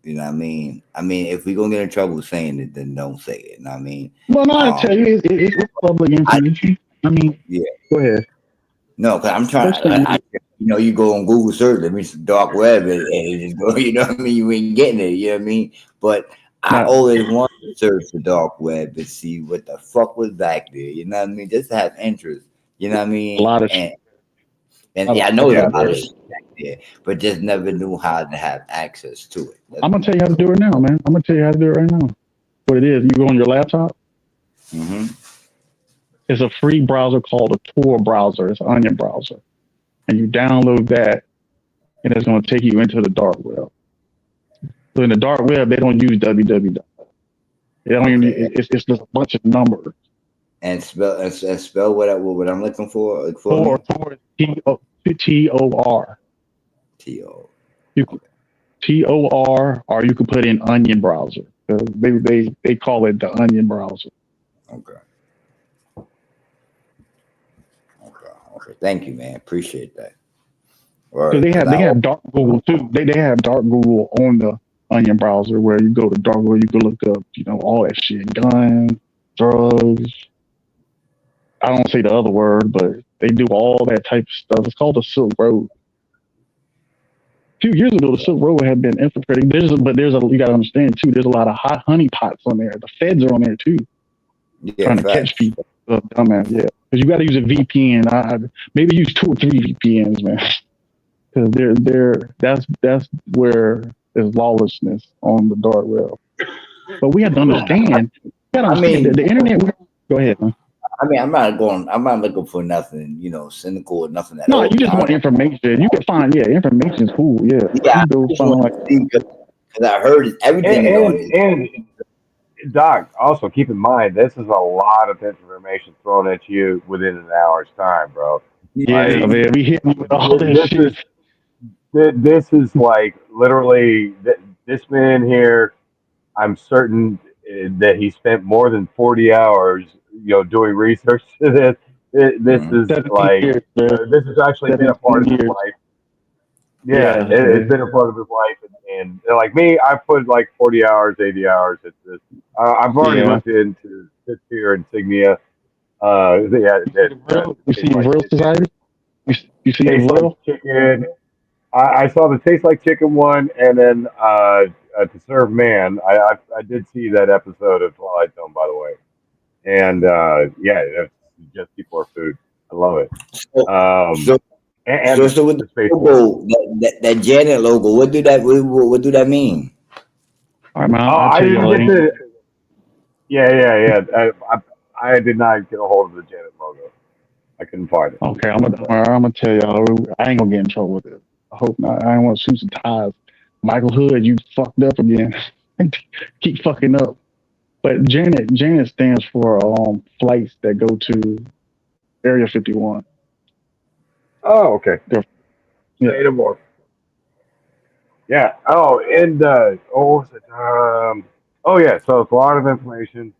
You know what I mean? I mean, if we're gonna get in trouble saying it, then don't say it. You know what I mean? Well, no, I tell Um, you, it's public I information. I mean, yeah. go ahead. No, because I'm trying. First thing, You go on Google search, that means dark web, and it just go. You know what I mean? You ain't getting it. You know what I mean? But I now, always want to search the dark web to see what the fuck was back there. You know what I mean? Just to have interest. You know what I a mean? lot of, And lot of yeah, I know stuff there's Yeah, a out lot there. of shit back there, but just never knew how to have access to it. That's I'm gonna all. tell you how to do it now, man. I'm gonna tell you how to do it right now. What it is, you go on your laptop. Hmm. It's a free browser called a Tor browser. It's an Onion browser, and you download that, and it's gonna take you into the dark web. So in the dark web, they don't use www. They don't even. Okay, It's just a bunch of numbers. and spell what I'm looking for for me. Tor is Tor. T-O. You Okay. Tor, or you could put in Onion browser. They call it the Onion browser. Okay. Okay. Thank you, man. Appreciate that. Because Word. they Cause have I they have dark Google too. They have dark Google on the Onion browser where you go to dark Google, you can look up, all that shit, guns, drugs. I don't say the other word, but they do all that type of stuff. It's called the Silk Road. A few years ago, the Silk Road had been infiltrating. You got to understand too. There's a lot of hot honey pots on there. The feds are on there too, yeah, trying to catch facts. people. Dumbass, yeah. Because you got to use a VPN. Maybe use 2 or 3 VPNs, man. Because that's where there's lawlessness on the dark web. But we have to understand. You got to I understand that mean, the internet. Go ahead, man. I'm not looking for nothing, cynical or nothing at No, all. you just want information. You can find, information is cool. Yeah, Yeah, you I can go just find want like, to see because I heard everything is on this. and Doc, also keep in mind this is a lot of information thrown at you within an hour's time, bro. yeah, Like man, we hit me with all that this shit. is this is like literally this man here. I'm certain that he spent more than 40 hours, doing research to this. This Mhm. is 17 like years, man. this has actually been a part 17 of his years. life. Yeah, Yeah, it's been a part of his life, and like me, I put like 40 hours, 80 hours. It's this. I've already yeah. looked into Spitfire insignia. Yeah, You see the real, you see the real society. You see the tastes like real. chicken. I saw the taste like chicken one, and then to serve man. I did see that episode of Twilight Zone, by the way, and yeah, it's just people are food. I love it. So, Um, so, and so with the the Space Force. logo, that Janet logo, what do that mean? All right, man. Oh, I'll I tell you didn't all. get to. Yeah. I did not get a hold of the Janet logo. I couldn't find it. Okay, I'm gonna tell y'all. I ain't gonna get in trouble with it. I hope not. I ain't want to shoot some ties. Michael Hood, you fucked up again. Keep fucking up. But Janet stands for flights that go to Area 51. Oh, okay. Yeah. Say no more. Yeah. Oh, and what was it? Oh yeah. So it's a lot of information.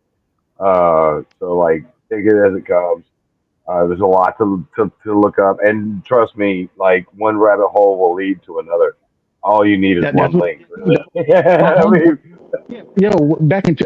So like take it as it comes. There's a lot to look up, and trust me, like one rabbit hole will lead to another. All you need is That's one what link, really. my I homeboy. mean, Yo,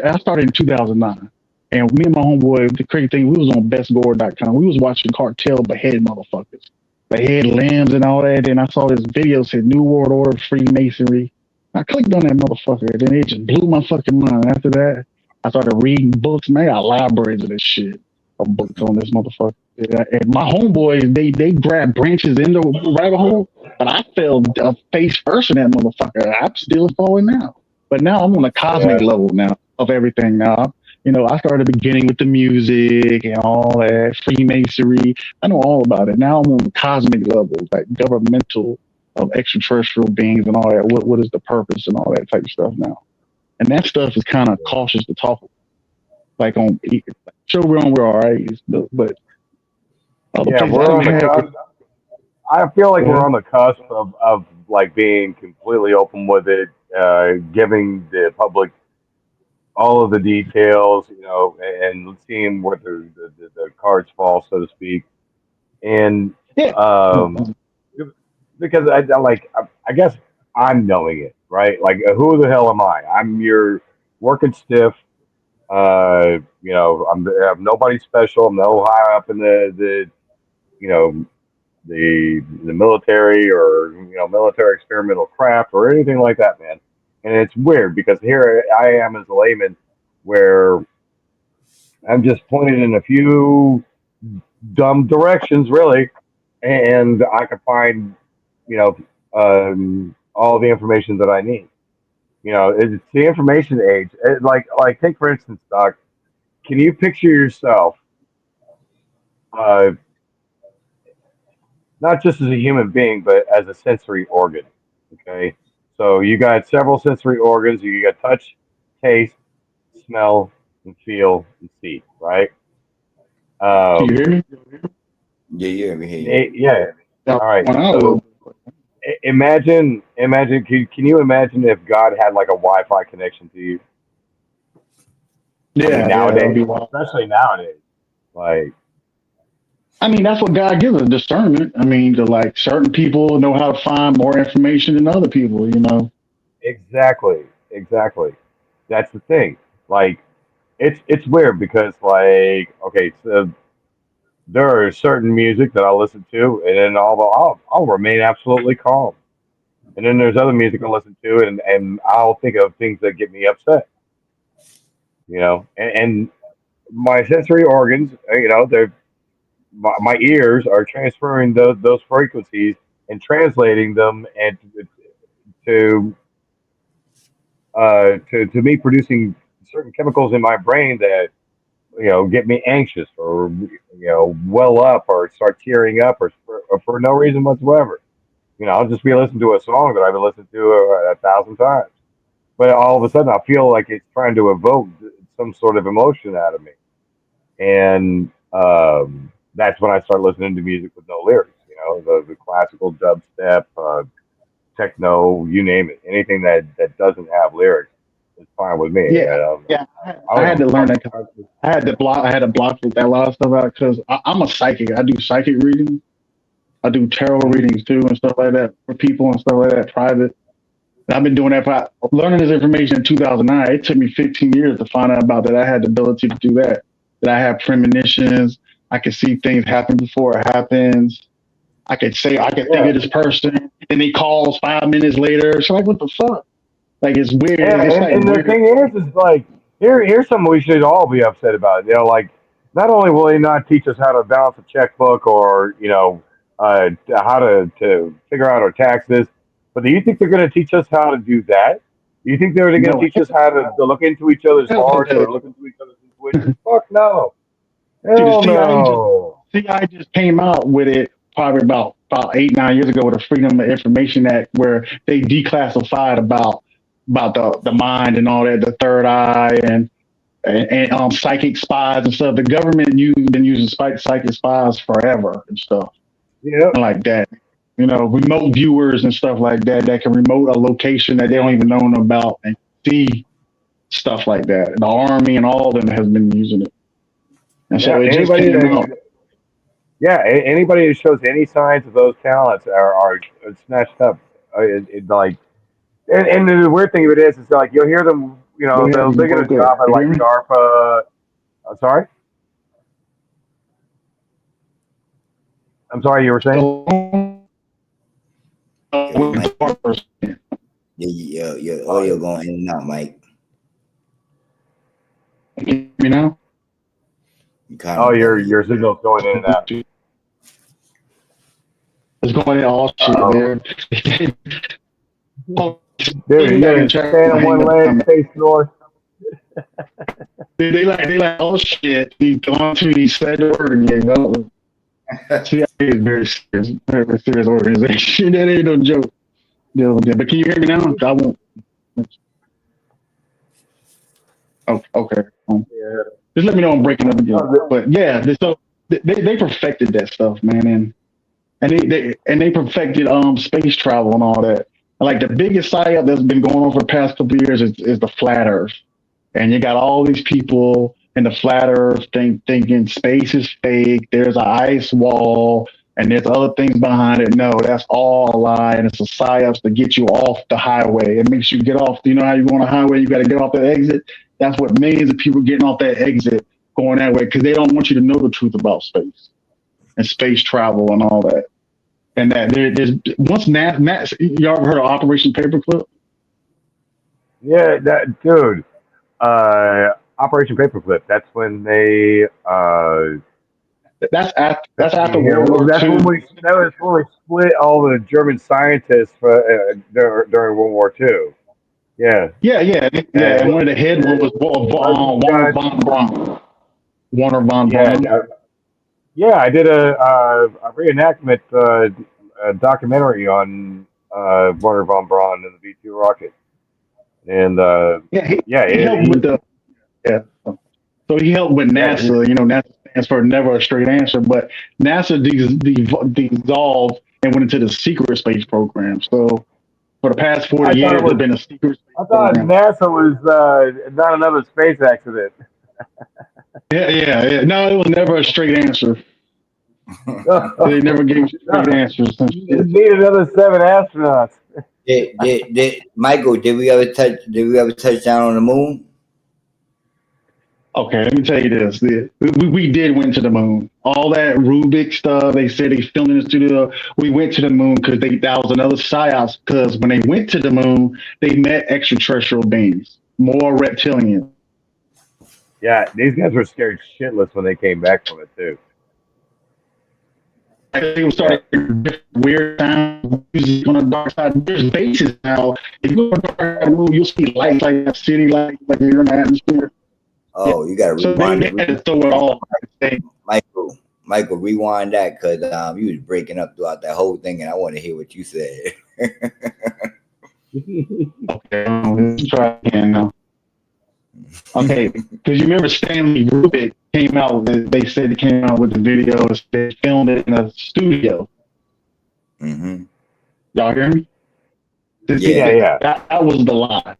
I started in 2009, and me and my homeboy. The crazy thing, we was on bestgore.com. We was watching cartel behead motherfuckers, behead lambs and all that. And I saw this video said New World Order Freemasonry. I clicked on that motherfucker, and then it just blew my fucking mind. After that, I started reading books. Man, I got libraries of this shit of books on this motherfucker. And my homeboys, they grabbed branches in the rabbit hole, but I fell face first in that motherfucker. I'm still falling now. But now I'm on a cosmic yeah, level now of everything now. I started beginning with the music and all that, Freemasonry. I know all about it. Now I'm on cosmic levels, like governmental of extraterrestrial beings and all that. What is the purpose and all that type of stuff now? And that stuff is kind of cautious to talk about. Like sure we're on, we're all right, but other yeah. places I We're didn't on the have. cusp. I feel like Yeah. we're on the cusp of like being completely open with it, giving the public all of the details, and seeing where the cards fall, so to speak. And Yeah. um, because I guess I'm knowing it, right? Like, who the hell am I? I'm your working stiff. I'm nobody special. I'm no high up in the you know the military or military experimental craft or anything like that, man. And it's weird because here I am as a layman, where I'm just pointed in a few dumb directions, really, and I can find you know all the information that I need. It's the information age. Like take for instance, Doc. Can you picture yourself uh, not just as a human being, but as a sensory organ? Okay, so you got several sensory organs. You got touch, taste, smell, and feel and see. Right? Can you hear Um, me? Yeah, we hear you. yeah. Yeah, All right. when I was, So imagine. Can you imagine if God had like a Wi-Fi connection to you? I mean, yeah, that would nowadays, be wild. especially nowadays, like I mean, that's what God gives us, discernment. I mean, to like certain people know how to find more information than other people. exactly, exactly. That's the thing. Like it's weird because like okay, so there is certain music that I'll listen to, and then I'll remain absolutely calm. And then there's other music I listen to, and I'll think of things that get me upset. And my sensory organs, they're my ears are transferring those frequencies and translating them and to to me producing certain chemicals in my brain that get me anxious or well up or start tearing up or for no reason whatsoever. I'll just be listening to a song that I've been listening to a thousand times, but all of a sudden I feel like it's trying to evoke some sort of emotion out of me, and that's when I start listening to music with no lyrics. The classical dubstep, techno, you name it, anything that doesn't have lyrics is fine with me. Yeah, yeah. I I had to learn that. 'Cause don't. I had to block that a lot of stuff out because I'm a psychic. I do psychic readings. I do tarot readings too and stuff like that for people and stuff like that, private. And I've been doing that learning this information in 2009. It took me 15 years to find out about that. I had the ability to do that. That I have premonitions. I can see things happen before it happens. I could think Yeah, of this person, and he calls 5 minutes later. So like, what the fuck? Like it's weird. yeah, It's like and the weird. thing is like here's something we should all be upset about. Like not only will they not teach us how to balance a checkbook or how to figure out our taxes, but do you think they're going to teach us how to do that? Do you think they're going to No, teach us how to look into each other's hearts or look into each other's intuitions? Fuck no, see, the hell no. CIA just came out with it probably about 8-9 years ago with the Freedom of Information Act, where they declassified about the mind and all that, the third eye and psychic spies and stuff. The government been using psychic spies forever and stuff Yeah. like that. Remote viewers and stuff like that can remote a location that they don't even know about and see stuff like that. The Army and all of them has been using it. And so it just Anybody came out. anybody who shows any signs of those talents are snatched up. Like, and the weird thing of it is like you'll hear them. They're going to job at like DARPA. I'm sorry. I'm sorry. You were saying? Your audio going in and out, Mike. You know? Your signal's going in and out. It's going in all shit, Dude, you gotta stand on one leg, face north. They like, oh shit, he's gone to, he said the word again. CIA is very serious organization. That ain't no joke. But can you hear me now? I won't. Oh, okay. Just let me know I'm breaking up again. But yeah, so they perfected that stuff, man, and they perfected space travel and all that. Like the biggest psyop that's been going on for the past couple of years is the flat Earth, and you got all these people in the flat Earth thinking space is fake. There's an ice wall, and there's other things behind it. No, that's all a lie, and it's a psyops to get you off the highway. It makes you get off. You know how you go on a highway, you got to get off the exit. That's what millions of people getting off that exit going that way because they don't want you to know the truth about space and space travel and all that. And that there's once NASA, y'all ever heard of Operation Paperclip? Yeah, that dude. Operation Paperclip. That's when they. That's after World War II. That was when we split all the German scientists during World War II. Yeah. And one of the head one was Warner von Braun. Warner von Braun. Yeah, I did a reenactment documentary on Warner von Braun and the V-2 rocket, and he helped with the So he helped with NASA. NASA stands for Never a Straight Answer, but NASA dissolved and went into the secret space program. So for the past 40 years, there's been a secret space program. NASA was not another space accident. Yeah. No, it was never a straight answer. They never gave straight answers. You need another 7 astronauts. Michael, did we ever touch down on the moon? Okay, let me tell you this. We did went to the moon. All that Rubik stuff, they said they filmed in the studio. We went to the moon because that was another psyops, because when they went to the moon, they met extraterrestrial beings, more reptilian. Yeah, these guys were scared shitless when they came back from it, too. They were starting weird sounds, music on the dark side. There's bases now. If you go to the dark side of the moon, you'll see lights like that city, like you're in the atmosphere. Oh, you got to rewind it. They had to throw it all. Michael, rewind that because you was breaking up throughout that whole thing, and I want to hear what you said. Okay, let's try again now. Okay, because you remember Stanley Rubik came out with, they said he came out with the video, they filmed it in a studio. Mm-hmm. Y'all hear me? Yeah. That was the lie.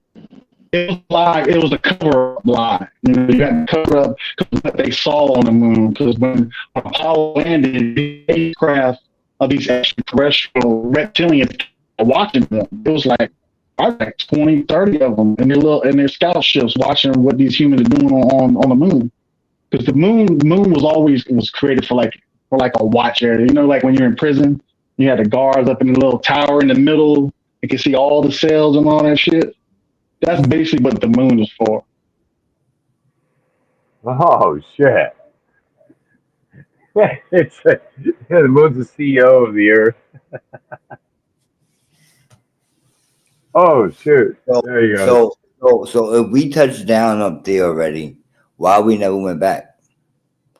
It was lie. It was a cover-up lie. You got to cover up what they saw on the moon. Because when Apollo landed, the spacecraft of these extraterrestrial reptilians were watching them. It was like 20, 30 of them in their scout ships watching what these humans are doing on the moon. Because the moon was created for like a watch area. Like when you're in prison, you had the guards up in the little tower in the middle. You can see all the cells and all that shit. That's basically what the moon is for. Oh shit! The moon's the CEO of the Earth. Oh shoot! There you go. So if we touched down up there already, why we never went back?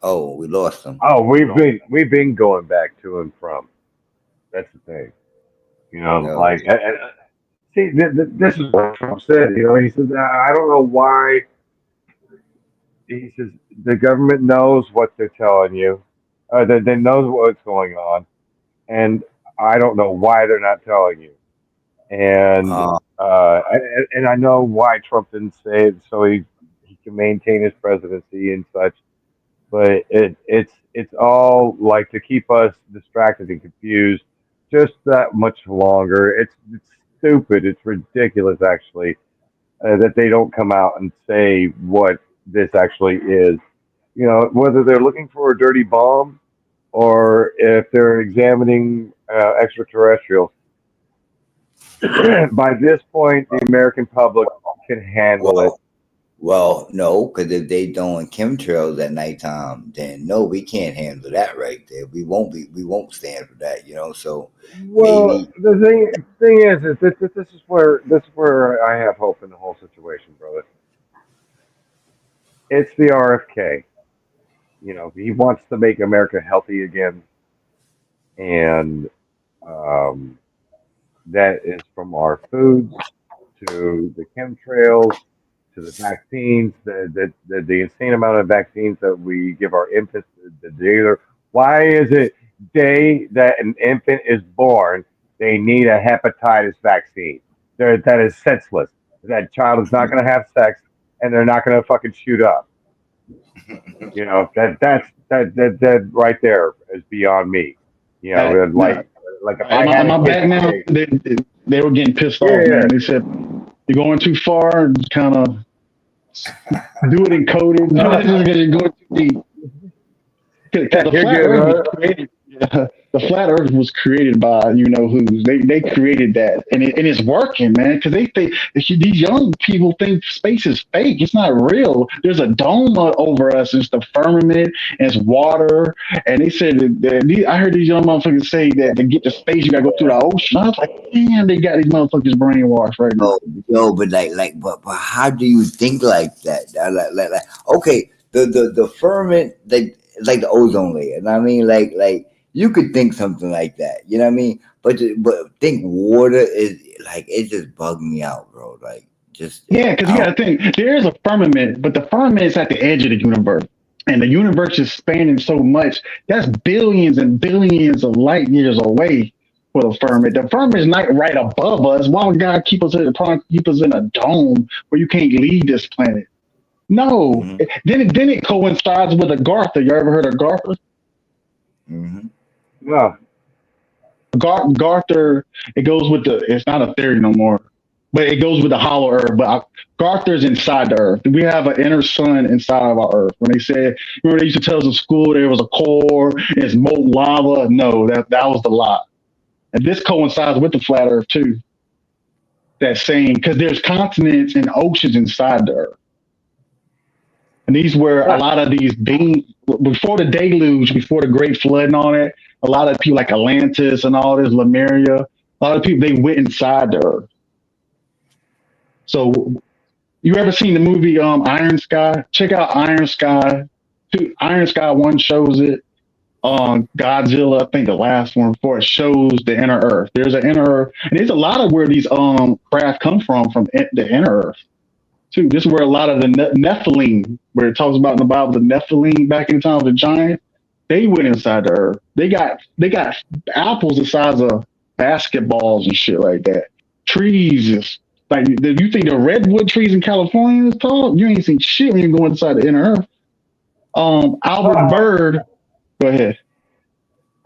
Oh, we lost him. Oh, we've been going back to and from. That's the thing. No. Like see, this is what Trump said. He said, I don't know why. He says the government knows what they're telling you, they knows what's going on, and I don't know why they're not telling you. And Uh, and I know why Trump didn't say it, so he can maintain his presidency and such. But it's all like to keep us distracted and confused just that much longer. It's stupid. It's ridiculous, actually, that they don't come out and say what this actually is. Whether they're looking for a dirty bomb or if they're examining extraterrestrials. By this point, the American public can handle it. well, well, no, because if they doing chemtrails at nighttime, then no, we can't handle that right there. We won't stand for that. So Well, maybe. the thing is this is where I have hope in the whole situation, brother. It's the RFK. He wants to make America healthy again, and um, that is from our foods to the chemtrails to the vaccines, the insane amount of vaccines that we give our infants the day. Why is it day that an infant is born, they need a hepatitis vaccine? That is senseless. That child is not going to have sex, and they're not going to fucking shoot up. That right there is beyond me. Now, Like if I am had a I kid back now? today, They were getting pissed yeah, off, yeah, man. They said you're going too far. Kind of do it in coded. yeah. You're going too deep. Because the You're flat good, Earth was brother. created. The flat Earth was created by you know who. They created that, and it's working, man. Because they think these young people think space is fake. It's not real. There's a dome over us. It's the firmament. And it's water. And they said I heard these young motherfuckers say that to get to space you gotta go through the ocean. I was like, damn, they got these motherfuckers brainwashed right now. Oh, yo, but but how do you think like that? Okay, the firmament, like the ozone layer. And I mean, like you could think something like that. You know what I mean? But think water is like it just bugged me out, bro. Like just Yeah, because you I got to think there is a firmament, but the firmament is at the edge of the universe, and the universe is spanning so much. That's billions and billions of light years away for the firmament. The firmament is not right above us. Why would God keep us in a dome where you can't leave this planet? No. don't. Then it coincides with a Gartha. You ever heard of Gartha? Hmm. No, Garther, it goes with the. It's not a theory no more, but it goes with the hollow Earth. But Garther's inside the Earth. We have an inner sun inside of our Earth. When they said, remember they used to tell us in school there was a core, and it's molten lava. No, that was the lie. And this coincides with the flat Earth too. That saying because there's continents and oceans inside the Earth. And these were a lot of these beings before the deluge, before the great flood and all that. A lot of people like Atlantis and all this, Lemuria, a lot of people they went inside the earth. So you ever seen the movie Iron Sky? Check out Iron Sky. Iron Sky one shows it. Godzilla, I think the last one before it shows the inner Earth. There's an inner Earth, and there's a lot of where these craft come from the inner Earth too. This is where a lot of the Nephilim, where it talks about in the Bible, the Nephilim back in the time of the giants, they went inside the earth. They got apples the size of basketballs and shit like that. Trees is like you think the redwood trees in California is tall? You ain't seen shit when you go inside the inner earth. Albert well, Bird, go ahead.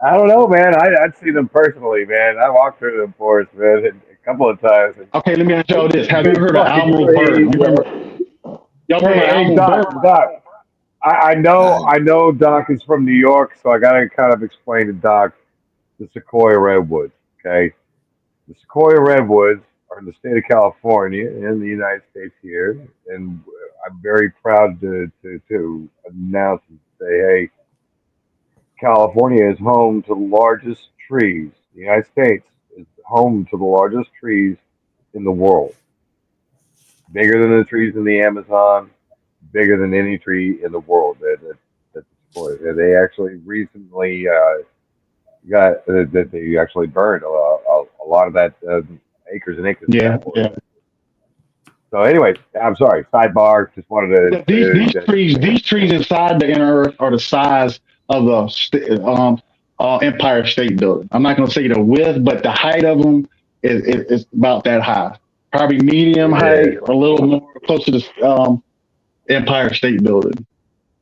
I don't know, man. I'd see them personally, man. I walked through them forests, man, a couple of times. And Okay, let me ask y'all this: have you big heard of fucking Admiral Byrd? trees. You remember? Y'all remember Hey, Admiral Doc, Byrd? Doc. I I, know, I know. Doc is from New York, so I gotta kind of explain to Doc the Sequoia redwoods. Okay, the Sequoia redwoods are in the state of California in the United States here, and I'm very proud to announce and say, hey, California is home to the largest trees. The United States is home to the largest trees in the world, bigger than the trees in the Amazon, bigger than any tree in the world that the boy, they actually recently got that they actually burned a lot of that acres and acres of Yeah, that forest. yeah. So, anyways, I'm sorry. Sidebar. Just wanted But these trees inside the inner earth are the size of the Empire State Building. I'm not going to say the width, but the height of them is about that high. Probably medium yeah, height, or a little more close to the Empire State Building.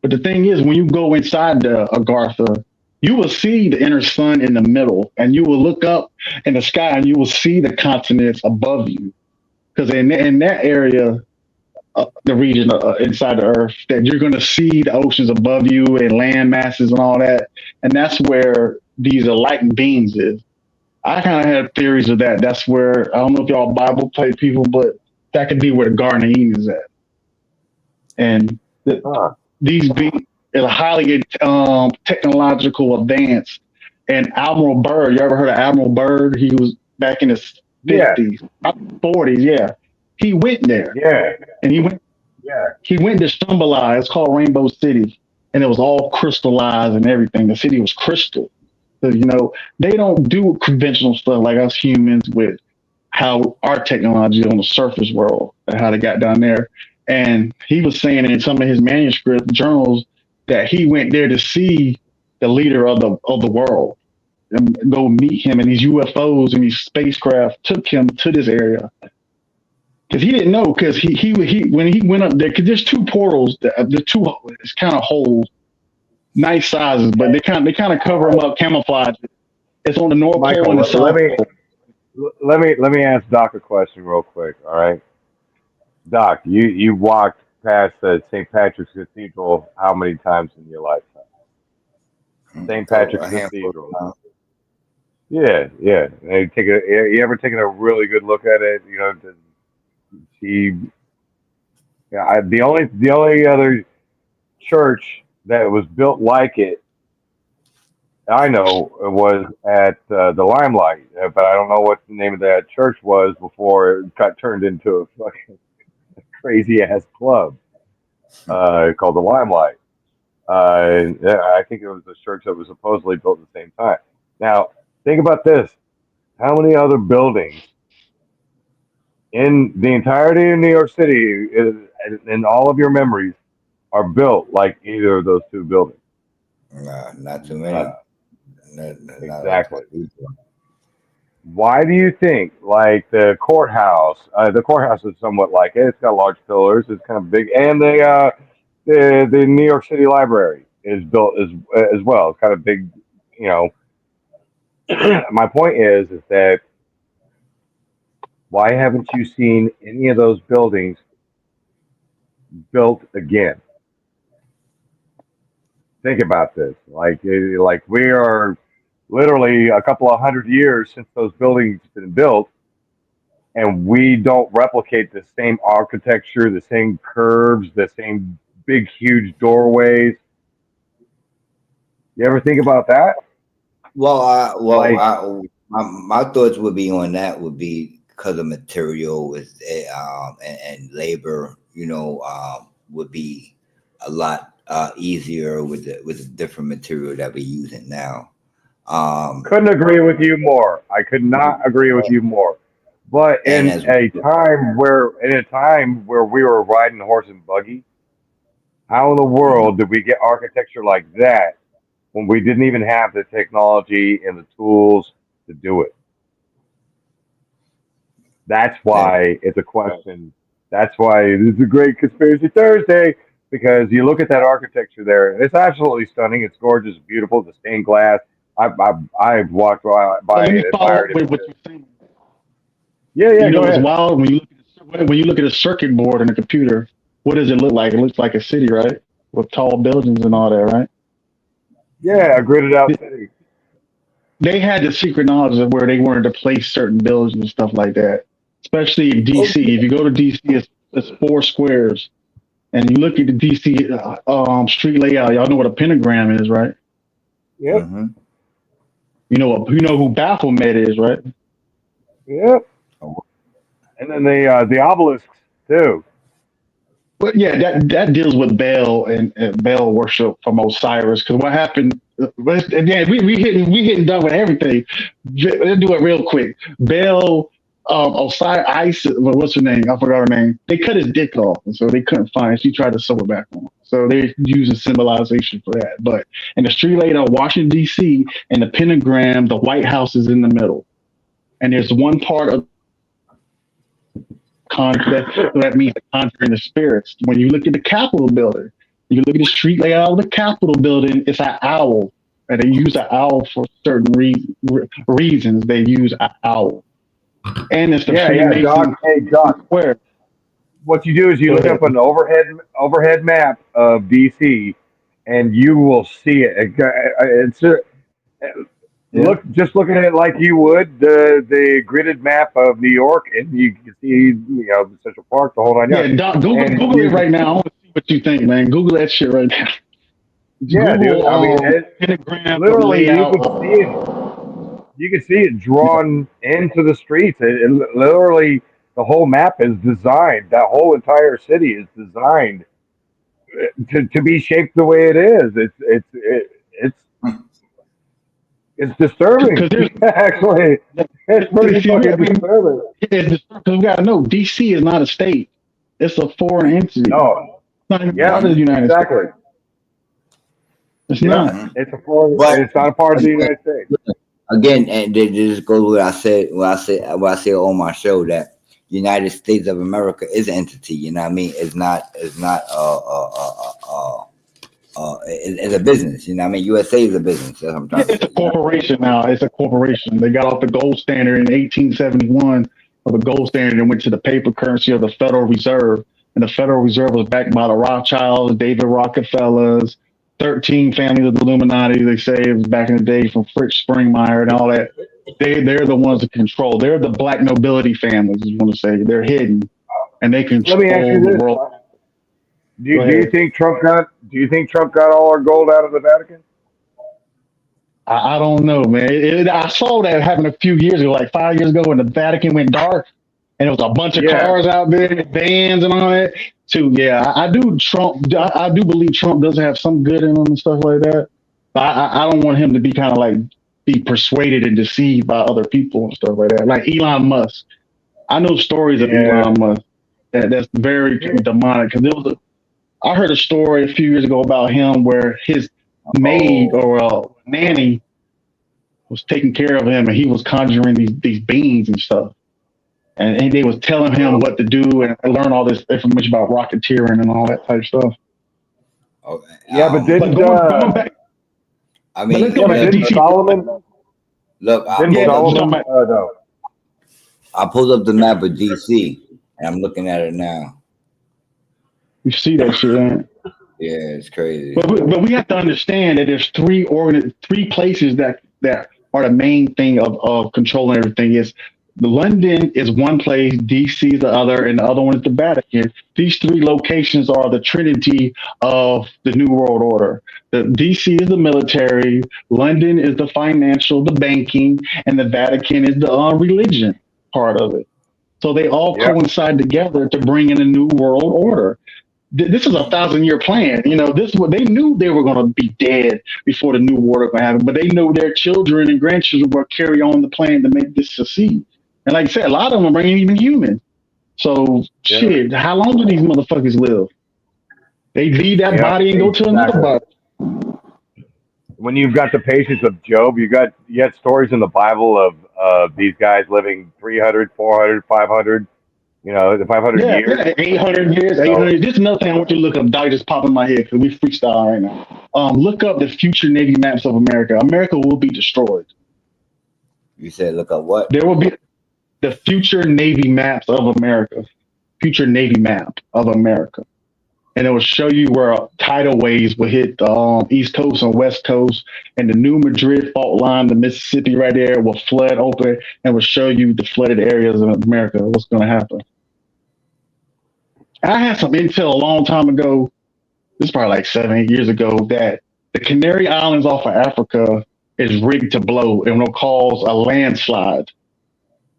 But the thing is, when you go inside the Agartha, you will see the inner sun in the middle, and you will look up in the sky, and you will see the continents above you. Because in that area, the region inside the Earth, that you're going to see the oceans above you and land masses and all that, and that's where these enlightened beings is. I kind of had theories of that. That's where I don't know if y'all Bible type people, but that could be where the Garden of Eden is at, and huh. these beings is a highly technological advance. And Admiral Byrd, you ever heard of Admiral Byrd? He was back in his Yeah, 50s, 40s, yeah. He went there, yeah, and yeah. he went to symbolize. It's called Rainbow City, and it was all crystallized and everything. The city was crystal. So, they don't do conventional stuff like us humans with how our technology on the surface world and how they got down there. And he was saying in some of his manuscript journals that he went there to see the leader of the world and go meet him. And these UFOs and these spacecraft took him to this area because he didn't know. Because he when he went up there, because there's two portals, the two it's kind of holes, nice sizes, but they kind of cover them up, camouflage. It's on the North Pole Michael, and the South Pole. let me ask Doc a question real quick. All right, Doc, you walked past the St. Patrick's Cathedral how many times in your lifetime? St. Oh, Patrick's a handful. Cathedral. Yeah, yeah. You ever taken a really good look at it? To see. Yeah, the only other church that was built like it I know was at the Limelight, but I don't know what the name of that church was before it got turned into a fucking crazy ass club called the Limelight. I think it was a church that was supposedly built at the same time. Now, think about this: how many other buildings in the entirety of New York City, in all of your memories, are built like either of those two buildings? Nah, not too many. None. Not like Exactly. that. Why do you think, like the courthouse is somewhat like it. It's got large pillars. It's kind of big, and the New York City Library is built as well. It's kind of big. You know, my point is that why haven't you seen any of those buildings built again? Think about this. Like we are literally a couple of hundred years since those buildings been built, and we don't replicate the same architecture, the same curves, the same big, huge doorways. You ever think about that? Well, Like, my thoughts would be on that would be because of material is and labor, would be a lot easier with the different material that we're using now. Um, couldn't agree with you more. I could not agree with you more. But and as in a time where we were riding horse and buggy, how in the Mhm. world did we get architecture like that when we didn't even have the technology and the tools to do it? That's that why it's a question. That's why this is a great conspiracy Thursday because you look at that architecture there. It's absolutely stunning. It's gorgeous, beautiful. The stained glass. I've walked So by let me and follow up admired it. with what you're saying. Yeah, yeah. Go It's ahead. wild when you look at a circuit board in a computer. What does it look like? It looks like a city, right? With tall buildings and all that, right? Yeah, a gridded out city. They had the secret knowledge of where they wanted to place certain buildings and stuff like that. Especially in oh DC. If you go to DC, it's four squares, and you look at the DC street layout. Y'all know what a pentagram is, right? Yep, hmm You know who Baphomet is, right? yep. And then the obelisks too. But yeah, that deals with Baal and Baal worship from Osiris. Because what happened? Again, we hitting done with everything. Let's do it real quick. Baal, Osiris, Isis. What's her name? I forgot her name. They cut his dick off, and so they couldn't find it. She tried to sew it back on. So they're using symbolization for that. But in the street later, Washington D.C. and the pentagram, the White House is in the middle, and there's one part of that means conjuring the spirits. When you look at the Capitol building, you look at the street layout of the Capitol building, it's an owl. And they use an owl for certain reasons. They use an owl. And it's the yeah, Doc. Hey, Doc. Where? What you do is you look up an overhead map of DC, and you will see it. Just looking at it like you would the gridded map of New York, and you can see Central Park, the whole nine yards. Yeah, Doc, Google it right now. I want to see what you think, man. Google that shit right now. Yeah, Google, dude. I mean, literally, you can see it drawn into the streets. It literally, the whole map is designed. That whole entire city is designed to be shaped the way it is. It's disturbing. Actually, it's pretty fucking disturbing. Because we gotta know, DC is not a state; it's a foreign entity. No, it's not even part of the United States. It's not. It's a foreign. It's not a part of the United States. Again, and this goes what I said. What I say on my show, that United States of America is an entity. You know what I mean? It's not. It's a business. You know what I mean? USA is a business. That's what I'm trying to say. It's a corporation now. It's a corporation. They got off the gold standard in 1871 of the gold standard and went to the paper currency of the Federal Reserve. And the Federal Reserve was backed by the Rothschilds, David Rockefellers, 13 families of the Illuminati. They say it was back in the day from Fritz Springmeier and all that. They're the ones that control. They're the black nobility families, you want to say. They're hidden. And they control the world. Do you think Trump got all our gold out of the Vatican? I don't know, man. I saw that happen a few years ago, like 5 years ago, when the Vatican went dark, and there was a bunch of cars out there, vans and all that. Too, yeah, I do believe Trump does have some good in him and stuff like that. But I don't want him to be kind of like be persuaded and deceived by other people and stuff like that. Like Elon Musk, I know stories of Elon Musk that's very demonic. Because I heard a story a few years ago about him where his maid or nanny was taking care of him, and he was conjuring these beings and stuff. And they was telling him what to do and learn all this information about rocketeering and all that type of stuff. Okay. Yeah, but didn't going back, I mean, let's go back to Solomon? Look, I pulled up the map of DC, and I'm looking at it now. You see that shit, right? Yeah, it's crazy. But we have to understand that there's three places that are the main thing of controlling everything. Is London is one place, DC is the other, and the other one is the Vatican. These three locations are the trinity of the New World Order. The DC is the military, London is the financial, the banking, and the Vatican is the religion part of it. So they all coincide together to bring in a new world order. This is a 1,000-year plan. You know, this is what they knew they were going to be dead before the new world was going to happen, but they knew their children and grandchildren will carry on the plan to make this succeed. And like I said, a lot of them ain't even human. So shit, how long do these motherfuckers live? They leave that body and go to another body. When you've got the patience of Job, you got stories in the Bible of these guys living 300, 400, 500. You know, the 500 years. Yeah, 800 years, 800. This is another thing I want you to look up. Doc just popped in my head because we freestyle right now. Look up the future Navy maps of America. America will be destroyed. You said look up what? There will be the future Navy maps of America. Future Navy map of America. And it will show you where tidal waves will hit the East Coast and West Coast, and the New Madrid fault line, the Mississippi right there will flood open and will show you the flooded areas of America, what's going to happen. I had some intel a long time ago, this is probably like 7-8 years ago, that the Canary Islands off of Africa is rigged to blow and will cause a landslide.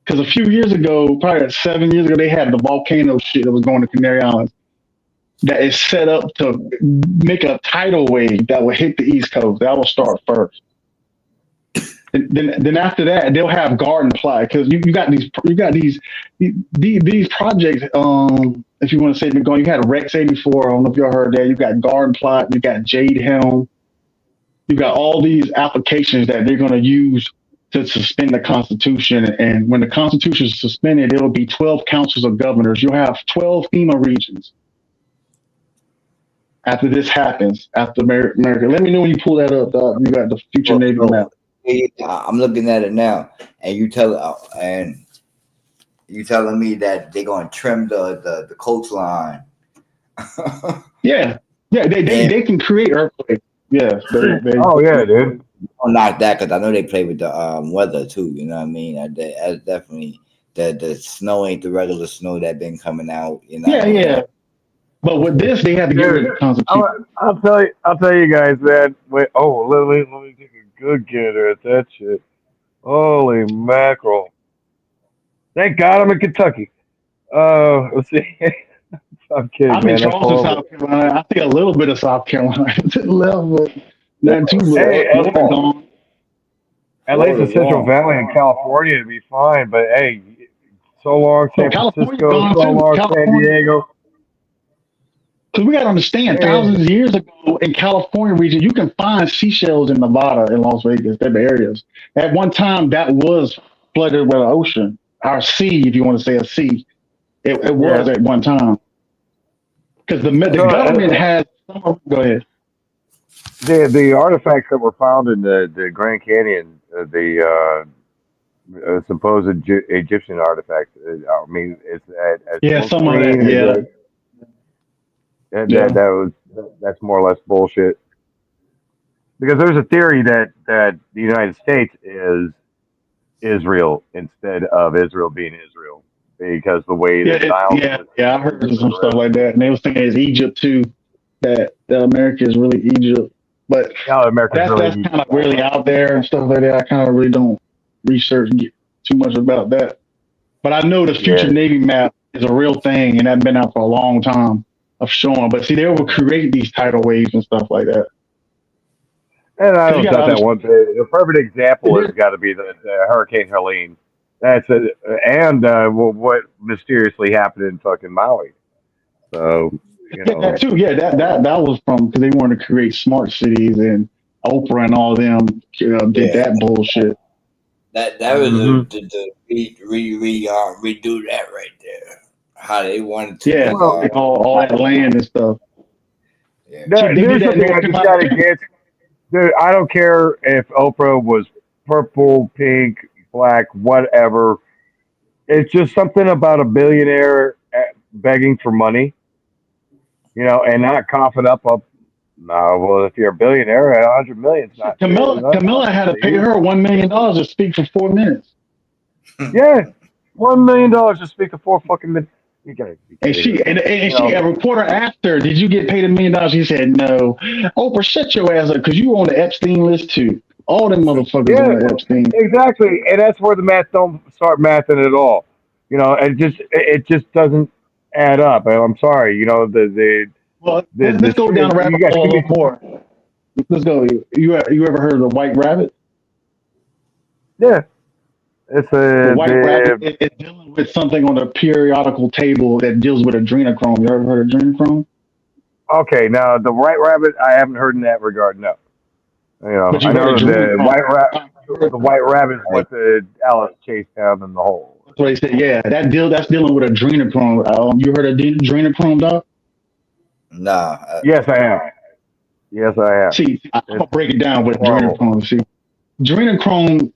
Because a few years ago, probably 7 years ago, they had the volcano shit that was going to Canary Islands. that is set up to make a tidal wave that will hit the East Coast. That will start first. And then after that, they'll have garden plot because you got these projects. If you want to say they're going, you had Rex 84. I don't know if y'all heard that. You got garden plot. You got Jade Helm. You got all these applications that they're going to use to suspend the Constitution. And when the Constitution is suspended, it'll be 12 councils of governors. You'll have 12 FEMA regions. After this happens, after America, let me know when you pull that up, dog. You got the future Navy map. I'm looking at it now, and you telling me that they're gonna trim the coastline. Yeah, they can create earthquakes. Yes, Oh yeah, dude. Don't knock that because I know they play with the weather too. You know what I mean? That's definitely the snow ain't the regular snow that been coming out. You know. Yeah. But with this, they had to get rid of the Constitution. I'll tell you guys, man. Wait, let me take a good gander at that shit. Holy mackerel! Thank God I'm in Kentucky. Let's see. I'm kidding, I'm man. in Charleston, South Carolina. I think a little bit of South Carolina, not too much. Hey, at least the Central Valley in California would be fine. But hey, so long San Francisco, so long San Diego. Because we got to understand, thousands of years ago in California region, you can find seashells in Nevada and Las Vegas, type of areas. At one time, that was flooded with an ocean, or sea, if you want to say a sea. It was at one time. Because the government has. Go ahead. The artifacts that were found in the Grand Canyon, the supposed Egyptian artifacts. I mean, it's some of that. That's more or less bullshit. Because there's a theory that the United States is Israel instead of Israel being Israel, because the way the Nile. I heard some stuff like that, and they were saying it's Egypt too. That America is really Egypt, but that's kind of really out there and stuff like that. I kind of really don't research and get too much about that. But I know the future Navy map is a real thing, and that's been out for a long time. Of showing, but see, they will create these tidal waves and stuff like that. And I don't doubt that one bit. A perfect example has got to be the Hurricane Helene. That's it, and what mysteriously happened in fucking Maui. So that too. Yeah, that was from because they wanted to create smart cities, and Oprah and all them did that bullshit. That was to redo that right there. How they wanted to. All that land and stuff. Yeah. Here's the thing I just got against. Dude, I don't care if Oprah was purple, pink, black, whatever. It's just something about a billionaire begging for money, and not coughing up. No, well, if you're a billionaire at 100 million, it's not. Camilla had to pay her $1 million to speak for 4 minutes. Yeah, $1 million to speak for 4 fucking minutes. And a reporter asked her, "Did you get paid $1 million?" She said, "No." Oprah, shut your ass up, because you on the Epstein list too. All them motherfuckers on the Epstein. Exactly, and that's where the math don't start mathing at all. It just doesn't add up. I'm sorry. Let's go down the rabbit hole a little more. Let's go. You ever heard of the White Rabbit? Yeah. The White Rabbit is dealing with something on the periodical table that deals with adrenochrome. You ever heard of adrenochrome? Okay, now the White Rabbit, I haven't heard in that regard. No, I know the White Rabbit is what the Alice chased down in the hole. That's what they said. Yeah, that's dealing with adrenochrome. You heard of adrenochrome, Doc? Nah. Yes, I have. See, I'm gonna break it down with adrenochrome. See. Adrenochrome,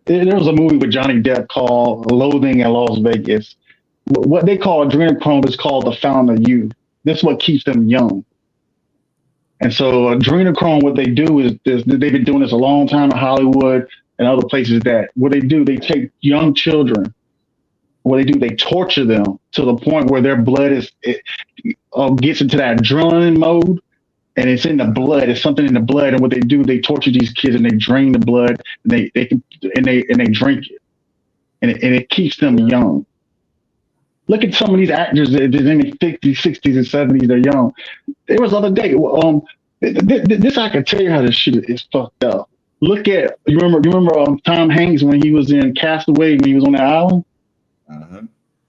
there was a movie with Johnny Depp called Loathing in Las Vegas. What they call adrenochrome is called the fountain of youth. This is what keeps them young. And so adrenochrome, what they do is they've been doing this a long time in Hollywood and other places. That what they do, they take young children. What they torture them to the point where their blood gets into that adrenaline mode. And it's in the blood. It's something in the blood. And what they do, they torture these kids and they drain the blood. And they drink it, and it keeps them young. Look at some of these actors that is in the 50s, 60s, and 70s. They're young. There was the other day. This I can tell you how this shit is fucked up. Look at you remember Tom Hanks when he was in Castaway when he was on the island Uh-huh.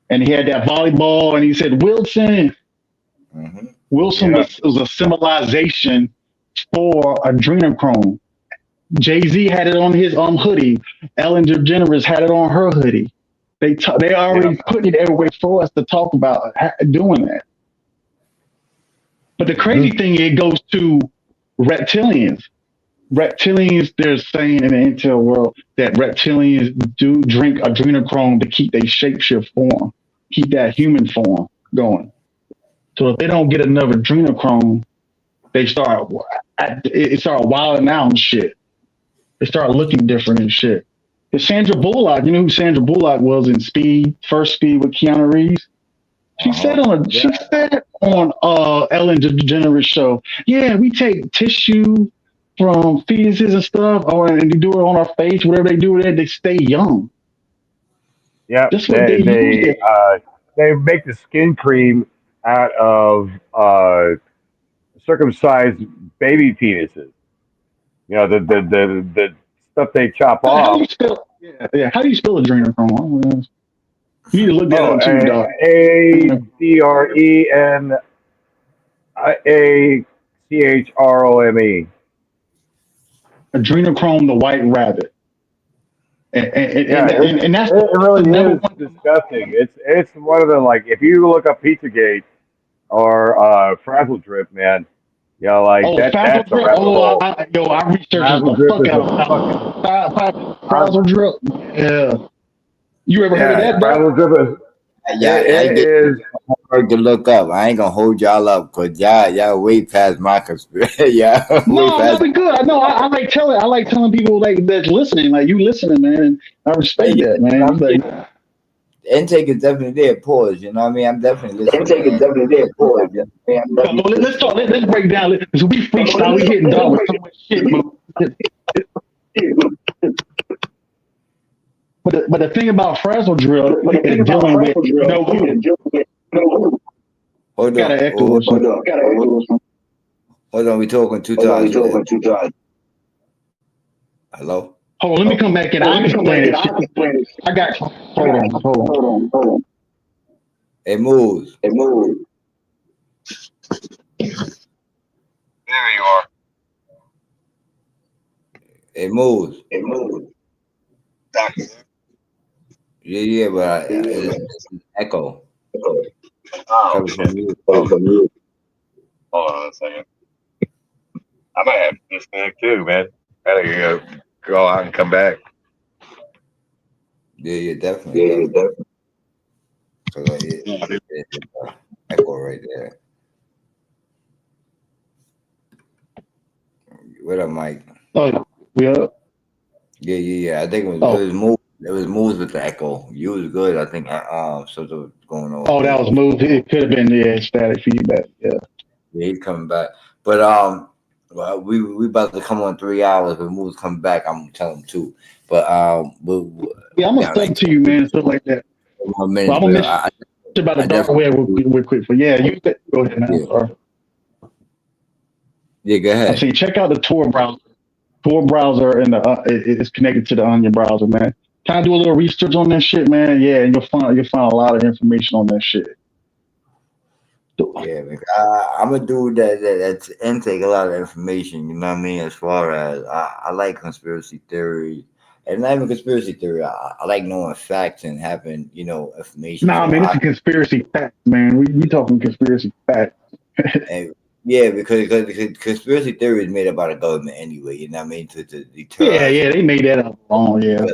and he had that volleyball and he said Wilson. Uh-huh. Wilson Yeah. was a symbolization for adrenochrome. Jay-Z had it on his hoodie. Ellen DeGeneres had it on her hoodie. They already put it everywhere for us to talk about doing that. But the crazy thing, it goes to reptilians. Reptilians, they're saying in the intel world that reptilians do drink adrenochrome to keep their shapeshift form, keep that human form going. So if they don't get enough adrenochrome, they start wilding out and shit. They start looking different and shit. It's Sandra Bullock. You know who Sandra Bullock was in Speed, First Speed with Keanu Reeves? She said on Ellen DeGeneres show, yeah, we take tissue from fetuses and stuff, and they do it on our face, whatever they do with it, they stay young. Yeah, That's what they use. they make the skin cream out of circumcised baby penises. You know the stuff they chop How do off. you spell? Yeah. How do you spell adrenochrome? You need to look that Oh, up too, dog. ADRENACHROME. Adrenochrome, the white rabbit, Yeah, and that's it the really number is one. disgusting. It's one of the, like, if you look up Pizzagate or Frazzle Drip, man, you know, like Oh, Frazzle that's a Drip. rabbit hole. I researched Frazzle the Drip fuck is out a fucking of Frazzle Drip. Yeah. You ever heard of that, dog? Frazzle Drip is Yeah, I it get is. hard to look up. I ain't gonna hold y'all up because y'all way past my conspiracy. Yeah, way No, past. nothing good. I know. I like telling people like that's listening, like you listening, man. And I respect Yeah, that, man. You like, intake is definitely there. Pause. You know what I mean? I'm definitely listening, intake is man. definitely there. Boy, let's talk. Let's break down. So we freestyle. We hitting dog with so much shit. But the thing about Frazzle Drill is dealing with Hold got on. an echo or something. Hold on. We talking two times. Hello. Hold on, let me come back in. I can explain this shit. I got. Hold on. It moves. There you are. It moves. Yeah, but it's an echo Oh coming shit! from you. Hold on a second. I might have to disconnect too, man. Gotta go out and come back. Yeah, definitely. So it's echo right there. What up, Mike? Oh, yeah. Yeah. I think it Oh, was moves. It was moves with the echo. You was good. I think something was going on. that was moved. It could have been static feedback. Yeah. Yeah, he's coming back. But well, we about to come on 3 hours. When moves come back, I'm gonna tell him too. But Yeah, I'm gonna sub to you, man, stuff like that. more Well, minutes. I'm gonna But mention about the I dark definitely web real quick. But yeah, you go ahead, man. yeah. Sorry. Yeah, go I'm ahead. saying check out the Tor browser. Tor browser and it's connected to the Onion browser, man. Kind of do a little research on that shit, man. Yeah, and you'll find a lot of information on that shit. Yeah, because I'm a dude that's intake a lot of information. You know what I mean? As far as I like conspiracy theories, and not even conspiracy theory. I like knowing facts and having information. Nah, So man, it's a conspiracy fact, man. We talking conspiracy fact. and yeah, because conspiracy theory is made up by the government anyway. You know what I mean? To deter us. Yeah, they made that up wrong. Yeah.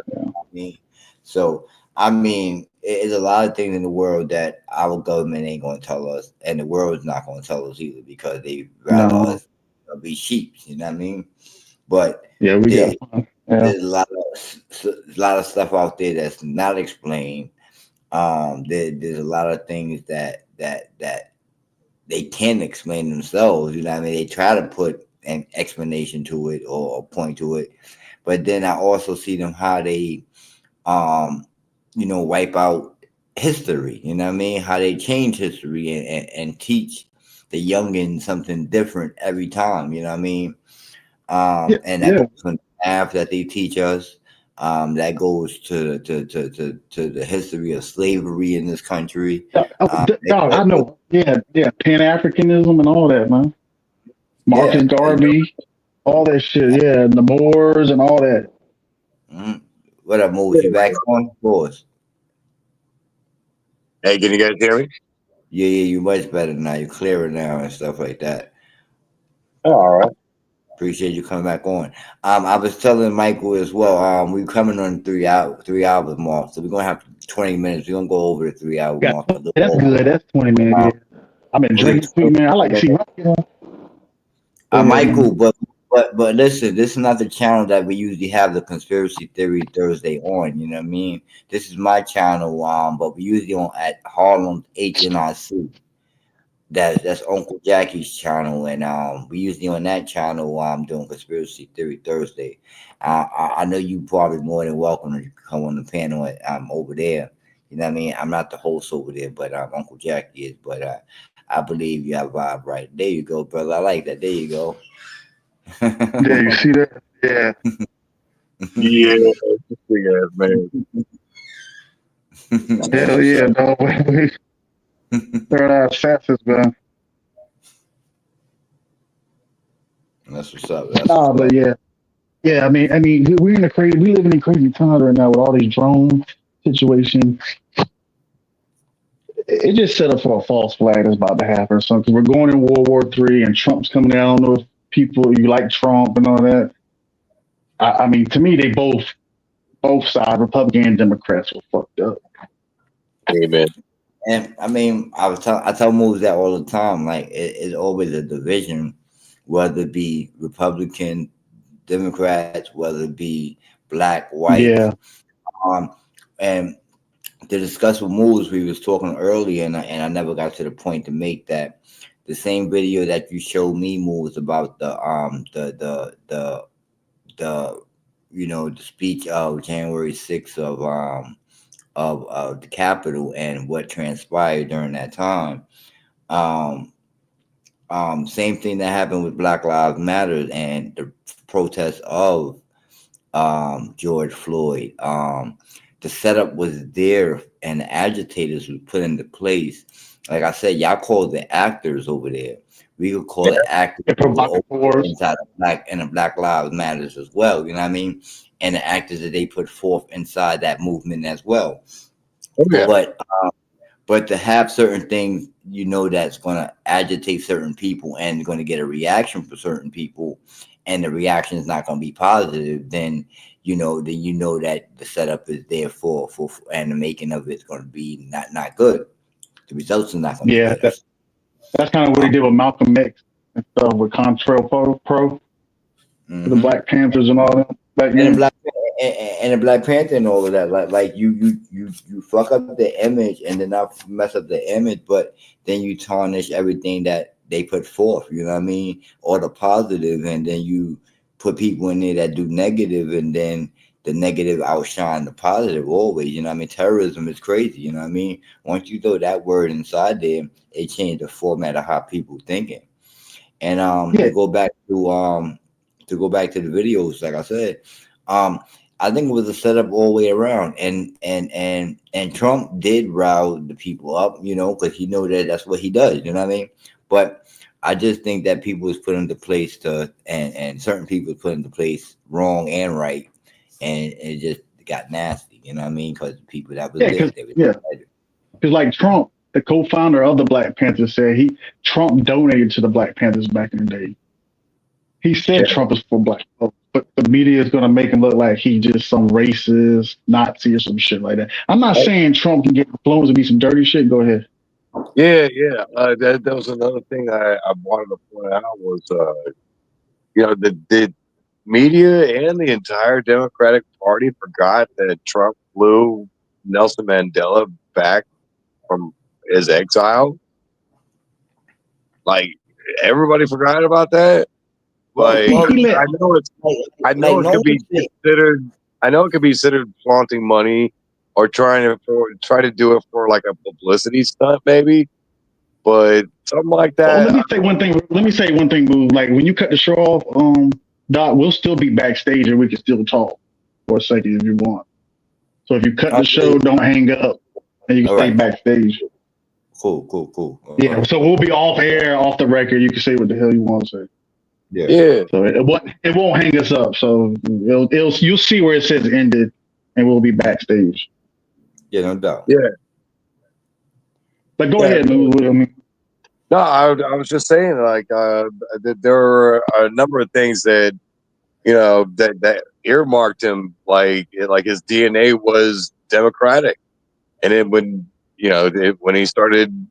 So I mean, it's a lot of things in the world that our government ain't going to tell us, and the world is not going to tell us either because they rather us be sheep. You know what I mean? But yeah, there's a lot of stuff out there that's not explained. There's a lot of things that they can't explain themselves. You know what I mean? They try to put an explanation to it or a point to it, but then I also see them how they wipe out history. You know what I mean? How they change history and teach the youngin something different every time. You know what I mean? Yeah, And that yeah. goes to the math that they teach us. That goes to the history of slavery in this country. Dog, I know. Yeah, yeah. Pan Africanism and all that, man. Marcus Yeah, Garvey, all that shit. Yeah, and the Moors and all that. mhm. What up, Moose? You back on? Boys. Hey, can you guys hear me? Yeah, yeah, you much better now. You're clearer now and stuff like that. Oh, all right. Appreciate you coming back on. I was telling Michael as well. We're coming on 3 hours mark, so we're gonna have 20 minutes. We're gonna go over the 3 hour Yeah, mark a little that's over. good. That's 20 minutes. Yeah. I've been Only drinking too, man. I like to see. Go ahead, Michael, man. but listen, this is not the channel that we usually have the conspiracy theory Thursday on. You know what I mean? This is my channel, but we usually on at Harlem HNIC. That's Uncle Jacky's channel, and we usually on that channel doing conspiracy theory Thursday. I know you probably more than welcome to come on the panel over there. You know what I mean? I'm not the host over there, but Uncle Jackie is. But I believe you have a vibe right. There you go, brother. I like that. There you go. Yeah, you see that? Yeah. Yeah, this big ass man. That's Hell what's yeah, up. dog. Third eye assassins, man. That's what's up. That's Nah, what's but up. yeah. Yeah, I mean, we're in a crazy, we living in crazy times right now with all these drone situations. It just set up for a false flag that's about to happen or something. We're going in World War III and Trump's coming out. I don't know if people you like Trump and all that. I mean, to me, they both sides, Republican and Democrats, were fucked up. Amen. And I mean, I tell moves that all the time. Like it's always a division, whether it be Republican, Democrats, whether it be black, white. Yeah, Um, and to discuss with moves, we was talking earlier, and I never got to the point to make that the same video that you showed me moves about the the speech of January 6th of the Capitol and what transpired during that time. Um, Same thing that happened with Black Lives Matter and the protest of George Floyd. The setup was there, and the agitators were put into place. Like I said, y'all call the actors over there. We could call the actors the who were over provocateurs. inside the Black Lives Matters as well. You know what I mean? And the actors that they put forth inside that movement as well. Oh, yeah. But to have certain things, that's going to agitate certain people and going to get a reaction from certain people, and the reaction is not going to be positive, then that the setup is there for and the making of it's going to be not good. The results are not going to be Yeah, good. that's kind of what he did with Malcolm X and stuff with Contrail Pro, the Mm-hmm. Black Panthers and all that back And the then. Black Panther and all of that, like you fuck up the image and then not mess up the image, but then you tarnish everything that they put forth. You know what I mean? Or the positive, and then you put people in there that do negative, and then the negative outshine the positive always. You know what I mean? Terrorism is crazy. You know what I mean? Once you throw that word inside there, it changed the format of how people thinking. And Yeah, to go back to the videos, like I said, I think it was a setup all the way around, and Trump did rile the people up, because he know that that's what he does. You know what I mean? But I just think that people was put into place and certain people was put into place wrong and right, and it just got nasty. You know what I mean? Because the people that was yeah, there, because they was yeah, because like Trump, the co-founder of the Black Panthers, said Trump donated to the Black Panthers back in the day. He said Trump is for black folks, but the media is going to make him look like he just some racist Nazi or some shit like that. I'm not saying Trump can get influenced to be some dirty shit. Go ahead. Yeah, yeah. That was another thing I wanted to point out was, the media and the entire Democratic Party forgot that Trump flew Nelson Mandela back from his exile. Like everybody forgot about that. Like well, I know like it no could one be said. considered. I know it could be considered flaunting money or try to do it for like a publicity stunt, maybe. But something like Oh, that. let me say one thing. Let me say one thing, Move. Like when you cut the show off, Doc, we'll still be backstage and we can still talk for a second if you want. So if you cut the show, don't hang up, and you can stay backstage. Cool. Yeah. So we'll be off air, off the record. You can say what the hell you want to say. Yeah. So it won't hang us up. So you'll see where it says ended, and we'll be backstage. Yeah, no doubt. Yeah. But go ahead, Move. I mean, No, I was just saying, like, that there are a number of things that that earmarked him, like his DNA was Democratic, and then when when he started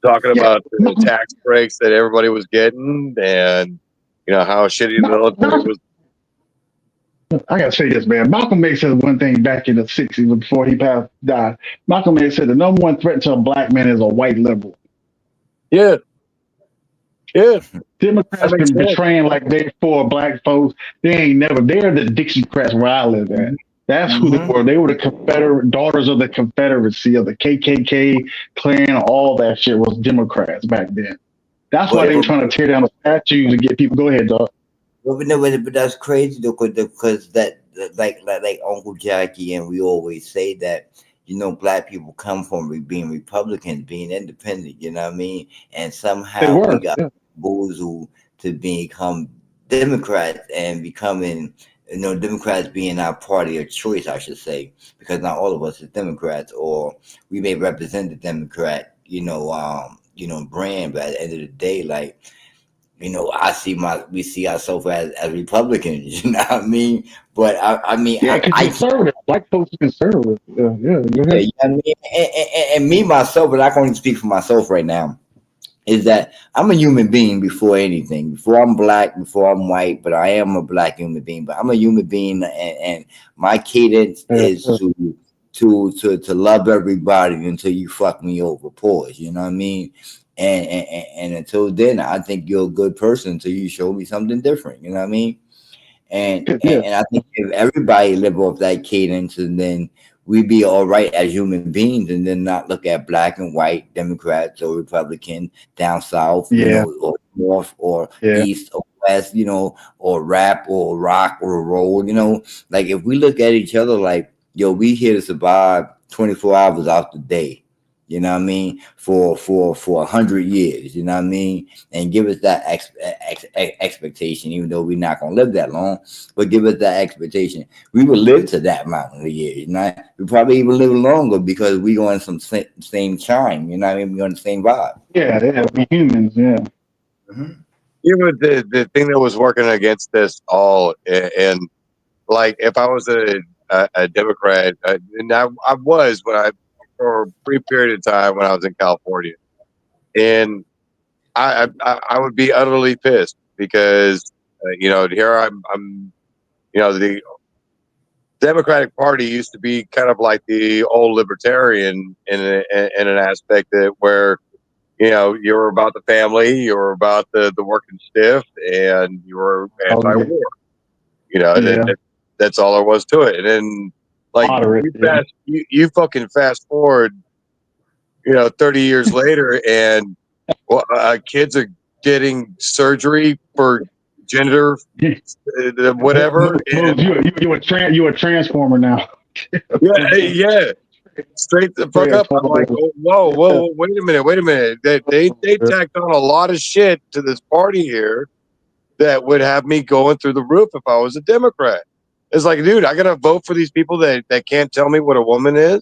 talking about the tax breaks that everybody was getting, and how shitty the military was. I gotta say this, man. Malcolm X said one thing back in the '60s before he died. Malcolm X said the number one threat to a black man is a white liberal. Yeah. Democrats been betraying like they for black folks. They're the Dixiecrats where I live at. That's who they were. They were the Confederate daughters of the Confederacy, of the KKK, Klan, all that shit was Democrats back then. That's why they were trying to tear down the statues and get people. Go ahead, dog. But that's crazy though, because that like Uncle Jacky, and we always say that black people come from being Republicans, being independent. You know what I mean? And somehow we got boozled to become Democrats and becoming. Democrats being our party of choice, I should say, because not all of us are Democrats, or we may represent the Democrat, brand, but at the end of the day, like. We see ourselves as Republicans, you know what I mean? But I mean, conservative. Black folks are conservative. I mean, and me myself, but I can only speak for myself right now. Is that I'm a human being before anything. Before I'm black, before I'm white, but I am a black human being. But I'm a human being, and my cadence is to love everybody until you fuck me over. Pause. You know what I mean? And until then, I think you're a good person until you show me something different. You know what I mean? And I think if everybody live off that cadence, and then we'd be all right as human beings, and then not look at black and white, Democrats or Republican, down south, or north or east or west, or rap or rock or roll, like if we look at each other like, we here to survive 24 hours out the day. You know what I mean? For 100 years, you know what I mean? And give us that expectation, even though we're not going to live that long, but give us that expectation. We will live to that amount of years, We probably even live longer because we on some same chime, you know what I mean? We on the same vibe. Yeah, we humans, yeah. The thing that was working against this all, and like if I was a Democrat, and I was when for a brief period of time when I was in California, and I would be utterly pissed because here I'm the Democratic Party used to be kind of like the old libertarian in an aspect that where you were about the family, you were about the working stiff, and you were anti-war. That's all there was to it. And then you fucking fast forward, 30 years later, and kids are getting surgery for gender, whatever. You a transformer now. yeah. Straight the fuck up. I'm like, whoa, wait a minute. They tacked on a lot of shit to this party here that would have me going through the roof if I was a Democrat. It's like, dude, I gotta vote for these people that can't tell me what a woman is.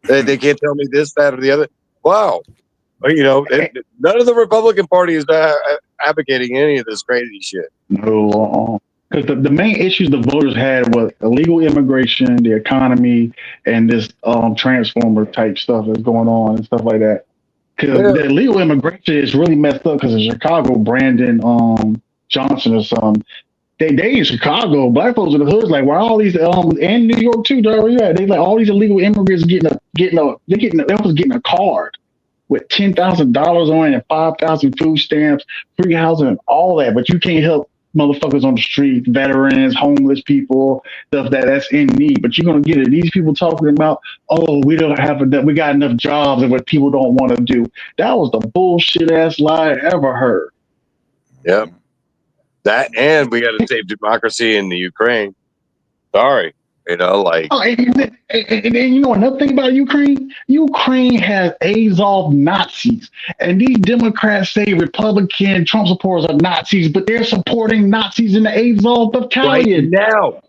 They can't tell me this, that, or the other. Wow. None of the Republican Party is advocating any of this crazy shit. No, because the main issues the voters had was illegal immigration, the economy, and this transformer type stuff that's going on and stuff like that. Because the illegal immigration is really messed up because in Chicago, Brandon Johnson or something, they in Chicago, black folks in the hoods like, why all these and New York too, where you at? They like all these illegal immigrants getting a card with $10,000 on it and 5,000 food stamps, free housing, and all that, but you can't help motherfuckers on the street, veterans, homeless people, stuff that's in need. But you're gonna get it. These people talking about, oh, we don't have enough, we got enough jobs and what people don't want to do. That was the bullshit ass lie I ever heard. Yep. That, and we got to save democracy in the Ukraine. Sorry, like. Oh, and you know another thing about Ukraine? Ukraine has Azov Nazis, and these Democrats say Republican Trump supporters are Nazis, but they're supporting Nazis in the Azov battalion.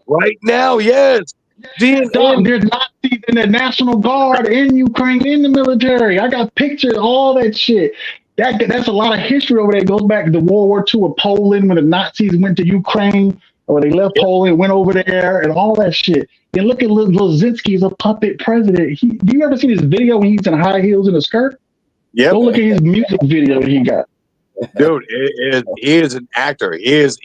Right now, yes. Dog, there's Nazis in the National Guard in Ukraine, in the military. I got pictures, all that shit. That's a lot of history over there. It goes back to the World War II of Poland when the Nazis went to Ukraine, or they left Poland, went over there, and all that shit. And look at Lozinski as a puppet president. Do you ever see this video when he's in high heels and a skirt? Yeah. Go look at his music video that he got. Dude, he is an actor. He is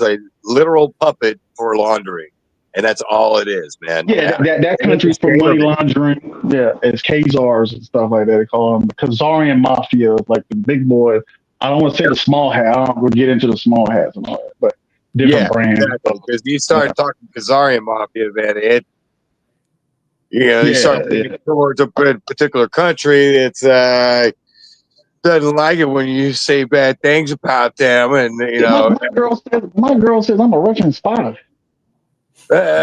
a literal puppet for laundering. And that's all it is, man. Yeah, that country's for money laundering. Yeah, it's Khazars and stuff like that. They call them Khazarian mafia, like the big boy. I don't want to say the small hat. I don't want to get into the small hats and all that, but different brands. Exactly. Because you start talking Khazarian mafia, man, you start moving towards a particular country. It's doesn't like it when you say bad things about them, and my girl says I'm a Russian spy.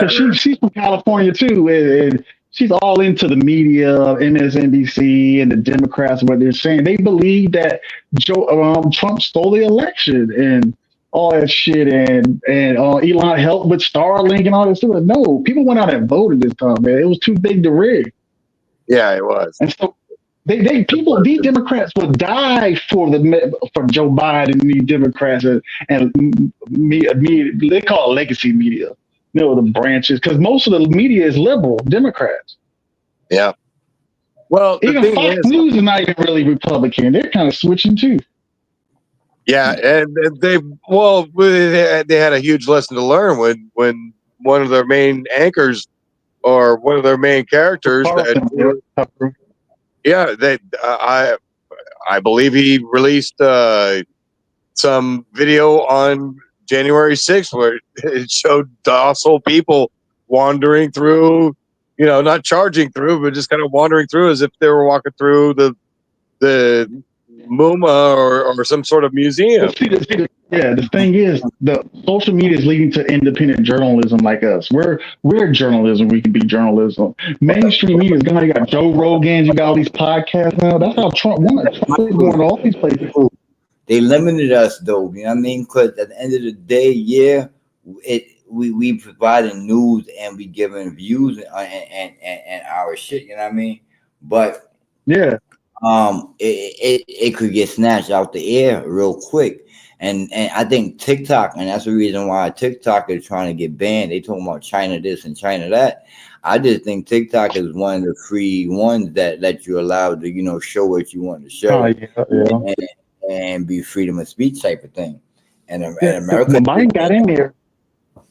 She's from California too, and she's all into the media, MSNBC, and the Democrats. What they're saying, they believe that Trump stole the election and all that shit, and Elon helped with Starlink and all that stuff. No, people went out and voted this time, man. It was too big to rig. Yeah, it was. And so these Democrats will die for Joe Biden and these Democrats and they call it legacy media. The branches, because most of the media is liberal Democrats. Yeah. Well, the even thing Fox is, News is not even really Republican. They're kind of switching too. Yeah, and they had a huge lesson to learn when one of their main anchors or one of their main characters I believe he released some video on January 6th where it showed docile people wandering through, not charging through, but just kind of wandering through as if they were walking through the MoMA or some sort of museum. The thing is, the social media is leading to independent journalism like us. We're journalism. We can be journalism. Mainstream media is gonna. You got Joe Rogan. You got all these podcasts now. That's how Trump won. Trump is going to all these places. They limited us though, you know what I mean? Because at the end of the day, we providing news and we giving views and our shit, you know what I mean? But it could get snatched out the air real quick. And I think TikTok, and that's the reason why TikTok is trying to get banned. They talking about China this and China that. I just think TikTok is one of the free ones that let you allow to, show what you want to show. And be freedom of speech type of thing. And America, when Biden got in there,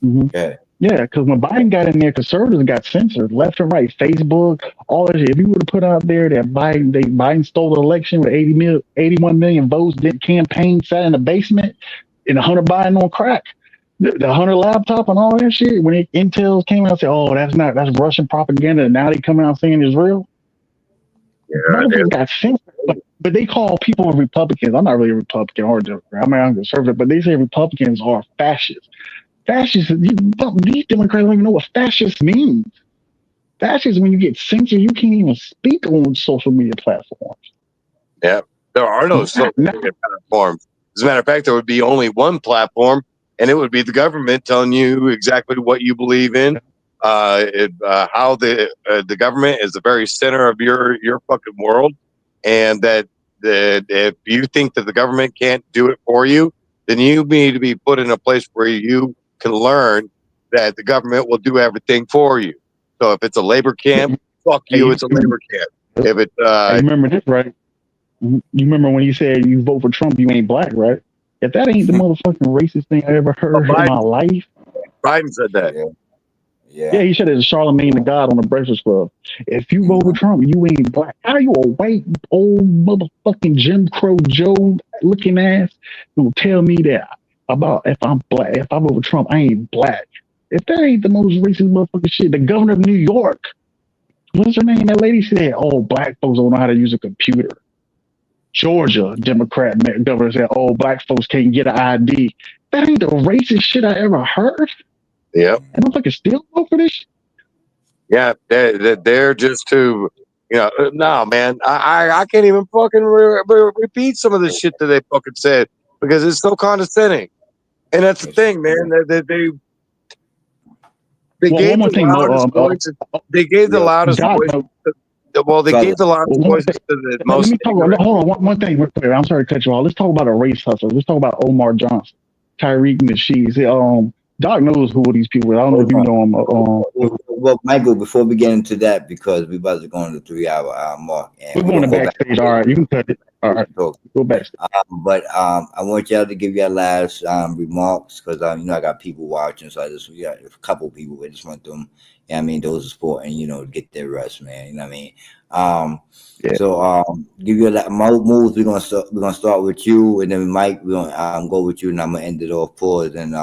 because when Biden got in there, conservatives got censored left and right. Facebook, all that shit. If you would have put out there that Biden stole the election with 81 million votes, did campaign, sat in the basement, and Hunter Biden on crack, the Hunter laptop and all that shit. When Intel came out and said, "Oh, that's Russian propaganda," and now they come out saying it's real. They got censored. But they call people Republicans. I'm not really a Republican or a Democrat. I'm conservative, but they say Republicans are fascists. Fascists, these Democrats don't even know what fascist means. Fascist, when you get censored, you can't even speak on social media platforms. Yeah, there are no social media platforms. As a matter of fact, there would be only one platform, and it would be the government telling you exactly what you believe in. How the government is the very center of your fucking world. And that if you think that the government can't do it for you, then you need to be put in a place where you can learn that the government will do everything for you. So if it's a labor camp, fuck you, it's a labor camp. If it, I remember this, right? You remember when he said you vote for Trump, you ain't black, right? If that ain't the motherfucking racist thing I ever heard in my life. Biden said that. Yeah, he said it's Charlemagne the God on the Breakfast Club. If you vote for Trump, you ain't black. How you a white, old motherfucking Jim Crow Joe looking ass who tell me that about if I'm black, if I'm over Trump, I ain't black. If that ain't the most racist motherfucking shit, the governor of New York, what's her name? That lady said, "Oh, black folks don't know how to use a computer." Georgia governor said, "Oh, black folks can't get an ID." That ain't the racist shit I ever heard. Yep. And I'm fucking still vote for this shit. Yeah, they're just too, no, man. I can't even fucking repeat some of the shit that they fucking said because it's so condescending. And that's the thing, man. They Well, one gave more the thing, loudest voices. They gave the loudest Doc, voices. Well, they gave the loudest one voices thing. to the Let most me talk ignorant. about. Hold on, one thing. Real quick. I'm sorry to cut you off. Let's talk about a race hustler. Let's talk about Omar Johnson, Tyreek Nasheed. Doc knows who these people are. I don't know if you know him. Well, Michael, before we get into that, because we about to go on the 3 hour mark, and We're going to backstage. All right, you can cut it. All right, So, go backstage. but I want y'all to give your last remarks because I got people watching, so we got a couple people. I just want them, those are sport and get their rest, man. You know what I mean? Yeah. So give you moves. We're gonna start with you, and then Mike, we're gonna go with you, and I'm gonna end it off pause and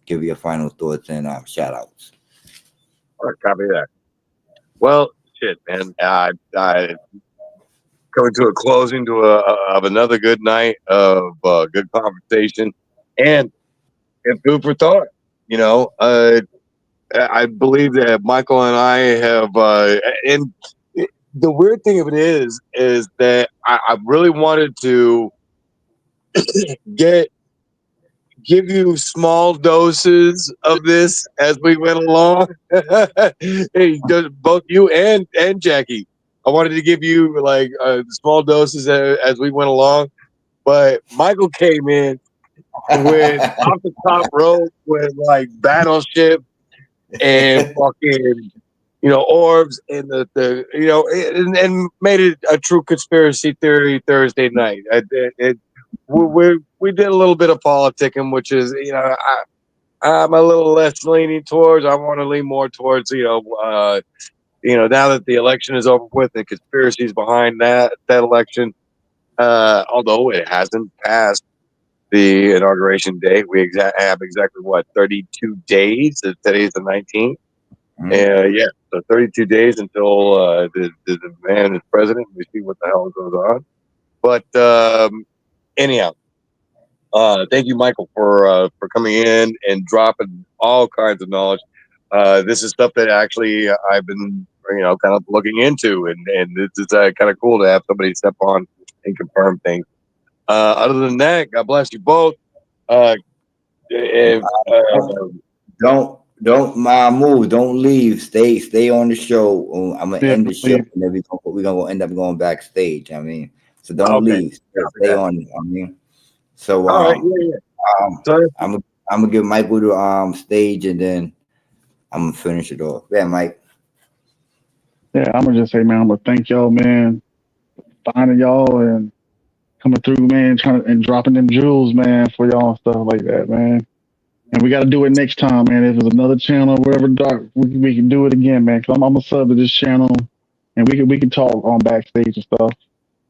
give you your final thoughts and shout outs. All right, copy that. Well, shit, man. I coming to a closing of another good night of good conversation and food for thought. I believe that Michael and I have, and the weird thing of it is that I really wanted to give you small doses of this as we went along. Hey, both you and Jacky. I wanted to give you like small doses as we went along, but Michael came in with off the top rope with like Battleship and fucking orbs and and made it a true conspiracy theory Thursday night. We did a little bit of politicking, which is I'm a little less leaning towards. I want to lean more towards now that the election is over with, the conspiracies behind that election. Although it hasn't passed the inauguration date, we have exactly 32 days. Today's the 19th. Yeah, so 32 days until the man is president. We see what the hell goes on. But anyhow, thank you, Michael, for coming in and dropping all kinds of knowledge. This is stuff that actually I've been kind of looking into, and it's kind of cool to have somebody step on and confirm things. Other than that, God bless you both. If, Don't move. Don't leave. Stay on the show. I'm gonna end the show, and then we're gonna end up going backstage. So don't leave. Stay on. So all right, yeah. I'm gonna give Michael the stage, and then I'm gonna finish it off. Yeah, Mike. Yeah, I'm gonna just say, man, I'm gonna thank y'all, man, finding y'all and coming through, man, and dropping them jewels, man, for y'all and stuff like that, man. And we got to do it next time, man. If there's another channel, whatever, dark, we can do it again, man. Cause I'm a sub to this channel, and we can talk on backstage and stuff.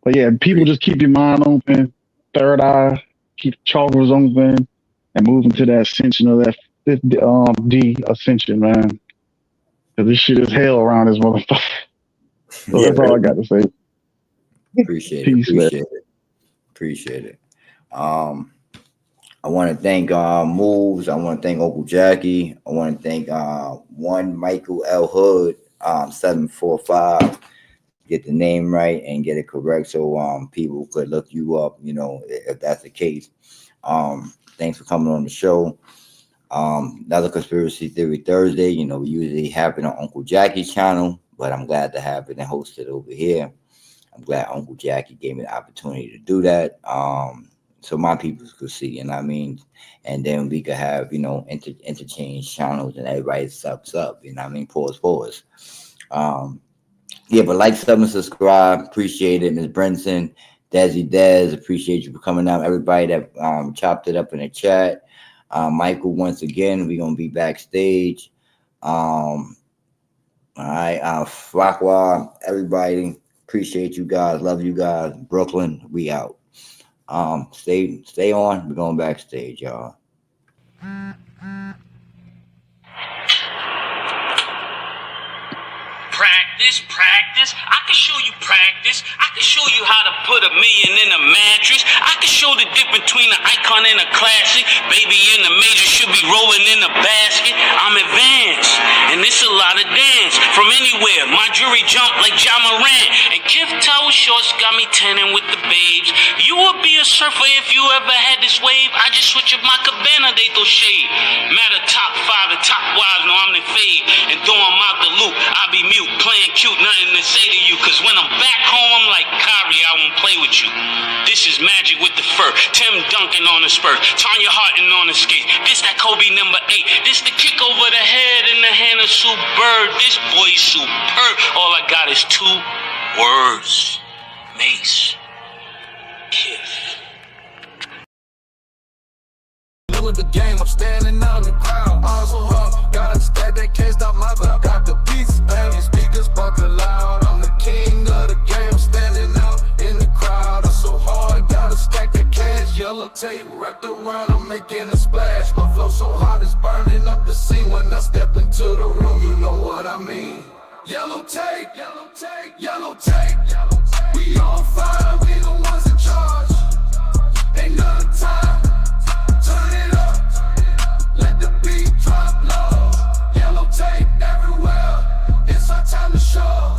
But yeah, people just keep your mind open, third eye, keep chakras open, and move into that ascension of that D ascension, man. Cause this shit is hell around this motherfucker. So that's all I got to say. Appreciate it. I want to thank Moves. I want to thank Uncle Jacky. I want to thank one Michael L. Hood 745. Get the name right and get it correct so people could look you up, if that's the case. Thanks for coming on the show. Another Conspiracy Theory Thursday. We usually have it on Uncle Jacky's channel, but I'm glad to have it and host it over here. I'm glad Uncle Jacky gave me the opportunity to do that. So my people could see, and then we could have, interchange channels and everybody subs up, pause. Yeah, but like, sub, and subscribe. Appreciate it, Ms. Brenson, Desi Dez. Appreciate you for coming out. Everybody that chopped it up in the chat. Michael, once again, we're gonna be backstage. All right, Flockwall, everybody. Appreciate you guys. Love you guys. Brooklyn, we out. Stay on. We're going backstage, y'all. Practice. I can show you practice. I can show you how to put $1 million in a mattress. I can show the difference between an icon and a classic. Baby in the major should be rolling in a basket. I'm advanced, and it's a lot of dance. From anywhere, my jewelry jump like Ja Morant. And Kif Tower shorts got me tanning with the babes. You would be a surfer if you ever had this wave. I just switch up my cabana, they throw shade. Matter top 5 and top wives, know I'm the fade. And throw them out the loop, I be mute, playing cute, nothing to say to you. Cause when I'm back home, I'm like Kyrie, I won't play with you. This is magic with the fur. Tim Duncan on the spur. Tanya Harton on the skate. This that Kobe number 8. This the kick over the head in the hand of Sue Bird. This boy's superb. All I got is 2 words. Mace. Kiff. Middle of the game, I'm standing out in the crowd. Arms so hard, got a stat that can't stop my vibe. Got the beats banging, speakers bumping loud. I'm the king of the game, I'm standing out in the crowd. I'm so hard, got a stack of cash. Yellow tape wrapped around, I'm making a splash. My flow so hot, it's burning up the scene. When I step into the room, you know what I mean. Yellow tape, yellow tape, yellow tape, yellow tape. We on fire, we the ones in charge. Ain't none time. Turn it up, let the beat drop low. Yellow tape everywhere, it's our time to show.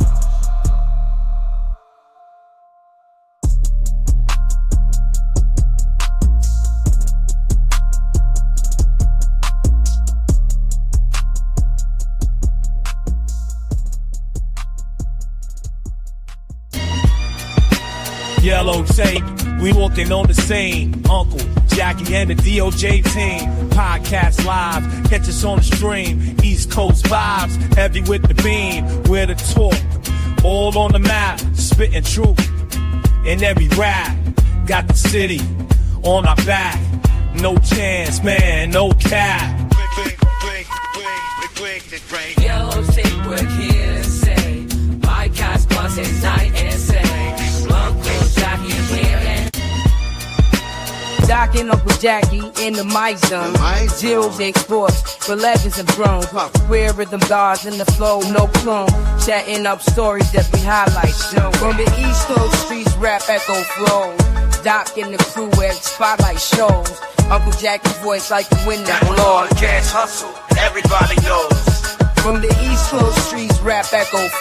Yellow tape, we walking on the scene. Uncle Jacky and the DOJ team. Podcast live, catch us on the stream. East Coast vibes, heavy with the beam. We're the talk, all on the map. Spitting truth in every rap. Got the city on our back. No chance, man, no cap. Yellow tape, we're here to say. Podcast buzzing night and say. Uncle Jacky here and Doc and Uncle Jacky in the mic zone. Jills exports for legends and thrones. Queer rhythm guards in the flow, no clone. Chatting up stories that we highlight. From the East Coast streets, rap echo flows. Doc and the crew where spotlight shows. Uncle Jacky's voice like the wind that blows. Cash hustle, everybody knows. From the East Coast streets, rap echo flows.